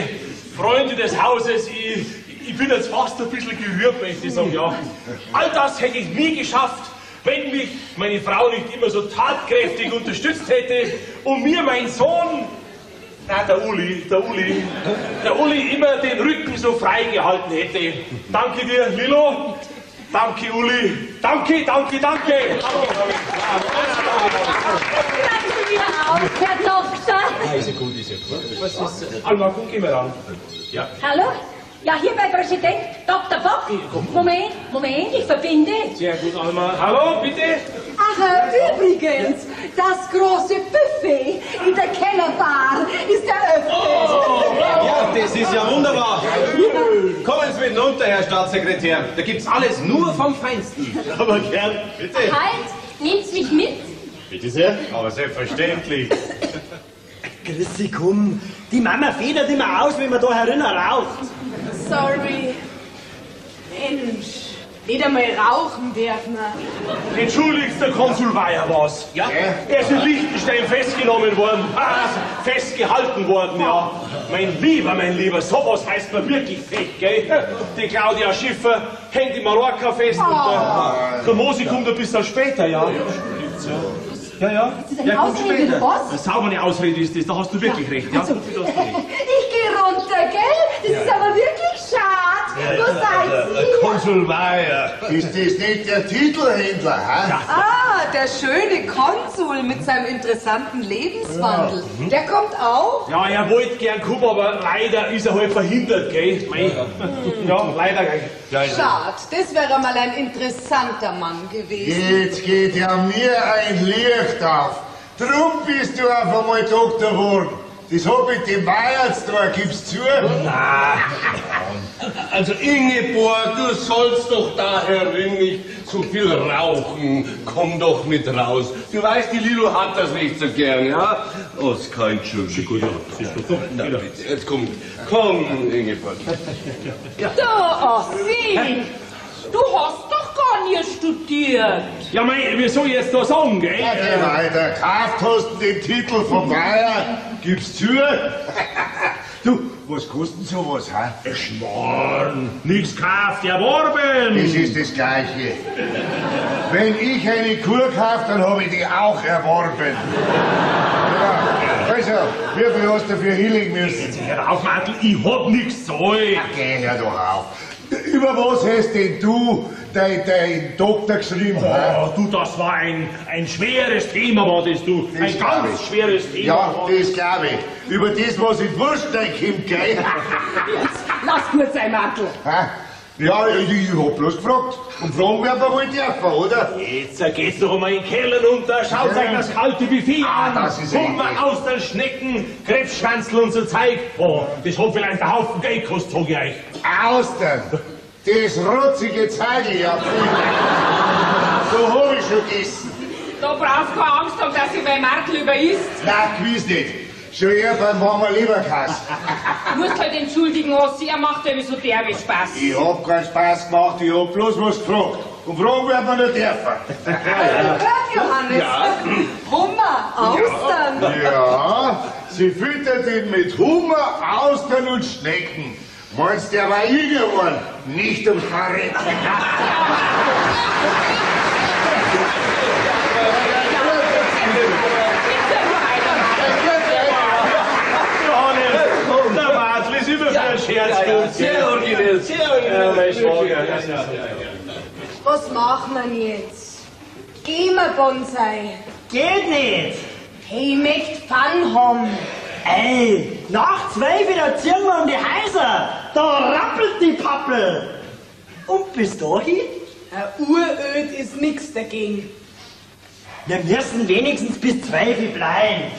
Freunde des Hauses, ich bin jetzt fast ein bisschen gerührt, möchte ich sagen, ja. All das hätte ich nie geschafft, wenn mich meine Frau nicht immer so tatkräftig unterstützt hätte und mir mein Sohn, der Uli immer den Rücken so frei gehalten hätte. Danke dir, Lilo. Danke, Uli. Danke. Herr Doktor. Was ist? Alma, guck immer ran. Ja. Hallo? Ja, hier bei Präsident Dr. Bock. Moment, ich verbinde. Sehr gut, Alma. Hallo, bitte? Ach, übrigens, das große Buffet in der Kellerbar ist eröffnet. Ja, das ist ja wunderbar. Kommen Sie mit runter, Herr Staatssekretär. Da gibt's alles nur vom Feinsten. Aber gern, bitte. Halt, nehmt's mich mit? Bitte sehr. Aber selbstverständlich. Chrissy, komm, die Mama federt immer aus, wenn man da herinnen raucht. Sorry. Mensch, nicht einmal rauchen dürfen wir. Entschuldigt, der Konsul war ja was. Ja? Er ist in Liechtenstein festgenommen worden. Festgehalten worden, ja. Mein Lieber, sowas heißt man wirklich fett, gell? Die Claudia Schiffer hängt in Mallorca fest und der Mosi kommt ein bisschen später, ja. Ja, ja. Ist das eine Ausrede oder was? Eine saubere Ausrede ist das, da hast du wirklich recht. Ja, Also, ich gehe runter, gell? Das ist aber wirklich schade. Wo seid ihr? Konsul Weyer. Ist das nicht der Titelhändler, hä? Ah, der schöne Konsul mit seinem interessanten Lebenswandel. Der kommt auch? Ja, er wollte gern kommen, aber leider ist er halt verhindert, gell? Mei. Ja, leider, gell? Schade, das wäre mal ein interessanter Mann gewesen. Jetzt geht ja mir ein Licht auf. Drum bist du auf einmal Doktor geworden. Das hab ich dem Weyer zu tun, gib's zu. Na, also Ingeborg, du sollst doch da herin nicht so viel rauchen. Komm doch mit raus. Du weißt, die Lilo hat das nicht so gern, ja? Oh, ist kein Entschuldigung. Na, bitte, jetzt komm, Ingeborg. Da, Sie! Du hast doch gar nicht studiert. Ja, mei, wie soll ich jetzt da sagen, gell? Geh weiter, kauft hast du den Titel vom Weyer, gib's zu. Du, was kostet sowas, hä? Schmarrn, nix kauft, erworben. Das ist das Gleiche. Wenn ich eine Kur kaufe, dann habe ich die auch erworben. Ja, also, wie viel hast du dafür hinlegen müssen? Hör auf, Mantel, ich hab nix gezahlt. Geh, hör doch auf. Über was hast denn du dein Doktor geschrieben? Oh, du, das war ein schweres Thema, war das, du. Das Ein glaub ganz ich. schweres Thema. Ja, war das glaube ich. Über das, was in die Wurst reinkommt, gell? Lass gut sein, Martel. Hä? Ja, ich hab bloß gefragt. Und fragen werden wir wohl dürfen, oder? Jetzt geht's doch einmal in den Keller runter, schaut euch das kalte Buffet an. Das ist Hummer, richtig. Austern, Schnecken, Krebsschwanzl und so Zeug. Oh, das hat vielleicht einen Haufen Geld gekostet, sag ich euch. Austern. Das rutzige Zeigel, ja. So hab ich schon gegessen. Da brauchst du keine Angst haben, dass ich mein Martel überisst. Nein, gewiss nicht. Schon eher beim warmen Leberkass. Du musst halt entschuldigen, was er macht, der mir so derbe Spaß. Ich hab keinen Spaß gemacht, ich hab bloß was gefragt. Und fragen werden wir nicht dürfen. Hört, Johannes? Hummer, Austern. Ja, sie füttert ihn mit Hummer, Austern und Schnecken. Meinst der war ich geworden, nicht ums Verrecken. Johannes, der Martel ist immer für ein Scherz. Sehr originell, sehr originell. Mein Schwager. Was machen wir jetzt? Gehen wir, Bonsai. Geht nicht. Hey, möcht Fun haben. Ey, nach 12 wieder ziehen wir um die Häuser. Da rappelt die Pappel. Und bis dahin? Ein Uröd ist nix dagegen. Wir müssen wenigstens bis 12 bleiben.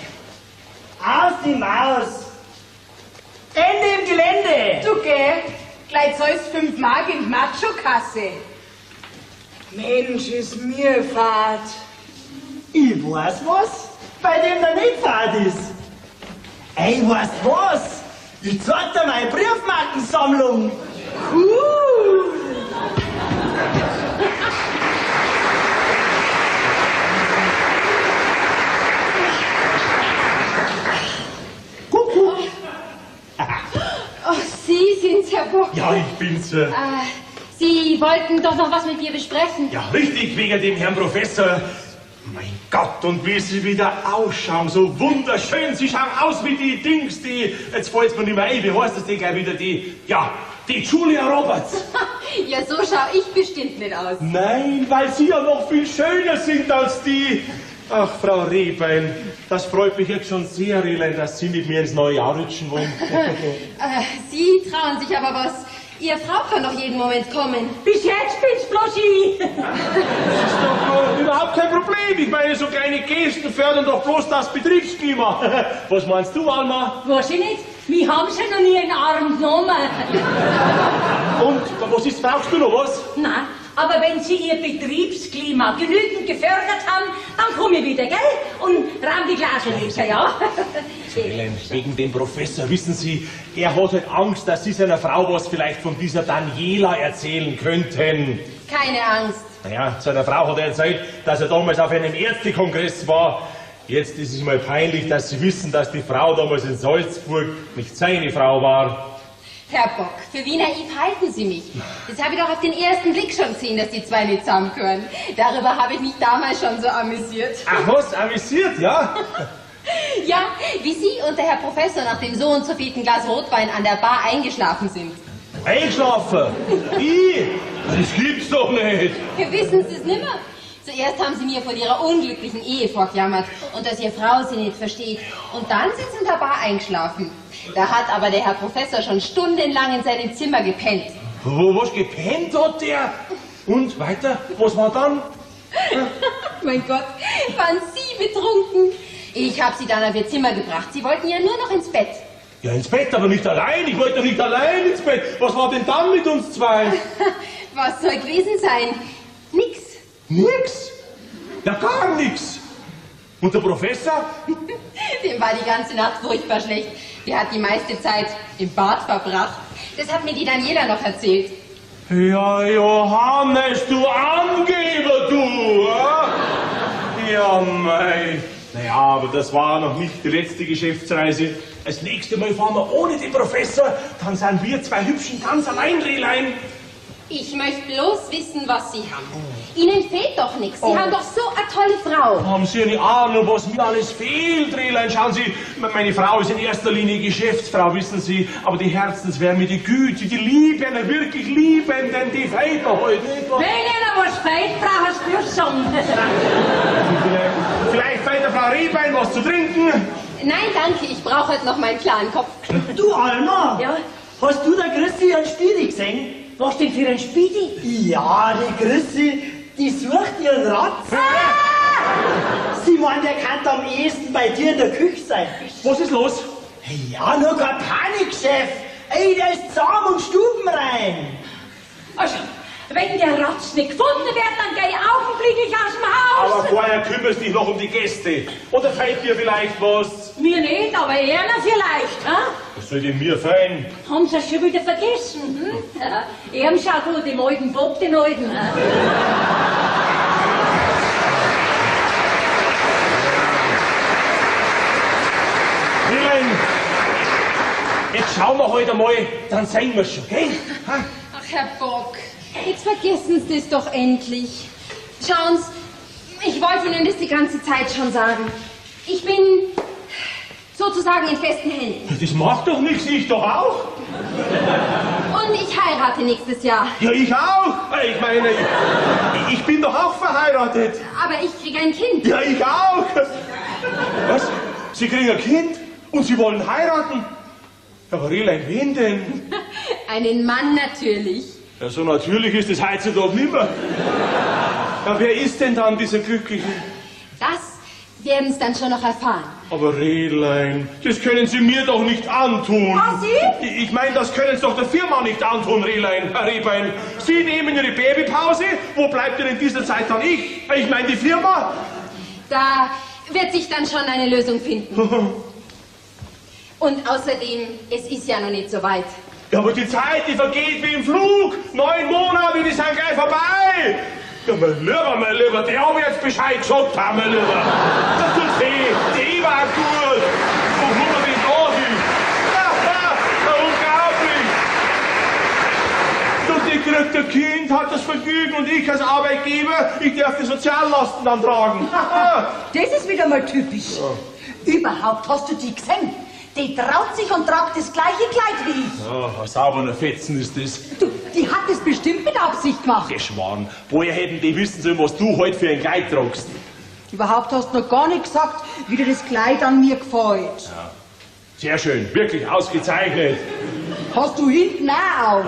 Aus die Maus. Ende im Gelände. Du geh, gleich zahlst 5 Mark in die Macho-Kasse. Mensch, ist mir fad. Ich weiß was, bei dem der nicht fad ist. Ey, weißt was? Ich zeig dir meine Briefmarkensammlung. Cool. Kuckuck. Oh, Sie sind's, Herr Bock. Ja, ich bin's. Sie wollten doch noch was mit mir besprechen. Ja, richtig, wegen dem Herrn Professor. Mein Gott, und wie sie wieder ausschauen, so wunderschön. Sie schauen aus wie die Dings, die, jetzt fällt's mir nicht mehr ein, wie heißt das Ding gleich wieder, die Julia Roberts. Ja, so schau ich bestimmt nicht aus. Nein, weil Sie ja noch viel schöner sind als die. Ach, Frau Rehbein, das freut mich jetzt schon sehr, Rehlein, dass Sie mit mir ins neue Jahr rutschen wollen. Sie trauen sich aber was. Ihre Frau kann doch jeden Moment kommen. Bis jetzt bin's bloß ich. Das ist doch überhaupt kein Problem. Ich meine, so kleine Gesten fördern doch bloß das Betriebsklima. Was meinst du, Alma? Weiß ich nicht, wir haben schon noch nie einen Arm genommen. Und, was ist, brauchst du noch was? Nein, aber wenn Sie Ihr Betriebsklima genügend gefördert haben, dann komme ich wieder, gell? Und raum die Glasel, ja? Wegen dem Professor, wissen Sie, er hat halt Angst, dass Sie seiner Frau was vielleicht von dieser Daniela erzählen könnten. Keine Angst. Naja, seiner Frau hat er erzählt, dass er damals auf einem Ärztekongress war. Jetzt ist es mal peinlich, dass Sie wissen, dass die Frau damals in Salzburg nicht seine Frau war. Herr Bock, für wie naiv halten Sie mich? Das habe ich doch auf den ersten Blick schon gesehen, dass die zwei nicht zusammengehören. Darüber habe ich mich damals schon so amüsiert. Ach was, amüsiert, ja? Ja, wie Sie und der Herr Professor nach dem so und so vielten Glas Rotwein an der Bar eingeschlafen sind. Eingeschlafen? Ich? Das gibt's doch nicht. Wissen Sie es nimmer? Zuerst haben Sie mir von Ihrer unglücklichen Ehe vorgejammert und dass Ihre Frau Sie nicht versteht. Und dann sind Sie in der Bar eingeschlafen. Da hat aber der Herr Professor schon stundenlang in seinem Zimmer gepennt. Was gepennt hat der? Und weiter? Was war dann? Mein Gott, waren Sie betrunken? Ich habe Sie dann auf Ihr Zimmer gebracht. Sie wollten ja nur noch ins Bett. Ja, ins Bett, aber nicht allein. Ich wollte doch nicht allein ins Bett. Was war denn dann mit uns zwei? Was soll gewesen sein? Nix. Nix? Ja, gar nix. Und der Professor? Dem war die ganze Nacht furchtbar schlecht. Der hat die meiste Zeit im Bad verbracht. Das hat mir die Daniela noch erzählt. Ja, Johannes, du Angeber, du! Ja, mei. Naja, aber das war noch nicht die letzte Geschäftsreise. Das nächste Mal fahren wir ohne den Professor. Dann sind wir zwei Hübschen ganz allein, Rehlein. Ich möchte bloß wissen, was Sie haben. Ihnen fehlt doch nichts. Sie haben doch so eine tolle Frau. Haben Sie eine Ahnung, was mir alles fehlt, Rehlein? Schauen Sie, meine Frau ist in erster Linie Geschäftsfrau, wissen Sie. Aber die Herzenswärme, die Güte, die Liebe, eine wirklich Liebenden, die fehlt doch heute nicht. Wenn Ihnen was fehlt, brauchen Sie nur sagen. Vielleicht fehlt der Frau Rehbein was zu trinken. Nein, danke. Ich brauche heute noch meinen klaren Kopf. Du, Alma. Ja? Hast du der Christi einen Spiegel gesehen? Was denn für ein Spiegel? Ja, die Christi, die sucht ihren Ratz. Sie meint, der kann am ehesten bei dir in der Küche sein. Was ist los? Ja, nur kein Panik, Chef. Ey, der ist zahm und stubenrein. Also, wenn der Ratz nicht gefunden wird, dann gehe ich augenblicklich aus dem Haus. Aber vorher kümmerst dich noch um die Gäste. Oder fehlt dir vielleicht was? Mir nicht, aber er vielleicht, ha? Was soll denn mir fehlen? Haben Sie es schon wieder vergessen? Hm? Ja, er schaut nur dem alten Bob, den alten. Ha? Wilhelm, jetzt schauen wir heute mal, dann sehen wir schon, gell? Ha? Ach, Herr Bock, jetzt vergessen Sie das doch endlich. Schauen Sie, ich wollte Ihnen das die ganze Zeit schon sagen. Ich bin sozusagen in festen Händen. Das macht doch nichts, ich doch auch. Und ich heirate nächstes Jahr. Ja, ich auch. Ich meine, ich bin doch auch verheiratet. Aber ich kriege ein Kind. Ja, ich auch. Was? Sie kriegen ein Kind und Sie wollen heiraten? Aber Rehlein, wen denn? Einen Mann natürlich. Ja, so natürlich ist es heutzutage nimmer. Ja, wer ist denn dann dieser Glückliche? Das werden Sie dann schon noch erfahren. Aber Rehlein, das können Sie mir doch nicht antun. Ah, Sie? Ich meine, das können Sie doch der Firma nicht antun, Rehlein, Herr Rehbein. Sie nehmen Ihre Babypause, wo bleibt denn in dieser Zeit dann ich? Ich meine die Firma. Da wird sich dann schon eine Lösung finden. Und außerdem, es ist ja noch nicht so weit. Ja, aber die Zeit, die vergeht wie im Flug. 9 Monate, die sind gleich vorbei. Ja, mein Lieber, der habe jetzt Bescheid gesagt, mein Lieber. Das tut weh, die war gut. Wo kommen wir denn da hin? Ja, unglaublich. Und die kriegt ein Kind, hat das Vergnügen und ich als Arbeitgeber, ich darf die Soziallasten dann tragen. Das ist wieder mal typisch. Überhaupt hast du die gesehen? Die traut sich und tragt das gleiche Kleid wie ich. Ja, ein sauberer Fetzen ist das. Du, die hat das bestimmt mit Absicht gemacht. Geschmarrn. Woher hätten die wissen sollen, was du heute für ein Kleid tragst? Überhaupt hast du noch gar nicht gesagt, wie dir das Kleid an mir gefällt. Ja. Sehr schön, wirklich ausgezeichnet. Hast du hinten auch.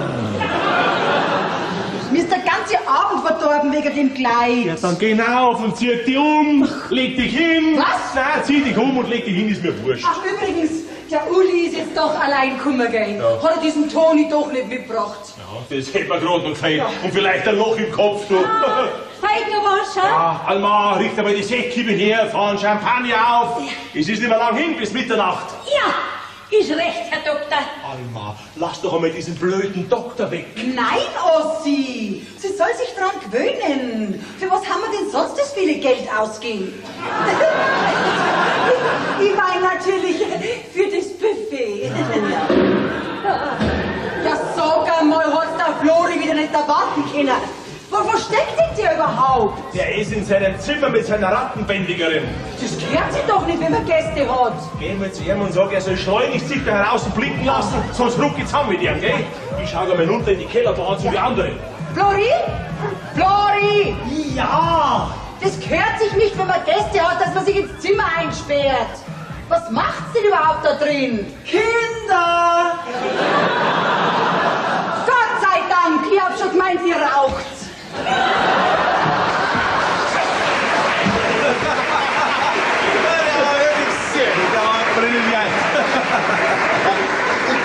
Mir ist der ganze Abend verdorben wegen dem Kleid. Ja, dann geh auf und zieh dich um, leg dich hin. Was? Nein, zieh dich um und leg dich hin, ist mir wurscht. Ach, übrigens, der Uli ist jetzt doch allein gekommen gehen. Ja. Hat er diesen Toni doch nicht mitgebracht. Ja, das hätte mir gerade noch gefehlt. Ja. Und vielleicht ein Loch im Kopf, du. Fehlt noch was, ha? Ja, Alma, richte mal die Säckkippe her, fahren Champagner auf. Ja. Es ist nicht mehr lang hin, bis Mitternacht. Ja, ist recht, Herr Doktor. Alma, lass doch einmal diesen blöden Doktor weg. Nein, Ossi, sie soll sich dran gewöhnen. Für was haben wir denn sonst das viele Geld ausgeben? Ich meine natürlich für das Buffet. erwarten können. Wo steckt denn der überhaupt? Der ist in seinem Zimmer mit seiner Rattenbändigerin. Das gehört sich doch nicht, wenn man Gäste hat. Gehen wir zu ihm und sagen, er soll schleunigst sich da heraus und blicken lassen, sonst ruck ich zusammen mit ihm, gell? Ich schau da mal runter in die Keller, da an, so wie andere. Flori? Flori! Ja! Das gehört sich nicht, wenn man Gäste hat, dass man sich ins Zimmer einsperrt. Was macht's denn überhaupt da drin? Kinder! Gott sei Dank, ich hab schon gemeint, ihr raucht.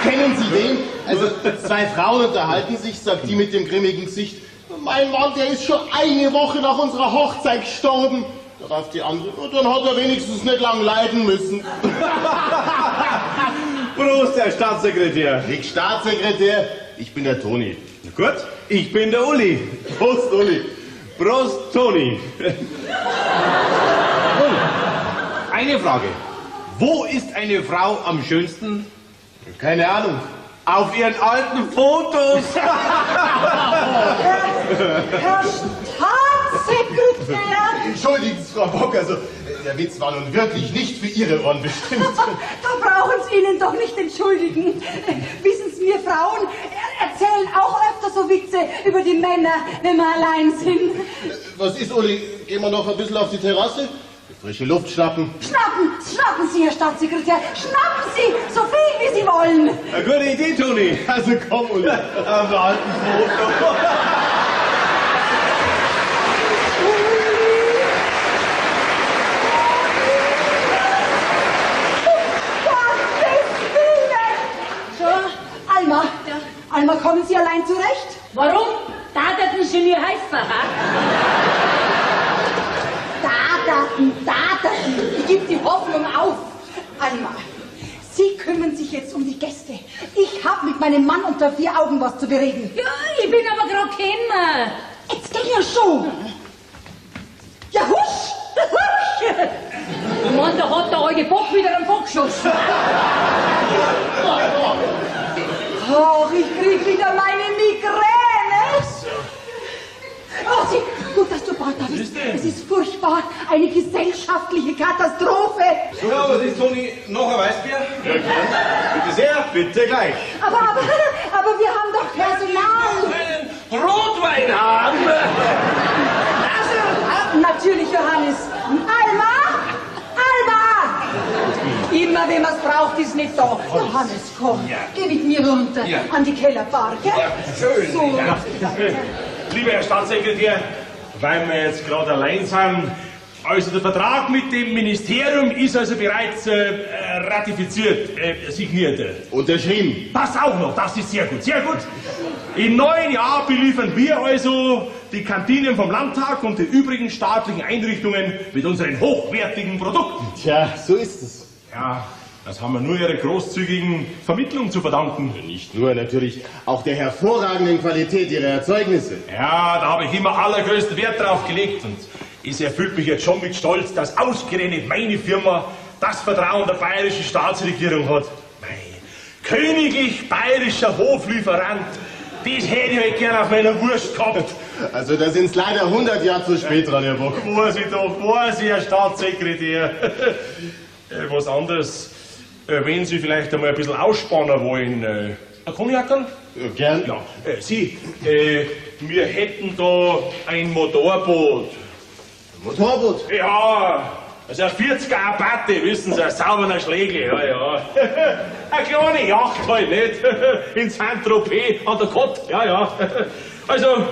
Kennen Sie den? Also, zwei Frauen unterhalten sich, sagt die mit dem grimmigen Gesicht. Mein Mann, der ist schon eine Woche nach unserer Hochzeit gestorben. Darauf die andere, und dann hat er wenigstens nicht lang leiden müssen. Prost, Herr Staatssekretär. Ich Staatssekretär, ich bin der Toni. Gut, ich bin der Uli. Prost, Uli. Prost, Toni. Eine Frage. Wo ist eine Frau am schönsten? Keine Ahnung. Auf ihren alten Fotos. Herr Staatssekretär! Entschuldigen Sie, Frau Bock, also der Witz war nun wirklich nicht für Ihre Ohren bestimmt. Da brauchen Sie Ihnen doch nicht entschuldigen. Wissen Sie, wir Frauen erzählen auch öfter so Witze über die Männer, wenn wir allein sind. Was ist, Uli? Gehen wir noch ein bisschen auf die Terrasse? Frische Luft schnappen. Schnappen Sie, Herr Staatssekretär, schnappen Sie, so viel wie Sie wollen. Eine gute Idee, Toni. Also komm, Uli. Am alten Foto. Alma, kommen Sie allein zurecht? Warum? Da hätten Sie mir helfen, ha? Daten. Ich gebe die Hoffnung auf. Alma, Sie kümmern sich jetzt um die Gäste. Ich habe mit meinem Mann unter 4 Augen was zu bereden. Ja, ich bin aber gerade gekommen. Jetzt geh ja schon. Ja, husch! Ich meine, da hat der alte Bock wieder einen Bock geschossen. Ach, ich krieg wieder meine Migräne. Oh, gut, dass du bald da bist. Es ist furchtbar. Eine gesellschaftliche Katastrophe. So, was ist, Toni? Noch ein Weißbier? Ja, bitte sehr, bitte gleich. Aber wir haben doch Personal. Einen Rotwein haben. Natürlich, Johannes. Alma! Immer, wenn man es braucht, ist nicht da. Johannes, komm, geh mit mir runter an die Kellerbar, gell? Ja, schön. So. Ja. Lieber Herr Staatssekretär, weil wir jetzt gerade allein sind, also der Vertrag mit dem Ministerium ist also bereits ratifiziert, signiert. Unterschrieben. Das auch noch, das ist sehr gut, sehr gut. Im neuen Jahr beliefern wir also die Kantinen vom Landtag und die übrigen staatlichen Einrichtungen mit unseren hochwertigen Produkten. Tja, so ist es. Ja, das haben wir nur Ihrer großzügigen Vermittlung zu verdanken. Nicht nur, natürlich auch der hervorragenden Qualität Ihrer Erzeugnisse. Ja, da habe ich immer allergrößten Wert drauf gelegt und es erfüllt mich jetzt schon mit Stolz, dass ausgerechnet meine Firma das Vertrauen der bayerischen Staatsregierung hat. Königlich bayerischer Hoflieferant, das hätte ich halt gern auf meiner Wurst gehabt. Also da sind es leider 100 Jahre zu spät dran, Herr Bock. Weiß ich doch, Herr Staatssekretär. Was anderes, wenn Sie vielleicht einmal ein bisschen ausspannen wollen. Ein Konjakerl? Ja, gern. Ja, Sie, wir hätten da ein Motorboot. Ein Motorboot? Ja, also ein 40er Apache, wissen Sie, ein sauberer Schlägel, ja. Eine kleine Yacht halt, nicht? In Saint-Tropez an der Côte, ja. Also,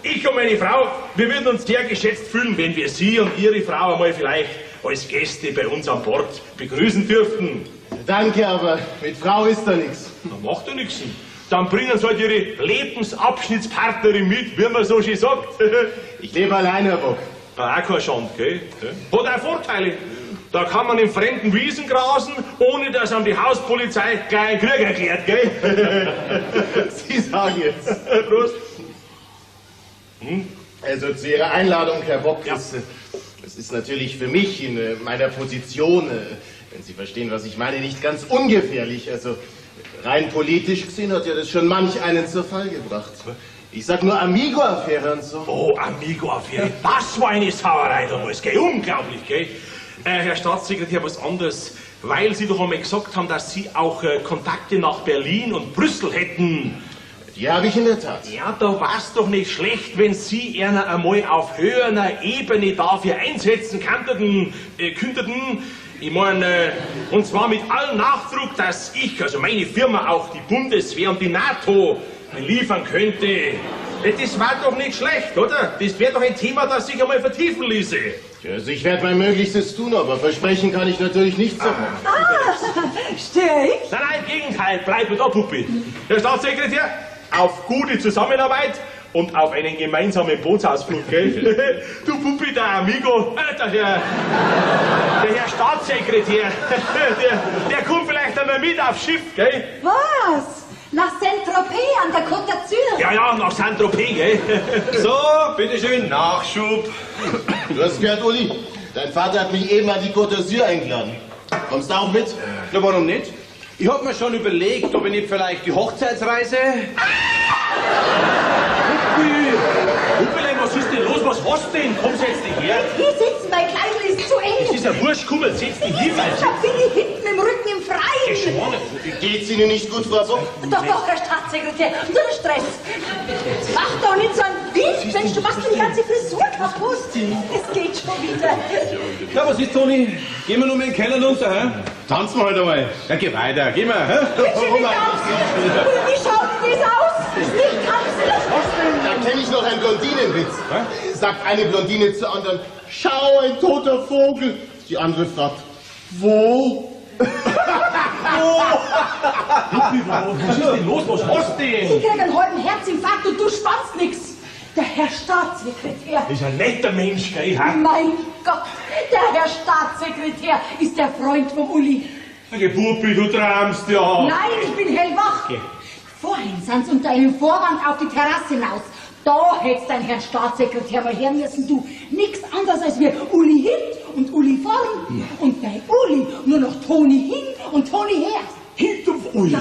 ich und meine Frau, wir würden uns sehr geschätzt fühlen, wenn wir Sie und Ihre Frau einmal vielleicht als Gäste bei uns an Bord begrüßen dürften. Danke, aber mit Frau ist da nichts. Dann macht ja nichts. Dann bringen Sie halt Ihre Lebensabschnittspartnerin mit, wie man so schön sagt. Ich lebe allein, Herr Bock. Auch kein Schand, gell? Hat auch Vorteile. Da kann man in fremden Wiesen grasen, ohne dass einem die Hauspolizei gleich einen Krieg erklärt, gell? Sie sagen jetzt. Prost. Also zu Ihrer Einladung, Herr Bock, das ist natürlich für mich in meiner Position, wenn Sie verstehen, was ich meine, nicht ganz ungefährlich. Also rein politisch gesehen hat ja das schon manch einen zur Fall gebracht. Ich sag nur Amigo-Affäre und so. Oh, Amigo-Affäre. Das war eine Sauerei damals, gell? Unglaublich, gell? Herr Staatssekretär, was anderes. Weil Sie doch einmal gesagt haben, dass Sie auch Kontakte nach Berlin und Brüssel hätten. Die habe ich in der Tat. Ja, da war's doch nicht schlecht, wenn Sie einer einmal auf höherer Ebene dafür einsetzen könnten. Ich meine, und zwar mit allem Nachdruck, dass ich, also meine Firma, auch die Bundeswehr und die NATO liefern könnte. Das war doch nicht schlecht, oder? Das wäre doch ein Thema, das sich einmal vertiefen ließe. Ja, also ich werde mein Möglichstes tun, aber versprechen kann ich natürlich nichts davon. Stör ich? Nein, im Gegenteil, bleib mir da, Puppi. Herr Staatssekretär, auf gute Zusammenarbeit und auf einen gemeinsamen Bootsausflug, gell? Du Puppi, der Amigo, der Herr Staatssekretär, der kommt vielleicht einmal mit aufs Schiff, gell? Was? Nach Saint-Tropez an der Côte d'Azur? Ja, ja, nach Saint-Tropez, gell? So, bitteschön, Nachschub. Du hast gehört, Uli, dein Vater hat mich eben an die Côte d'Azur eingeladen. Kommst du auch mit? Na, warum nicht? Ich hab mir schon überlegt, ob ich nicht vielleicht die Hochzeitsreise... Huppelein, was ist denn los? Was hast du denn? Komm, setz dich her. Hier sitzen, mein Kleidl ist zu eng. Es ist ein Wurscht, komm, setz dich hier. Ich bin hier hinten im Rücken im Freien. Geht's Ihnen nicht gut, Frau Bock? Doch, doch, Herr Staatssekretär, so ein Stress. Mach doch nicht so ein Bild, Mensch, du machst mir die ganze Frisur kaputt. Es geht schon wieder. Na, was ist, Toni? Gehen wir nur mal in den Keller runter, hä? Tanzen wir halt einmal. Ja, geh weiter, geh mal, hä? Wie schaut denn das aus? Ich kann's nicht. Da kenne ich noch einen Blondinenwitz. Sagt eine Blondine zur anderen, schau, ein toter Vogel. Die andere fragt, wo? Was ist denn los? Was hast du denn? Ich krieg einen halben Herzinfarkt und du spannst nix. Der Herr Staatssekretär. Das ist ein netter Mensch, gell? Ha? Mein Gott, der Herr Staatssekretär ist der Freund vom Uli. Puppi, du träumst ja. Nein, ich bin hellwach. Vorhin sind sie unter einem Vorwand auf die Terrasse hinaus. Da hättest dein Herrn Staatssekretär mal her müssen, du. Nix anderes als wir Uli hin und Uli vorn. Und bei Uli nur noch Toni hin und Toni her. Hinter Uli.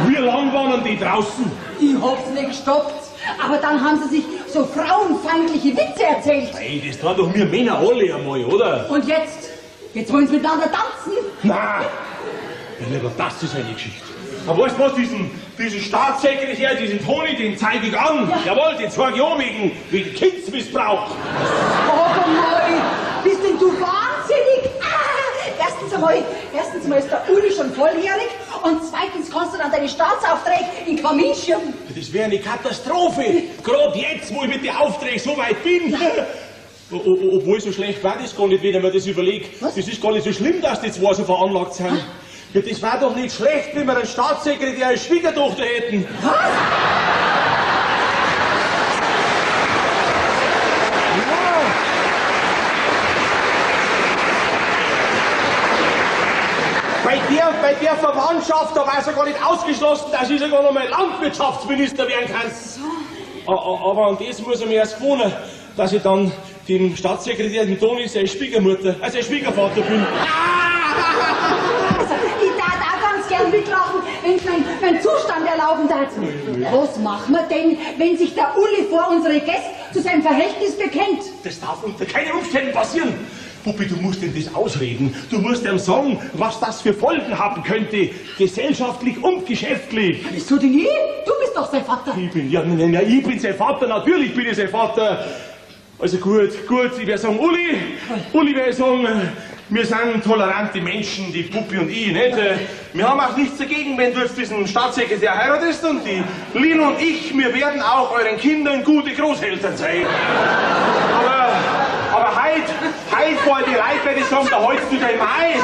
Wie lang waren die draußen? Ich hab's nicht gestoppt. Aber dann haben sie sich so frauenfeindliche Witze erzählt. Hey, das tun doch wir Männer alle einmal, oder? Und jetzt? Jetzt wollen sie miteinander tanzen? Nein! Ja, lieber, das ist eine Geschichte. Aber weißt du was, diesen Staatssekretär, diesen Toni, den zeige ich an. Ja. Jawohl, den zeige ich an wegen Kindsmissbrauch. Aber mal, bist denn du wahnsinnig? Erstens einmal ist der Uli schon volljährig und zweitens kannst du dann deine Staatsaufträge in Kamin schieben. Das wäre eine Katastrophe. Gerade jetzt, wo ich mit den Aufträgen so weit bin. Ja. Obwohl so schlecht war das gar nicht, wenn man das überlegt. Was? Das ist gar nicht so schlimm, dass die zwei so veranlagt sind. Ja, das war doch nicht schlecht, wenn wir einen Staatssekretär als Schwiegertochter hätten. Was? Bei der Verwandtschaft, da war es ja gar nicht ausgeschlossen, dass ich sogar noch mal Landwirtschaftsminister werden kann. So. Aber an das muss ich mir erst gewohnen, dass ich dann dem Staatssekretär, den Toni, seine Schwiegermutter, also sein Schwiegervater bin. Also, ich darf auch ganz gern mitlachen, wenn es mein Zustand erlauben darf. Was machen wir denn, wenn sich der Uli vor unsere Gäste zu seinem Verhältnis bekennt? Das darf unter keinen Umständen passieren. Puppi, du musst ihm das ausreden. Du musst ihm sagen, was das für Folgen haben könnte, gesellschaftlich und geschäftlich. Wieso denn ich? Du bist doch sein Vater. Ich bin sein Vater, natürlich bin ich sein Vater. Also gut, ich werde sagen, Uli werde sagen, wir sind tolerante Menschen, die Puppi und ich, nicht? Wir haben auch nichts dagegen, wenn du jetzt diesen Staatssekretär heiratest und die Lino und ich, wir werden auch euren Kindern gute Großeltern sein. Aber heute vor die Leute werde ich sagen, da holst du dein Mai.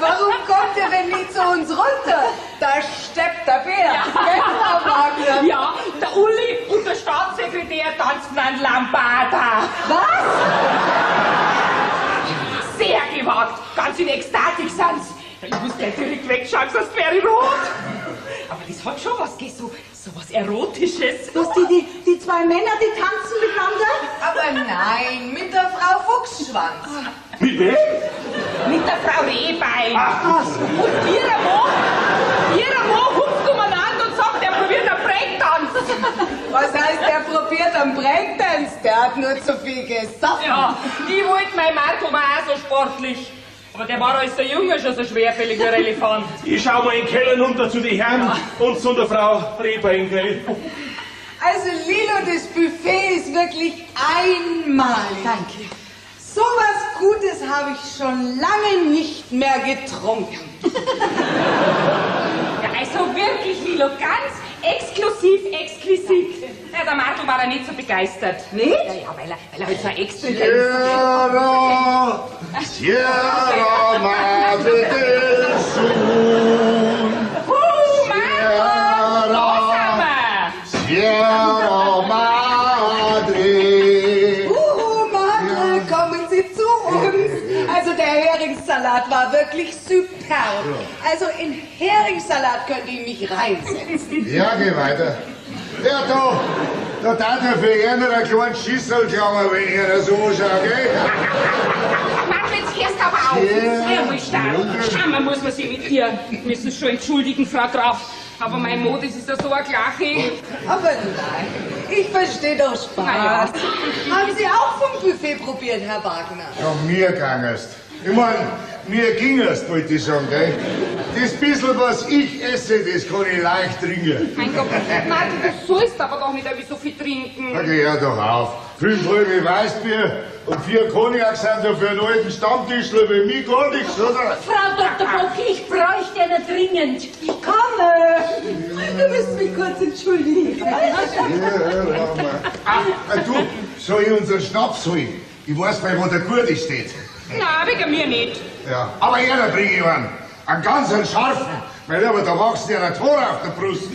Warum kommt ihr denn nicht zu uns runter? Da steppt der Bär. Gell, Frau Wagner? Ja, der Uli und der Staatssekretär tanzen ein Lambada. Was? Sehr gewagt. Ganz in Ekstatik sind's. Ich muss natürlich wegschauen, sonst wäre ich rot. Aber das hat schon was, so was Erotisches. Was, die zwei Männer, die tanzen miteinander? Aber nein, mit der Frau Fuchsschwanz. Mit wem? Mit der Frau Rehbein. Ach, und ihrer Mann hupft umeinander und sagt, er probiert ein Was heißt, der probiert am Breakdance? Der hat nur zu viel gesoffen. Ja, ich wollte, mein Marco war auch so sportlich. Aber der war als der Junge schon so schwerfällig wie ein Elefant. Ich schau mal in den Keller runter zu den Herren und zu der Frau Rehbein, gell? Also Lilo, das Buffet ist wirklich einmalig. Danke. So was Gutes habe ich schon lange nicht mehr getrunken. Ja, also wirklich, Lilo, ganz exklusiv. Ja, der Martel war da nicht so begeistert. Nicht? Ja, weil er halt so ein Extra Sierra Madre del Sur. Sierra Madre. Madre, kommen Sie zu uns. Also der Heringssalat war wirklich superb. Also in Heringssalat könnte ich mich reinsetzen. Ja, geh weiter. Ja, da darf er für einen einen kleinen Schüssel klauen, wenn ich einer so schaue, gell? Martel, jetzt hörst du aber auf. Ja. Sehr stark. Scheinbar muss man sich mit dir müssen schon entschuldigen, Frau Graf. Aber mein Modus ist ja so eine Klache. Aber nein, ich verstehe doch Spaß. Ja. Haben Sie auch vom Buffet probiert, Herr Wagner? Ja, mir gangest. Ich mein, mir gingest, wollte ich sagen, gell? Das bisschen, was ich esse, das kann ich leicht trinken. Mein Gott, Martin, du sollst aber doch nicht so viel trinken. Na, geh ja doch auf. 5 halbe Weißbier und 4 Cognac sind ja für einen alten Stammtischler wie mich gar nichts, oder? Frau Dr. Bock, ich bräuchte einen dringend. Ich komme. Du müsst mich kurz entschuldigen. Du, soll ich unseren Schnaps holen? Ich weiß, bei wo der Gute steht. Na, wegen mir nicht. Ja, aber einer bringe ich einen. Einen ganz scharfen. Weil aber da wächst ja ein Tor auf der Brust.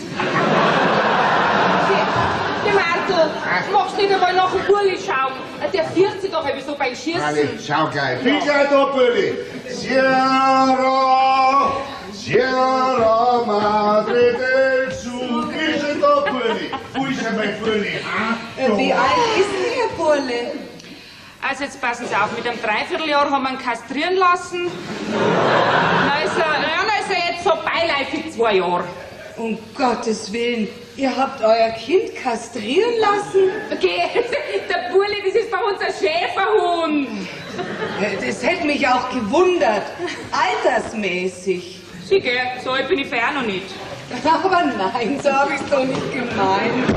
Der Martel, magst du nicht einmal nach dem Burli schauen? Der fürcht sich doch so beim Schießen. Alle, schau gleich. Bin gleich da, Bulli. Sierra Madre del Sur. Ist er da, Bulli? Wo ist er, mein Bulli? Wie alt ist denn Herr Burle? Also jetzt passen Sie auf, mit einem Dreivierteljahr haben wir ihn kastrieren lassen. Na ist er jetzt so beiläufig 2 Jahre. Um Gottes Willen, ihr habt euer Kind kastrieren lassen? Okay, der Burli, das ist doch unser Schäferhund. Das hätte mich auch gewundert, altersmäßig. Sie, gell, so alt bin ich für noch nicht. Aber nein, so habe ich es doch nicht gemeint.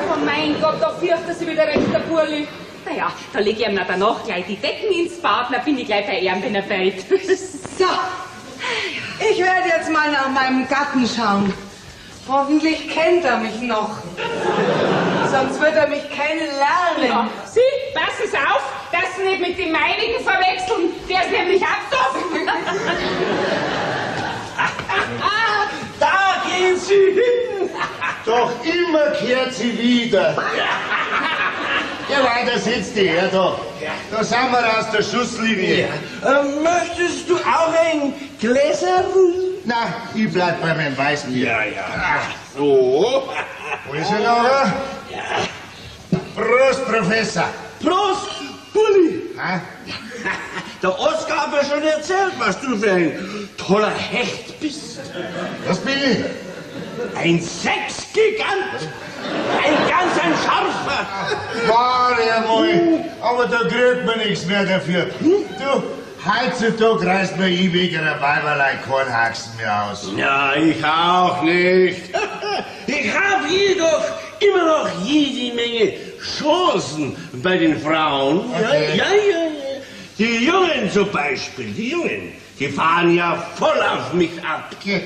Oh mein Gott, da fürchtet sich wieder recht, der Burli. Naja, da leg ich ihm danach gleich die Decken ins Bad, dann bin ich gleich bei ihm, wenn er fällt. So, ich werde jetzt mal nach meinem Gatten schauen. Hoffentlich kennt er mich noch. Sonst wird er mich kennenlernen. Ja, Sie, passen Sie auf, dass Sie nicht mit dem meinigen verwechseln. Der ist nämlich abgesoffen. Da gehen Sie hin! Doch immer kehrt sie wieder. Ja, weiter sitzt die her da. Da sind wir aus der Schusslinie. Möchtest du auch ein Gläserl? Na, ich bleib bei meinem Weißbier. Ja. So. Wo ist er noch? Prost, Professor. Prost, Bulli. Ha? Der Oskar hat mir schon erzählt, was du für ein toller Hecht bist. Was bin ich? Ein Sexgigant. Ein ganz scharfer. Warte mal, aber da kriegt man nichts mehr dafür. Du, heutzutage reißt man wegen einer Weiberlei Kornhaxen mehr aus. Ja, ich auch nicht. Ich habe jedoch immer noch jede Menge Chancen bei den Frauen. Okay. Ja. Die Jungen zum Beispiel, die fahren ja voll auf mich ab. Ja,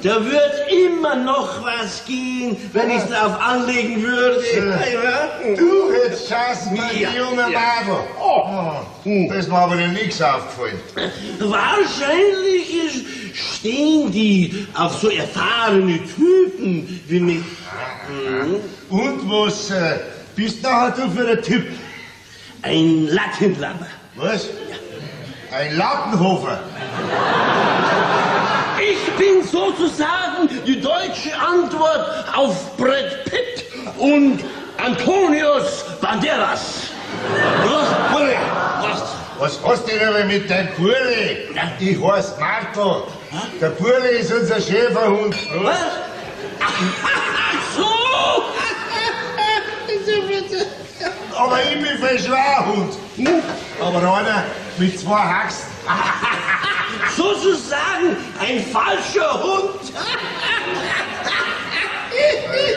da wird immer noch was gehen, wenn ich es drauf anlegen würde. Ja. Du, jetzt schaust mal die junge Mädel. Das ist mir aber noch nichts aufgefallen. Wahrscheinlich stehen die auf so erfahrene Typen wie mich. Und was bist nachher du für ein Typ? Ein Latinlabber. Was? Ein Lattenhofer. Ich bin sozusagen die deutsche Antwort auf Brad Pitt und Antonius Banderas. Was hast du denn aber mit deinem Burli? Ich heiß Martel. Der Burli ist unser Schäferhund. Was? Fall schon ein Hund. Aber einer mit 2 Haxen. Sozusagen ein falscher Hund.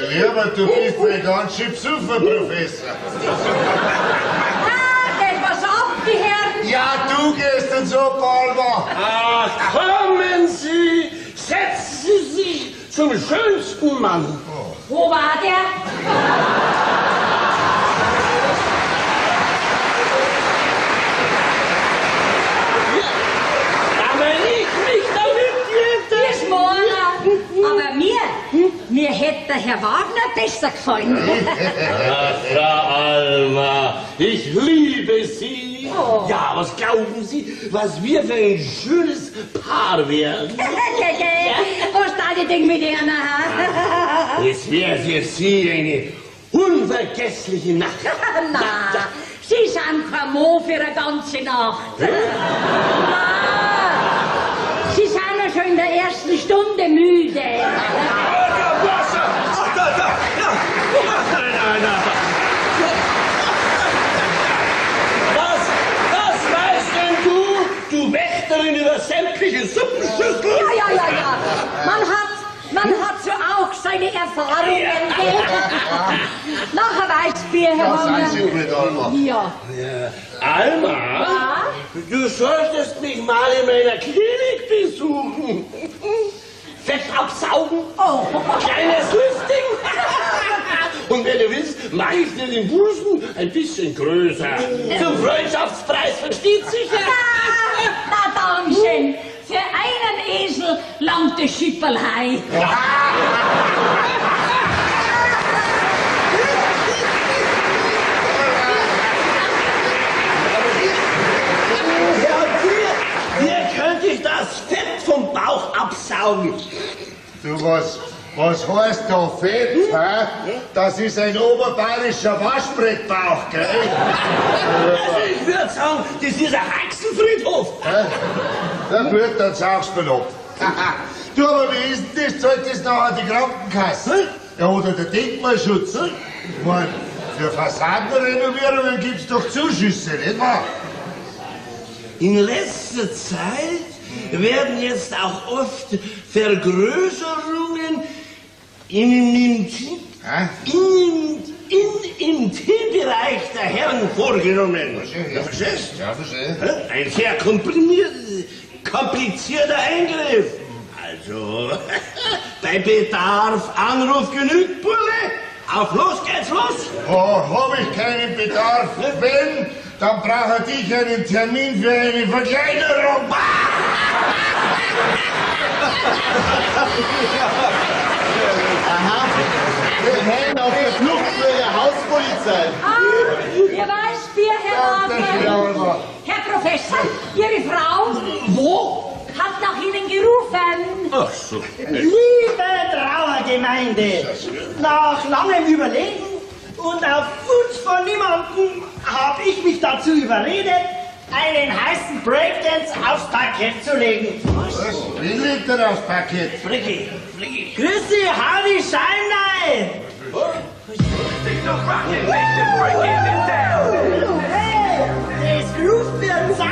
Lieber, du bist ein ganz schön Psuffer, Professor. Geht was ab, die Herren? Ja, du gehst und so, Palmer. Kommen Sie, setzen Sie sich zum schönsten Mann. Wo war der? Aber ich mich damit jetzt. Bis morgen. Aber mir hätte der Herr Wagner besser gefallen. Ach, Frau Alma, ich liebe Sie. Oh. Ja, was glauben Sie, was wir für ein schönes Paar werden? Was steht ich denn mit Ihnen? Es wäre für Sie eine unvergessliche Nacht. Na, Sie sind kein Mo für eine ganze Nacht. Na, Sie sind ja schon in der ersten Stunde müde. Was weißt denn du Wächterin über sämtliche Suppenschüsseln? Ja. Man hat so auch seine Erfahrungen. Nachher weiß Bier, Herr Ja, seien Sie Wagner. gut, Alma. Ja. Alma, du solltest mich mal in meiner Klinik besuchen. Fett absaugen, kleines Lüfting. Und wenn du willst, mach ich dir den Busen ein bisschen größer. Zum Freundschaftspreis, versteht sich ja? Na, Damchen, für einen Esel langt das Schipperlei. Hier könnte ich das Fett vom Bauch absaugen. Du, was heißt da Fett, hä? Das ist ein oberbayerischer Waschbrettbauch, gell? Also ich würde sagen, das ist ein Haxenfriedhof. Na gut, dann saugst du mir ab. Du, aber wie ist denn das? Zahlt das nachher die Krankenkasse? Ja, oder der Denkmalschutz? Ich mein, für Fassadenrenovierungen gibt's doch Zuschüsse, nicht wahr? In letzter Zeit werden jetzt auch oft Vergrößerungen im Intimbereich der Herren vorgenommen. Ja, verstehst? Ja, verstehe. Ein sehr komplizierter Eingriff. Also, bei Bedarf Anruf genügt, Bulle. Auf los geht's los. Oh, hab ich keinen Bedarf. Wenn, dann brauche ich einen Termin für eine Verkleinerung. Aha. Willkommen auf der Flucht für die Hauspolizei. Ihr weißt, Bier, Herr Wagner. Herr Professor, Ihre Frau, wo? Hat nach Ihnen gerufen. Ach so. Liebe Trauergemeinde, nach langem Überlegen und auf Wunsch von niemandem habe ich mich dazu überredet, einen heißen Breakdance aufs Parkett zu legen. Was? Wie liegt er aufs Parkett? Flicki. Grüß Sie, Hardy Scheinlein! Hey, das Groove wird Zeit!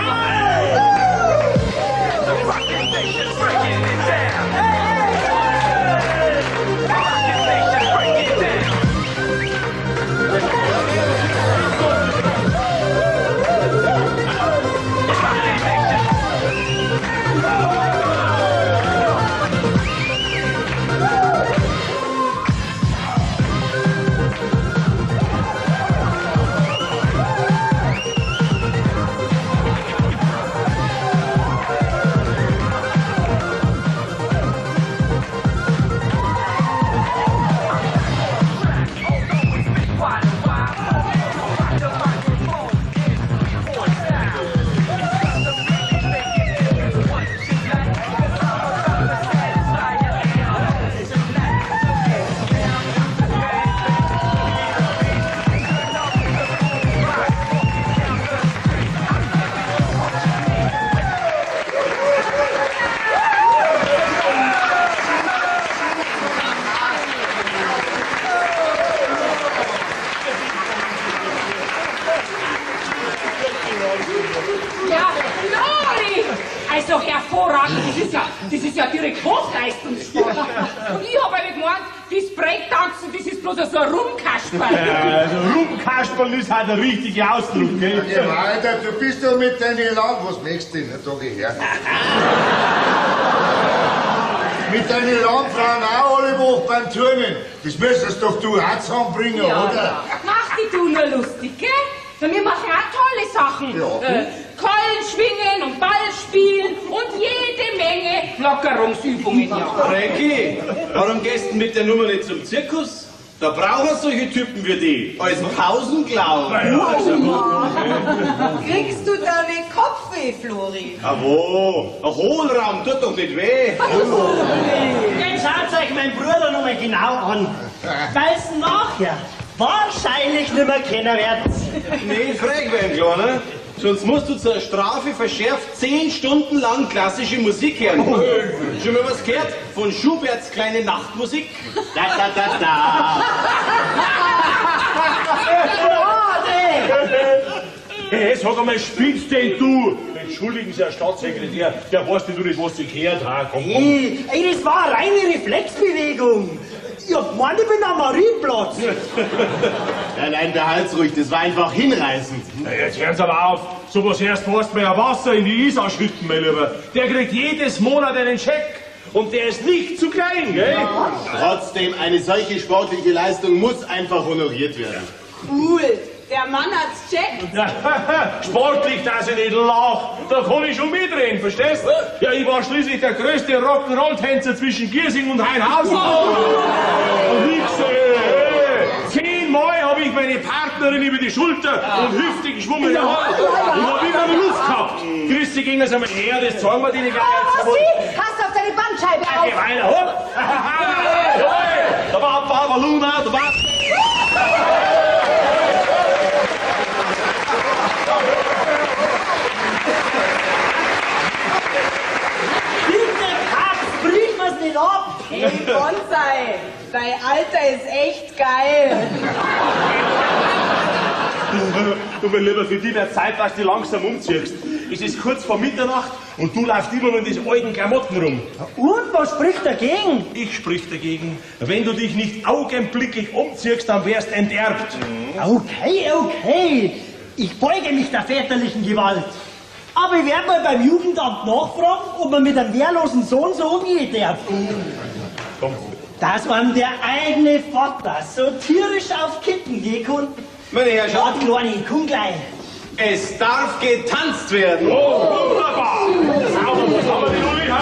Also hervorragend, das ist ja direkt Hochleistungssport. Und ich habe eigentlich gemeint, das Breakdancen, das ist bloß so ein Rumkasperl. Also Rumkasperl ist halt der richtige Ausdruck, gell? Geh weiter, du bist doch mit deinen Land. Was möchtest du denn? Da geh her. Mit deinen Landfrauen auch alle Woche beim Turnen. Das müsstest doch du auch zusammenbringen, oder? Mach dich du nur lustig, gell? Wir machen auch tolle Sachen. Ja. Keulen schwingen und Ball spielen und jede Menge Lockerungsübungen. Ja. Frankie, warum gehst du mit der Nummer nicht zum Zirkus? Da brauchen wir solche Typen wie die. Als Pausenclown. Kriegst du da ne Kopfweh, Flori? Ah, wo? Ein Hohlraum tut doch nicht weh. Jetzt schaut euch mein Bruder noch mal genau an. Weil's nachher wahrscheinlich nicht mehr kennen werdet. Nee, frag wen, Kleiner. Sonst musst du zur Strafe verschärft 10 Stunden lang klassische Musik hören. Schon mal was gehört? Von Schuberts kleine Nachtmusik? Da, da, da, da. Hey, sag einmal, spinnst denn du? Entschuldigen Sie, Herr Staatssekretär, der weiß nicht, was Sie gehört haben. Komm, komm. Ey, das war eine reine Reflexbewegung. Ich hab gemeint, ich bin am Marienplatz. Nein, behalt's ruhig, das war einfach hinreißend. Na, jetzt hören Sie aber auf. Sowas erst fast mehr Wasser in die Isar schütten, mein Lieber. Der kriegt jedes Monat einen Scheck. Und der ist nicht zu klein, gell? Ja. Trotzdem, eine solche sportliche Leistung muss einfach honoriert werden. Cool, der Mann hat's checkt. Sportlich, dass ich nicht lach. Da kann ich schon mitreden, verstehst du? Ja, ich war schließlich der größte Rock'n'Roll-Tänzer zwischen Giersing und Hainhausen. Und nix, 10-mal habe ich meine Partnerin über die Schulter und Hüfte geschwungen. Ja. Ich habe immer Lust gehabt. Christi ging es einmal her, das zeigen wir dir nicht. Pass auf deine Bandscheibe auf! Geh weiter, hopp! Da war Babaluna, da war... Bitte, Katz, bricht was nicht ab. Hey, Bonsai, dein Alter ist echt geil. Du, mein Lieber, für dich wird Zeit, dass du langsam umziehst. Es ist kurz vor Mitternacht und du läufst immer noch in diesen alten Klamotten rum. Und was spricht dagegen? Ich sprich dagegen. Wenn du dich nicht augenblicklich umziehst, dann wärst enterbt. Okay. Ich beuge mich der väterlichen Gewalt. Aber ich werde mal beim Jugendamt nachfragen, ob man mit einem wehrlosen Sohn so umgehen darf. Komm. Dass man der eigene Vater so tierisch auf Kippen gehen kann. Meine Herrschaften, Kleine, komm gleich. es darf getanzt werden. Oh, wunderbar. Sauber, was haben wir denn, Uli? Ha?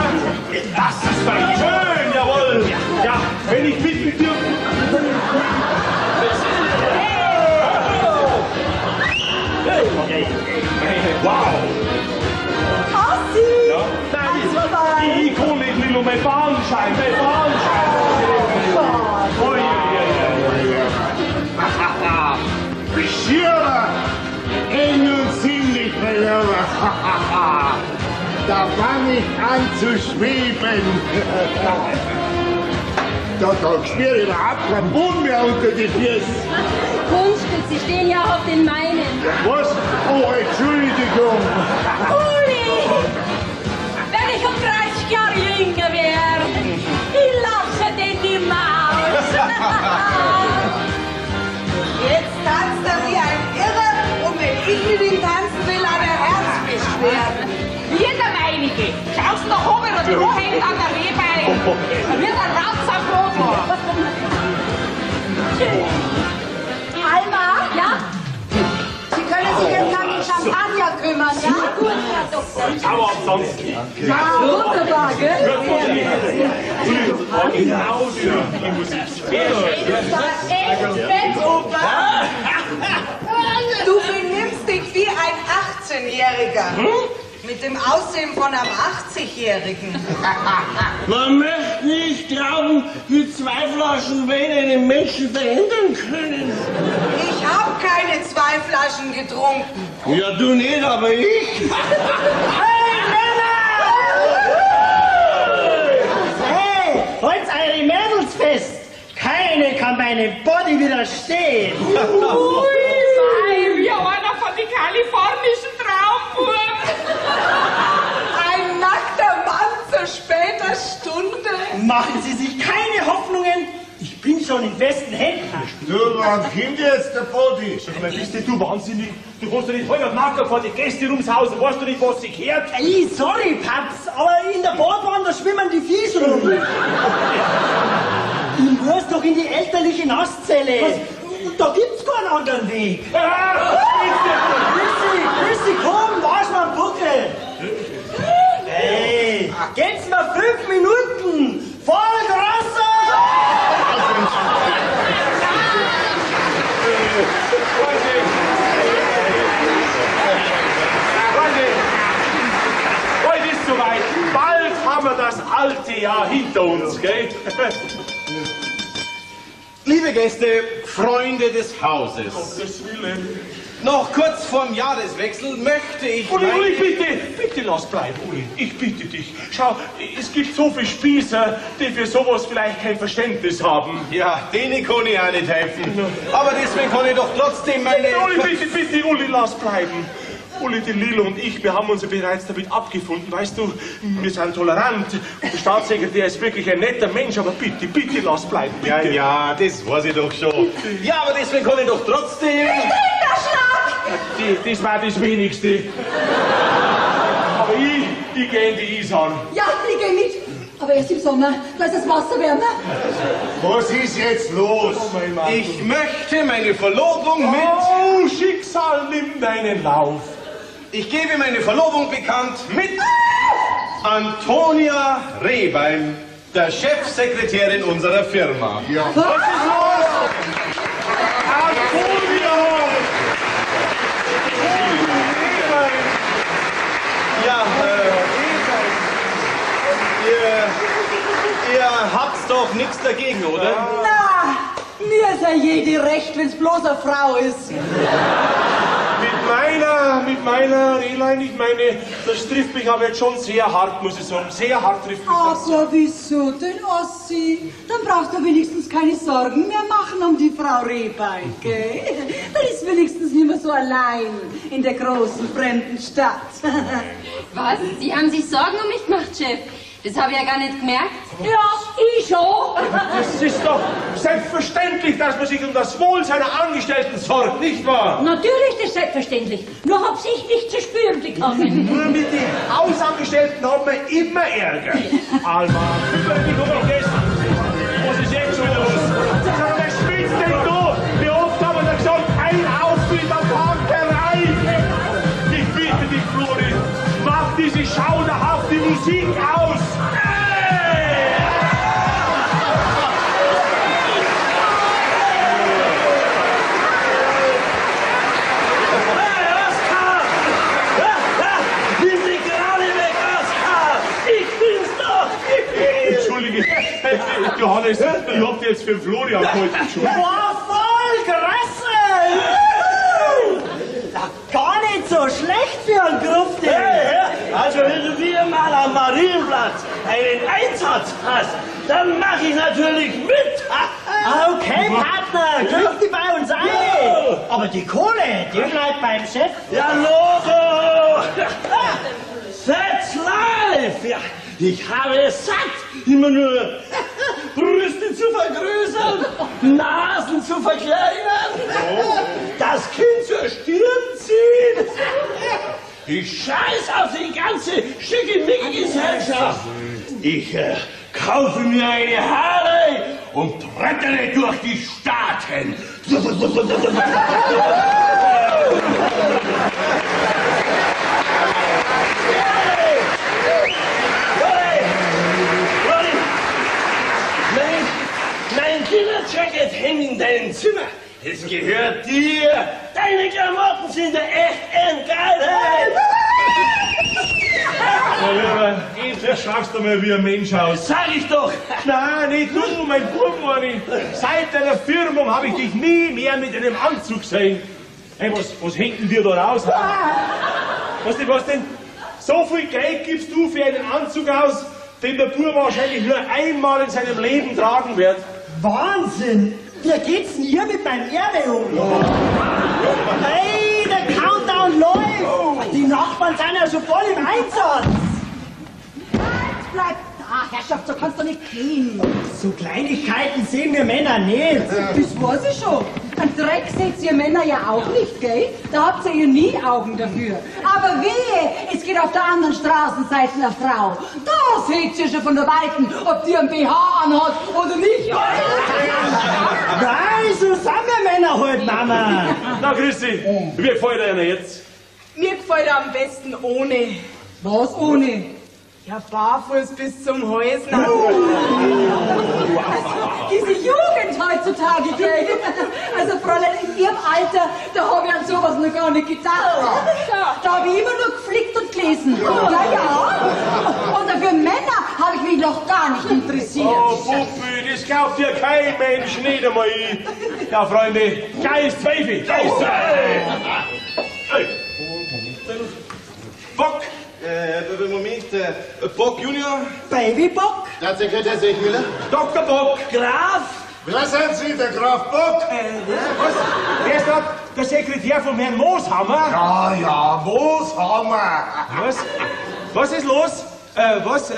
Das ist doch schön, jawohl. Ja, wenn ich bitten dürfte. Wow. Ossi! Ja, nein, ich kann nicht, Lilo, mein Bahnschein. Ui. Schirmer! Eng und ziemlich, mein Lieber. Da fang ich an zu schweben. Da spüre ich überhaupt keinen Boden mehr unter die Füße. Kunststück, Sie stehen ja auf den meinen. Was? Oh, Entschuldigung. Uli! Wenn ich um 30 Jahre jünger wäre, ich lasse den nimmer aus. Jetzt tanzt er wie ein Irrer und wenn ich mit ihm tanzen will, hat er Herzbeschwerden. Hier der meinige. Schaust du nach oben und du hängt an der Rehbein. Da wird ein Ratz am Brot. Alma? Ja? Sie können sich jetzt um den Champagner kümmern, ja? Gut, Herr Doktor. Aber ansonsten. Ja, wunderbar, gell? Genau die Musik. Ist das echt fett, Opa? Du benimmst dich wie ein 18-Jähriger. Mit dem Aussehen von einem 80-Jährigen. Man möchte nicht glauben, wie 2 Flaschen Wein einen Menschen verändern können. Ich hab keine 2 Flaschen getrunken. Ja, du nicht, aber ich. Hey, holt eure Mädels fest. Keine kann meinem Body widerstehen. Ja, einer von den kalifornischen Traumbuben. Ein machen Sie sich keine Hoffnungen. Ich bin schon in festen Händen. Du, wann kommt jetzt der Body? Sag mal, bist du wahnsinnig? Du kannst doch nicht heute Nacht vor die Gäste ums Haus. Weißt du nicht, was sie gehört? Ey, sorry, Paps, aber in der Badwanne, da schwimmen die Viecher rum. Ich muss doch in die elterliche Nasszelle. Da gibt's keinen anderen Weg. Grüß dich, komm, wasch mal den Buckel. Hey, geht's mal 5 Minuten. Voll Grasser! Heute ist soweit. Bald haben wir das alte Jahr hinter uns, gell? Liebe Gäste, Freunde des Hauses. Gottes Willen. Noch kurz vorm Jahreswechsel möchte ich... Uli, bitte lass bleiben, Uli. Ich bitte dich. Schau, es gibt so viele Spießer, die für sowas vielleicht kein Verständnis haben. Ja, denen kann ich auch nicht helfen. Aber deswegen kann ich doch trotzdem meine... Uli, bitte, Uli, lass bleiben. Uli, die Lilo und ich, wir haben uns ja bereits damit abgefunden, weißt du, wir sind tolerant. Der Staatssekretär ist wirklich ein netter Mensch, aber bitte lass bleiben, bitte. Ja, das weiß ich doch schon. Ja, aber deswegen kann ich doch trotzdem... Das war das Wenigste. Aber ich gehe in die Isar. Ja, ich gehe mit. Aber erst im Sommer, da ist das Wasser wärmer. Was ist jetzt los? Ich möchte meine Verlobung mit... Oh, Schicksal, nimm deinen Lauf. Ich gebe meine Verlobung bekannt mit Antonia Rehbein, der Chefsekretärin unserer Firma. Ja. Was ist los? Antonia! Ja, ihr habt's doch nichts dagegen, oder? Na, mir ist ja jede recht, wenn's bloß eine Frau ist. Mit meiner Rehlein, ich meine, das trifft mich aber jetzt schon sehr hart, muss ich sagen. Sehr hart trifft mich das. Aber wieso denn, Ossi? Dann brauchst du wenigstens keine Sorgen mehr machen um die Frau Rehbein, gell? Dann ist wenigstens nicht mehr so allein in der großen, fremden Stadt. Was? Sie haben sich Sorgen um mich gemacht, Chef? Das habe ich ja gar nicht gemerkt. Ja, ich schon. Das ist doch selbstverständlich, dass man sich um das Wohl seiner Angestellten sorgt, nicht wahr? Natürlich ist das selbstverständlich. Nur hab's ich nicht zu spüren bekommen. Nur mit den Hausangestellten haben wir immer Ärger. Alma, kümmere dich um die Gäste. Was ist jetzt schon los? Sag mal, wer spitzt denn du? Wie oft haben wir gesagt, ein Auftritt am Tag gereicht? Ich bitte dich, Flori, mach diese schauderhafte Musik aus. Johannes, ich hab jetzt für den Florian geholt. Boah, voll Grasse! Gar nicht so schlecht für einen Grufte. Also wenn du wieder mal am Marienplatz einen Einsatz hast, dann mach ich natürlich mit. Okay, Partner, kriegst du bei uns ein. Aber die Kohle, die bleibt beim Chef. Ja, Logo! That's life! Ja, ich habe es satt, immer nur Brüste zu vergrößern, Nasen zu verkleinern, das Kinn zur Stirn ziehen. Ich scheiß auf die ganze Schickimicki-Gesellschaft. Ich kaufe mir eine Harley und trettere durch die Staaten. Mein Kinderjacket hängt in deinem Zimmer. Es gehört dir. Deine Klamotten sind ja echt ein Geilheit. Endlich schaust du mal wie ein Mensch aus. Sag ich doch. Nein, nicht du, mein Bub, Manni. Seit deiner Firmung habe ich dich nie mehr mit einem Anzug gesehen. Hey, was hängt denn dir da raus? Was denn? So viel Geld gibst du für einen Anzug aus, den der Bub wahrscheinlich nur einmal in seinem Leben tragen wird. Wahnsinn! Wie geht's denn hier mit meinem Erbe um? Hey, der Countdown läuft! Die Nachbarn sind ja schon voll im Einsatz! Jetzt bleibt Herrschaft, so kannst du nicht gehen. So Kleinigkeiten sehen wir Männer nicht. Das weiß ich schon. Ein Dreck seht ihr Männer ja auch nicht, gell? Da habt ihr ja nie Augen dafür. Aber wehe, es geht auf der anderen Straßenseite eine Frau. Da seht ihr schon von der Weiten, ob die einen BH anhat oder nicht. Nein, so sind wir Männer halt, Mama. Na, grüß dich. Wie gefällt dir einer jetzt? Mir gefällt er am besten ohne. Was ohne? Ja, barfuß bis zum Hals. Diese Jugend heutzutage, gell? Also, Fräulein, in Ihrem Alter, da habe ich an sowas noch gar nicht gedacht. Da habe ich immer nur geflickt und gelesen. Ja. Und für Männer habe ich mich noch gar nicht interessiert. Oh, Puppi, das glaubt dir kein Mensch, nicht einmal ich. Ja, Freunde, Geist Pfeife, Geist Hey. Bock! Moment, Bock Junior? Baby Bock? Staatssekretär Sechmüller? Dr. Bock! Graf? Wer sind Sie, der Graf Bock? Was? Wer ist da? Der Sekretär vom Herrn Mooshammer? Ja, Mooshammer. Was ist los? Was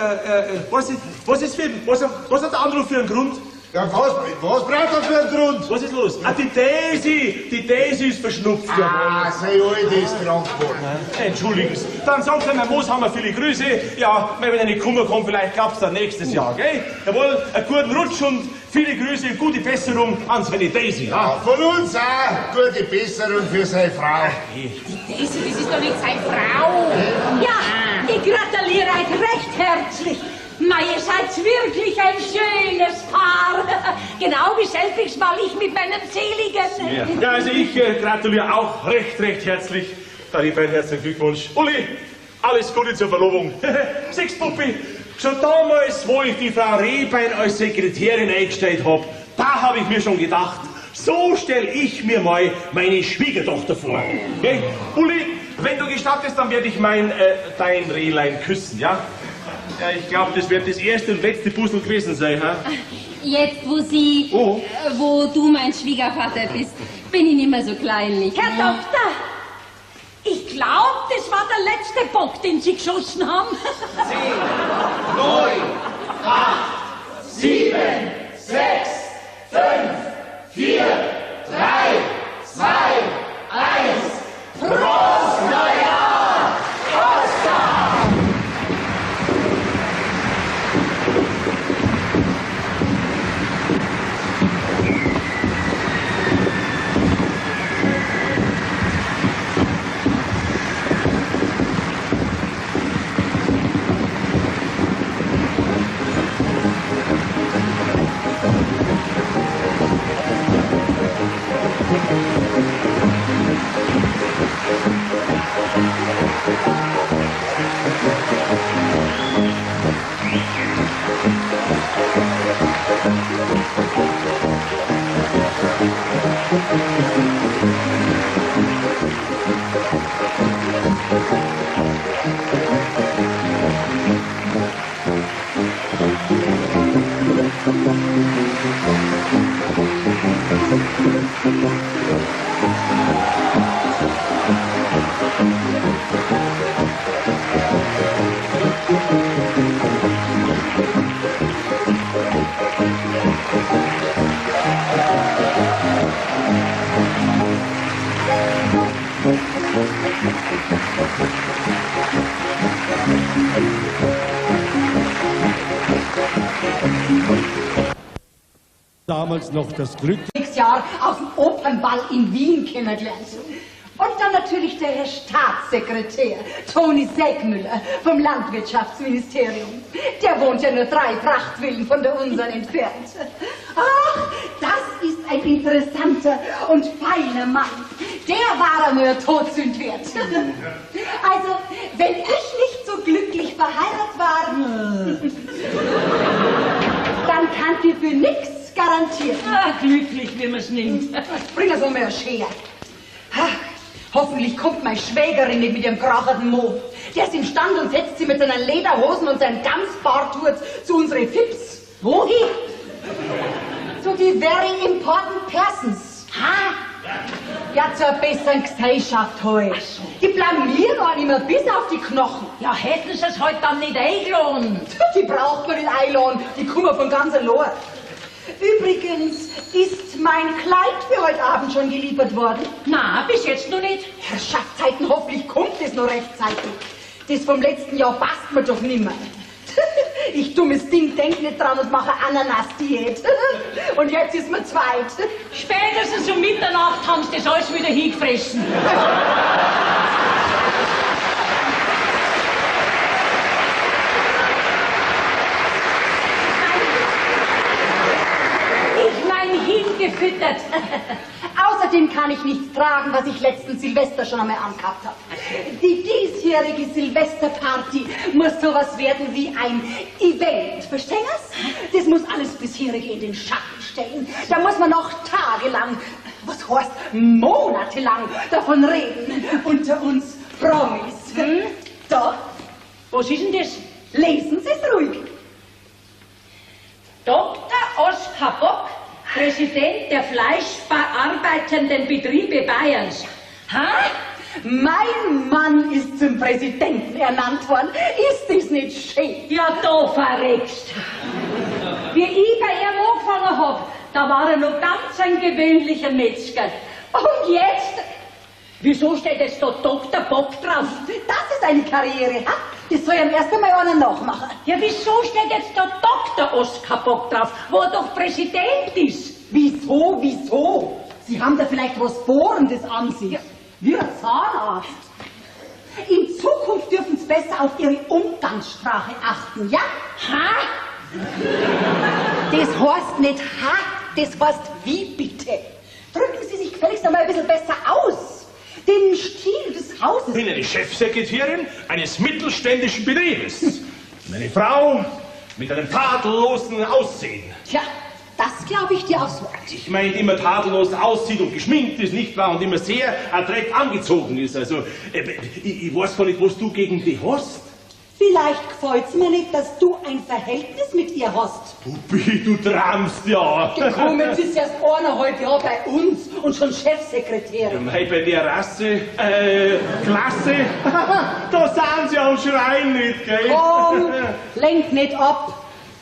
hat der Anruf für einen Grund? Ja, was braucht er für einen Grund? Was ist los? Ah, die Daisy ist verschnupft. Ah, sei alt ist krank geworden. Entschuldigen Sie. Dann sagt der Herr Mooshammer viele Grüße. Ja, wenn er nicht kommen kann, vielleicht klappt es dann nächstes Jahr, gell? Jawohl, einen guten Rutsch und viele Grüße und gute Besserung an seine Daisy. Ja, von uns auch gute Besserung für seine Frau. Die Daisy, das ist doch nicht seine Frau. Ja, ich gratuliere euch recht herzlich. Mei, ihr seid wirklich ein schönes Paar. Genau wie selbst mal ich mit meinem Seligen. Ja, also ich gratuliere auch recht herzlich. Da die beiden herzlichen Glückwunsch. Uli, alles Gute zur Verlobung. Siehst Puppi, schon damals, wo ich die Frau Rehbein als Sekretärin eingestellt habe, da habe ich mir schon gedacht, so stelle ich mir mal meine Schwiegertochter vor. Okay? Uli, wenn du gestattest, dann werde ich dein Rehlein küssen, ja? Ja, ich glaube, das wird das erste und letzte Puzzle gewesen sein, ha? Jetzt, wo du mein Schwiegervater bist, bin ich nicht mehr so kleinlich. Herr Doktor, ich glaube, das war der letzte Bock, den Sie geschossen haben. 10, 9, 8, 7, 6, 5, 4, 3, 2, 1. Prost, Neujahr! Prost! Damals noch das Glück. Jahr auf dem Opernball in Wien kennengelernt. Und dann natürlich der Herr Staatssekretär, Toni Segmüller vom Landwirtschaftsministerium. Der wohnt ja nur 3 Prachtvillen von der unseren entfernt. Ach, das ist ein interessanter und feiner Mann. Der war einmal Todsünd wert. Also, wenn ich nicht so glücklich verheiratet war, dann kann die für nix garantieren. Ah, glücklich, wie man's nimmt. Bring das mal her. Hoffentlich kommt meine Schwägerin nicht mit ihrem kracherten Mo. Der ist imstand und setzt sie mit seinen Lederhosen und seinem Gamsbartwurz zu unseren Fips. Wohin? Zu die very important persons. Ha? Ja, zur besseren Gesellschaft halt. Die blamieren einen immer bis auf die Knochen. Ja, hätten sie es halt dann nicht eingeladen. Die braucht man nicht einladen, die kommen von ganz allein. Übrigens, ist mein Kleid für heute Abend schon geliefert worden? Na, bis jetzt noch nicht. Herrschaftszeiten, hoffentlich kommt es noch rechtzeitig. Das vom letzten Jahr passt mir doch nimmer. Ich dummes Ding denk nicht dran und mache Ananas-Diät. Und jetzt ist mir zweit. Spätestens um Mitternacht haben sie das alles wieder hingefressen. Ich mein hingefüttert. Außerdem kann ich nichts tragen, was ich letzten Silvester schon einmal angehabt habe. Die diesjährige Silvesterparty muss sowas werden wie ein Event. Verstehst du? Das muss alles bisherige in den Schatten stellen. Da muss man noch tagelang, was heißt monatelang davon reden. Unter uns Promis. Da. Was ist denn das? Lesen Sie es ruhig. Dr. Oskar Bock, Präsident der Fleischverarbeitenden Betriebe Bayerns. Ha? Mein Mann ist zum Präsidenten ernannt worden. Ist das nicht schön? Ja, da verreckst. Wie ich bei ihm angefangen hab, da war er noch ganz ein gewöhnlicher Metzger. Und jetzt? Wieso steht jetzt da Dr. Bock drauf? Das ist eine Karriere, ha? Das soll ja erst einmal einer nachmachen. Ja, wieso steht jetzt da Dr. Oskar Bock drauf, wo er doch Präsident ist? Wieso? Sie haben da vielleicht was Bohrendes an sich. Ja. Wie ein Zahnarzt. In Zukunft dürfen Sie besser auf Ihre Umgangssprache achten, ja? Ha? Das heißt nicht ha, das heißt wie bitte. Drücken Sie sich gefälligst einmal ein bisschen besser aus. Den Stil des Hauses. Ich bin eine Chefsekretärin eines mittelständischen Betriebes. Meine Frau mit einem tadellosen Aussehen. Tja, das glaube ich dir aufs Wort. Ich meine, immer tadellos aussieht und geschminkt ist, nicht wahr? Und immer sehr adrett angezogen ist. Also, ich weiß gar nicht, was du gegen die hast. Vielleicht gefällt's mir nicht, dass du ein Verhältnis mit ihr hast. Puppi, du tramst ja. Gekommen ist erst 1,5 Jahre bei uns und schon Chefsekretärin. Mei, bei der Rasse, Klasse, da sind sie am Schrein nicht, gell? Komm, lenkt nicht ab.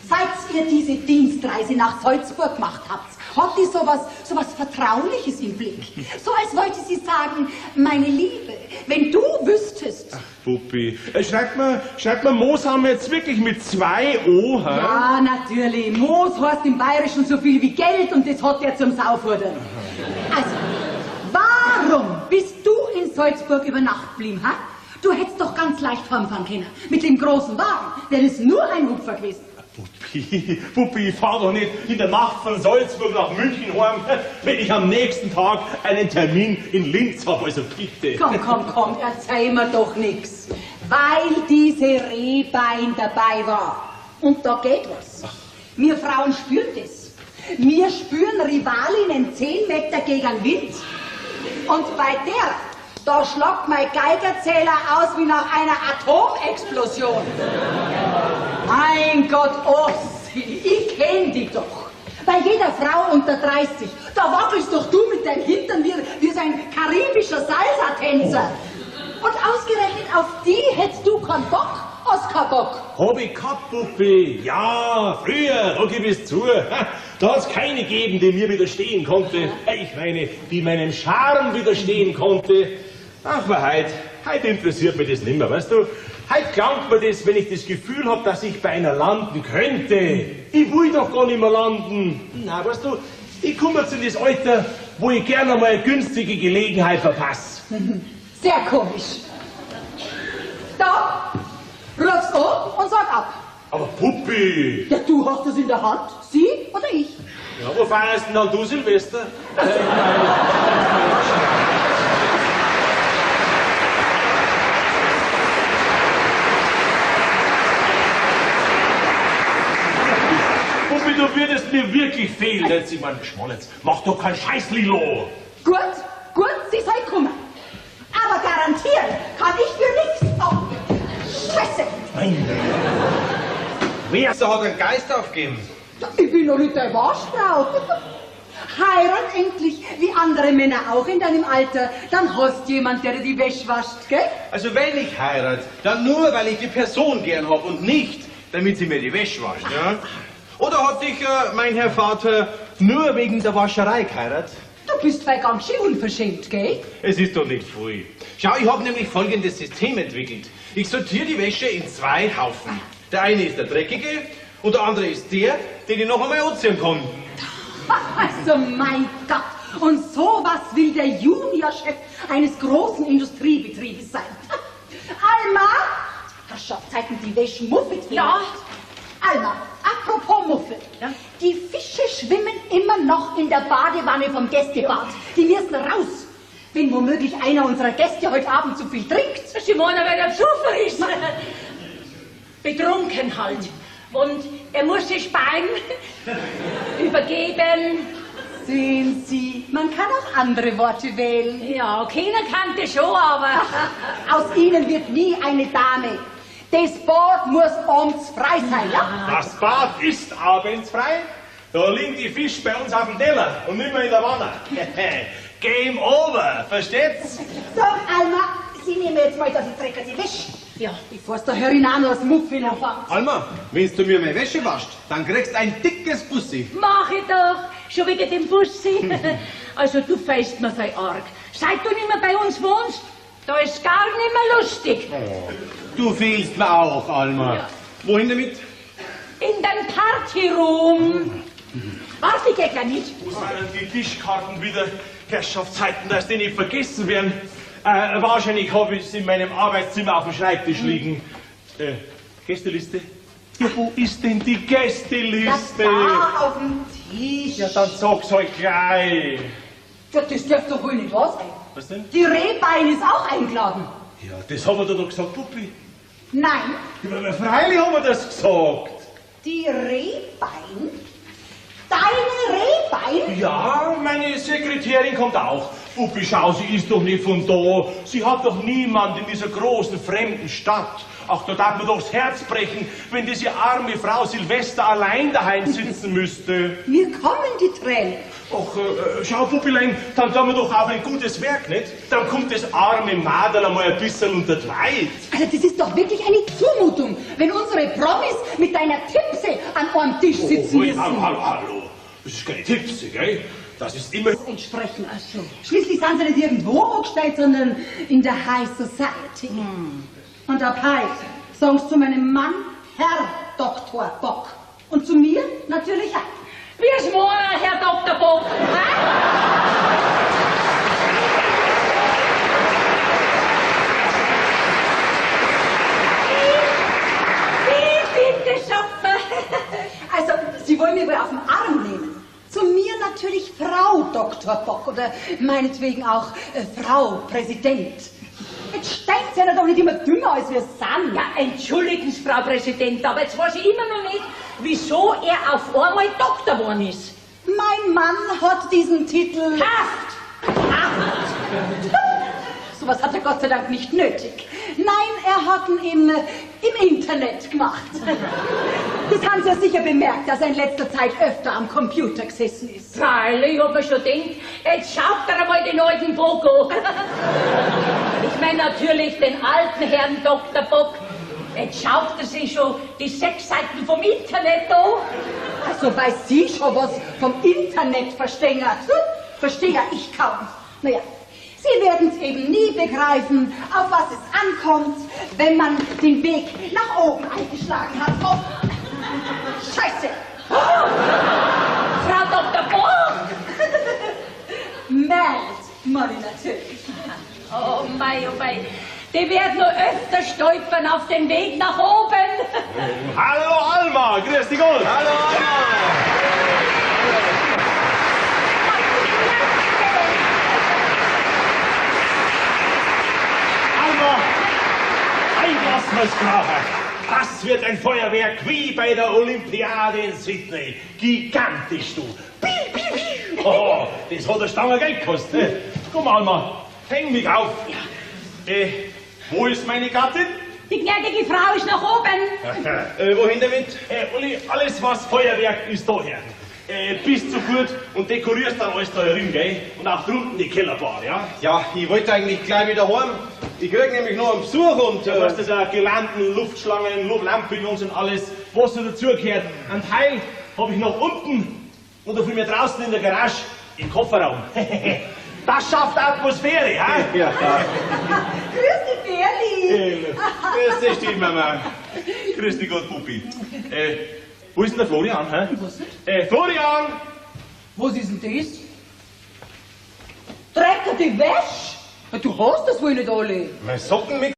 Seit ihr diese Dienstreise nach Salzburg gemacht habt, hat die sowas Vertrauliches im Blick. So als wollte sie sagen, meine Liebe, wenn du wüsstest. Ach, Puppi, schreibt man Moos haben wir jetzt wirklich mit 2 O, ha? Ja, natürlich. Moos heißt im Bayerischen so viel wie Geld und das hat er zum Saufordern. Also, warum bist du in Salzburg über Nacht geblieben, ha? Du hättest doch ganz leicht heimfahren können. Mit dem großen Wagen. Der ist nur ein Hupfer gewesen. Puppi, ich fahr doch nicht in der Nacht von Salzburg nach München heim, wenn ich am nächsten Tag einen Termin in Linz habe, also bitte. Komm, erzähl mir doch nix. Weil diese Rehbein dabei war. Und da geht was. Wir Frauen spüren das. Wir spüren Rivalinnen 10 Meter gegen Wind. Und bei der, da schlagt mein Geigerzähler aus wie nach einer Atomexplosion. Mein Gott, Ossi, ich kenn dich doch. Bei jeder Frau unter 30, da wackelst doch du mit deinem Hintern wie so ein karibischer Salsa-Tänzer. Und ausgerechnet auf die hättest du keinen Bock, Oskar Bock. Hab ich gehabt, Puppi. Ja, früher, da gib ich zu. Da hat's keine gegeben, die mir widerstehen konnte. Ich meine, die meinem Charme widerstehen konnte. Ach, aber heute interessiert mich das nicht mehr, weißt du? Heute glaubt mir das, wenn ich das Gefühl habe, dass ich bei einer landen könnte. Ich will doch gar nicht mehr landen. Na, weißt du, ich komme jetzt in das Alter, wo ich gerne mal eine günstige Gelegenheit verpasse. Sehr komisch. Da, ruf's an und sag ab. Aber Puppi! Ja, du hast es in der Hand. Sie oder ich? Ja, wo feierst denn dann du, Silvester? Puppi, du würdest mir wirklich fehlen. Jetzt, ich mein Schmollitz, mach doch kein Scheiß, Lilo. Gut, sie soll kommen. Aber garantieren kann ich für nichts. Oh, Scheiße. Wer hat einen Geist aufgegeben? Ich bin doch nicht der Waschfrau. heirat endlich, wie andere Männer auch in deinem Alter. Dann hast jemand, der dir die Wäsche wascht, gell? Also wenn ich heirate, dann nur, weil ich die Person gern hab und nicht, damit sie mir die Wäsche wascht, ja? Oder hat dich mein Herr Vater nur wegen der Wascherei geheiratet? Du bist bei ganz schön unverschämt, gell? Es ist doch nicht viel. Schau, ich habe nämlich folgendes System entwickelt. Ich sortiere die Wäsche in 2 Haufen. Der eine ist der dreckige und der andere ist der, den ich noch einmal anziehen kann. Also mein Gott, und sowas will der Juniorchef eines großen Industriebetriebes sein. Alma, Herrschaftszeiten, die Wäsche muffelt. Ja. Alma, apropos Muffel. Ja? Die Fische schwimmen immer noch in der Badewanne vom Gästebad. Die müssen raus. Wenn womöglich einer unserer Gäste heute Abend zu viel trinkt. Simone, wenn er Pfuffer ist. Betrunken halt. Und er muss sich Bein übergeben. Sehen Sie, man kann auch andere Worte wählen. Ja, keiner kannte schon, aber... Aus Ihnen wird nie eine Dame. Das Bad muss abends frei sein, ja? Das Bad ist abends frei. Da liegen die Fische bei uns auf dem Teller und nicht mehr in der Wanne. Game over, versteht's? So, Alma, Sie nehmen jetzt mal da die dreckige Wäsche. Ja, bevor es der Herinano aus Muffin erfängt. Alma, wenn du mir meine Wäsche waschst, dann kriegst du ein dickes Bussi. Mach ich doch, schon wegen dem Bussi. Also du feist mir voll arg. Seit du nicht mehr bei uns wohnst, da ist gar nicht mehr lustig. Oh, du fehlst mir auch, Alma. Ja. Wohin damit? In den Partyroom. Warte, ich geh gleich nicht. Wo sind denn die Tischkarten wieder? Herrschaftszeiten, dass die nicht vergessen werden. Wahrscheinlich habe ich es in meinem Arbeitszimmer auf dem Schreibtisch liegen. Gästeliste? Ja, wo ist denn die Gästeliste? Da auf dem Tisch. Ja, dann sag's euch gleich. Ja, das dürfte doch wohl nicht wahr sein. Was denn? Die Rehbein ist auch eingeladen. Ja, das haben wir dir doch gesagt, Puppi. Nein, Ja, freilich haben wir das gesagt. die Rehbein? Deine Rehbein? Ja, meine Sekretärin kommt auch. Puppi, schau, sie ist doch nicht von da. Sie hat doch niemand in dieser großen, fremden Stadt. Ach, da darf man doch das Herz brechen, wenn diese arme Frau Silvester allein daheim sitzen müsste. Mir kommen die Tränen. Ach, schau, Puppilein, dann tun wir doch auch ein gutes Werk, nicht? Dann kommt das arme Madel einmal ein bisschen unter die Leid. Also das ist doch wirklich eine Zumutung, wenn unsere Promis mit deiner Tipse an einem Tisch sitzen müssen. Hallo. Das ist keine Tipse, gell? Das ist immer... Entsprechen also. Schließlich sind sie nicht irgendwo angestellt, sondern in der High Society. Und ab heute sagen sie zu meinem Mann Herr Dr. Bock. Und zu mir natürlich auch. Wie es morgen, Herr Dr. Bock? Wie bitte, Schopfer? Also, Sie wollen mich wohl auf den Arm nehmen. Zu mir natürlich Frau Dr. Bock oder meinetwegen auch Frau Präsident. Jetzt steigt ja doch nicht immer dümmer, als wir sind. Ja, entschuldigen Sie, Frau Präsident, aber jetzt weiß ich immer noch nicht, wieso er auf einmal Doktor geworden ist. Mein Mann hat diesen Titel... Haft! Sowas hat er Gott sei Dank nicht nötig. Nein, er hat ihn im Internet gemacht. Das haben Sie ja sicher bemerkt, dass er in letzter Zeit öfter am Computer gesessen ist. Freilich, ich hab mir schon gedacht, jetzt schaut er einmal den alten Boko. Ich meine natürlich den alten Herrn Dr. Bock. Jetzt schaut er sich schon die 6 Seiten vom Internet an. Also, weil Sie schon was vom Internet verstehen. Verstehe ja ich kaum. Naja, Sie werden es eben nie begreifen, auf was es ankommt, wenn man den Weg nach oben eingeschlagen hat. Oh. Scheiße! Oh. Frau Dr. Bock! Mad Money natürlich. Oh mei, oh mei. Die werden nur öfter stolpern auf den Weg nach oben. Hallo Alma, grüß dich wohl. Hallo Alma. Alma, einlassen wir's brauchen. Das wird ein Feuerwerk wie bei der Olympiade in Sydney. Gigantisch, du. Piu, piu, piu. Oh, das hat eine Stange Geld gekostet. Komm, Alma, häng mich auf. Wo ist meine Gattin? Die gnädige Frau ist nach oben. Wohin damit? Uli, alles was Feuerwerk ist daher. bist so gut und dekorierst dann alles da herin, gell? Und auch drunten die Kellerbar, ja? Ja, ich wollte eigentlich gleich wieder heim. Ich krieg nämlich noch einen Besuch und... Du hast da Girlanden, Luftschlangen, Lampignons und alles, was da dazugehört. Ein Teil habe ich noch unten und da für mir draußen in der Garage im Kofferraum. Das schafft Atmosphäre, ja? Ja, klar. Grüß dich, Berli. Grüß dich, Stiefmama. Grüß dich Gott, Puppi. Wo ist denn der Florian, hä? Florian! Was ist denn das? Trecker die Wäsche? Du hast das wohl nicht alle. Meine Socken mit.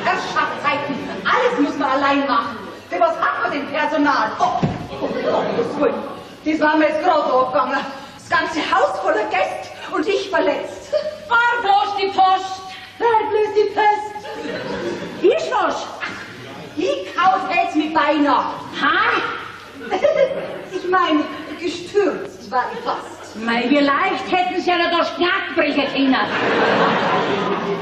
Herrschaftszeiten, alles muss man allein machen. Für was hat man denn Personal? Oh, Gottes Willen, das war mir jetzt gerade abgegangen. Das ganze Haus voller Gäste und ich verletzt. War bloß die Post. War bloß die Post. Ist was? Ich kauf jetzt mit beinahe. Ha? Ich meine, gestürzt war ich fast. Mei, wie leicht hätten sie ja noch das Knack brechen können.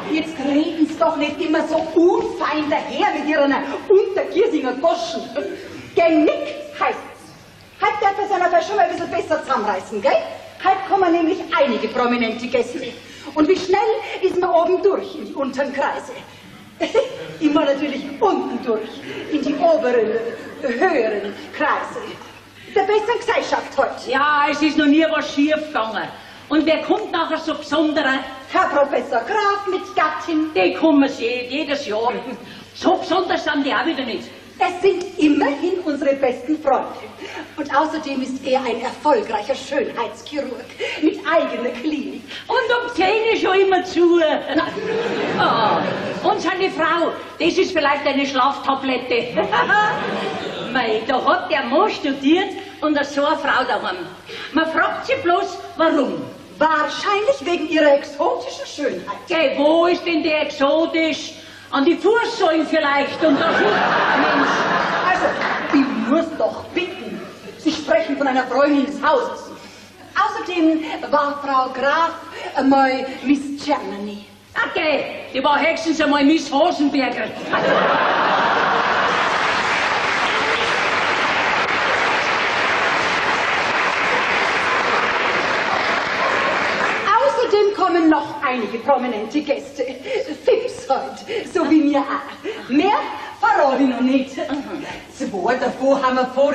Jetzt reden Sie doch nicht immer so unfein daher mit Ihren Untergiersinger Goschen. Genick heißt's. Halt darf er seiner Fall schon mal ein bisschen besser zusammenreißen, gell? Halt kommen nämlich einige prominente Gäste. Und wie schnell ist man oben durch in die unteren Kreise? Immer natürlich unten durch, in die oberen, höheren Kreise. Der besseren Gesellschaft heute. Ja, es ist noch nie was schief gegangen. Und wer kommt nachher so besonderer? Herr Professor Graf mit Gattin. Die kommen jedes Jahr. So besonders sind die auch wieder nicht. Es sind immerhin unsere besten Freunde. Und außerdem ist er ein erfolgreicher Schönheitschirurg mit eigener Klinik. Und um 10 ist schon immer zu. Oh. Und seine Frau, das ist vielleicht eine Schlaftablette. Mei, da hat der Mann studiert und so eine Frau daheim. Man fragt sich bloß, warum? Wahrscheinlich wegen ihrer exotischen Schönheit. Geh, wo ist denn der exotisch? An die Fußsäulen vielleicht und das Mensch. Also, ich muss doch bitten. Sie sprechen von einer Freundin des Hauses. Außerdem war Frau Graf einmal Miss Germany. Okay, die war höchstens einmal Miss Hosenberger. Außerdem kommen noch einige prominente Gäste. Fips heute, so wie mir auch. Mehr verrate ich noch nicht. Zwei davon haben wir vor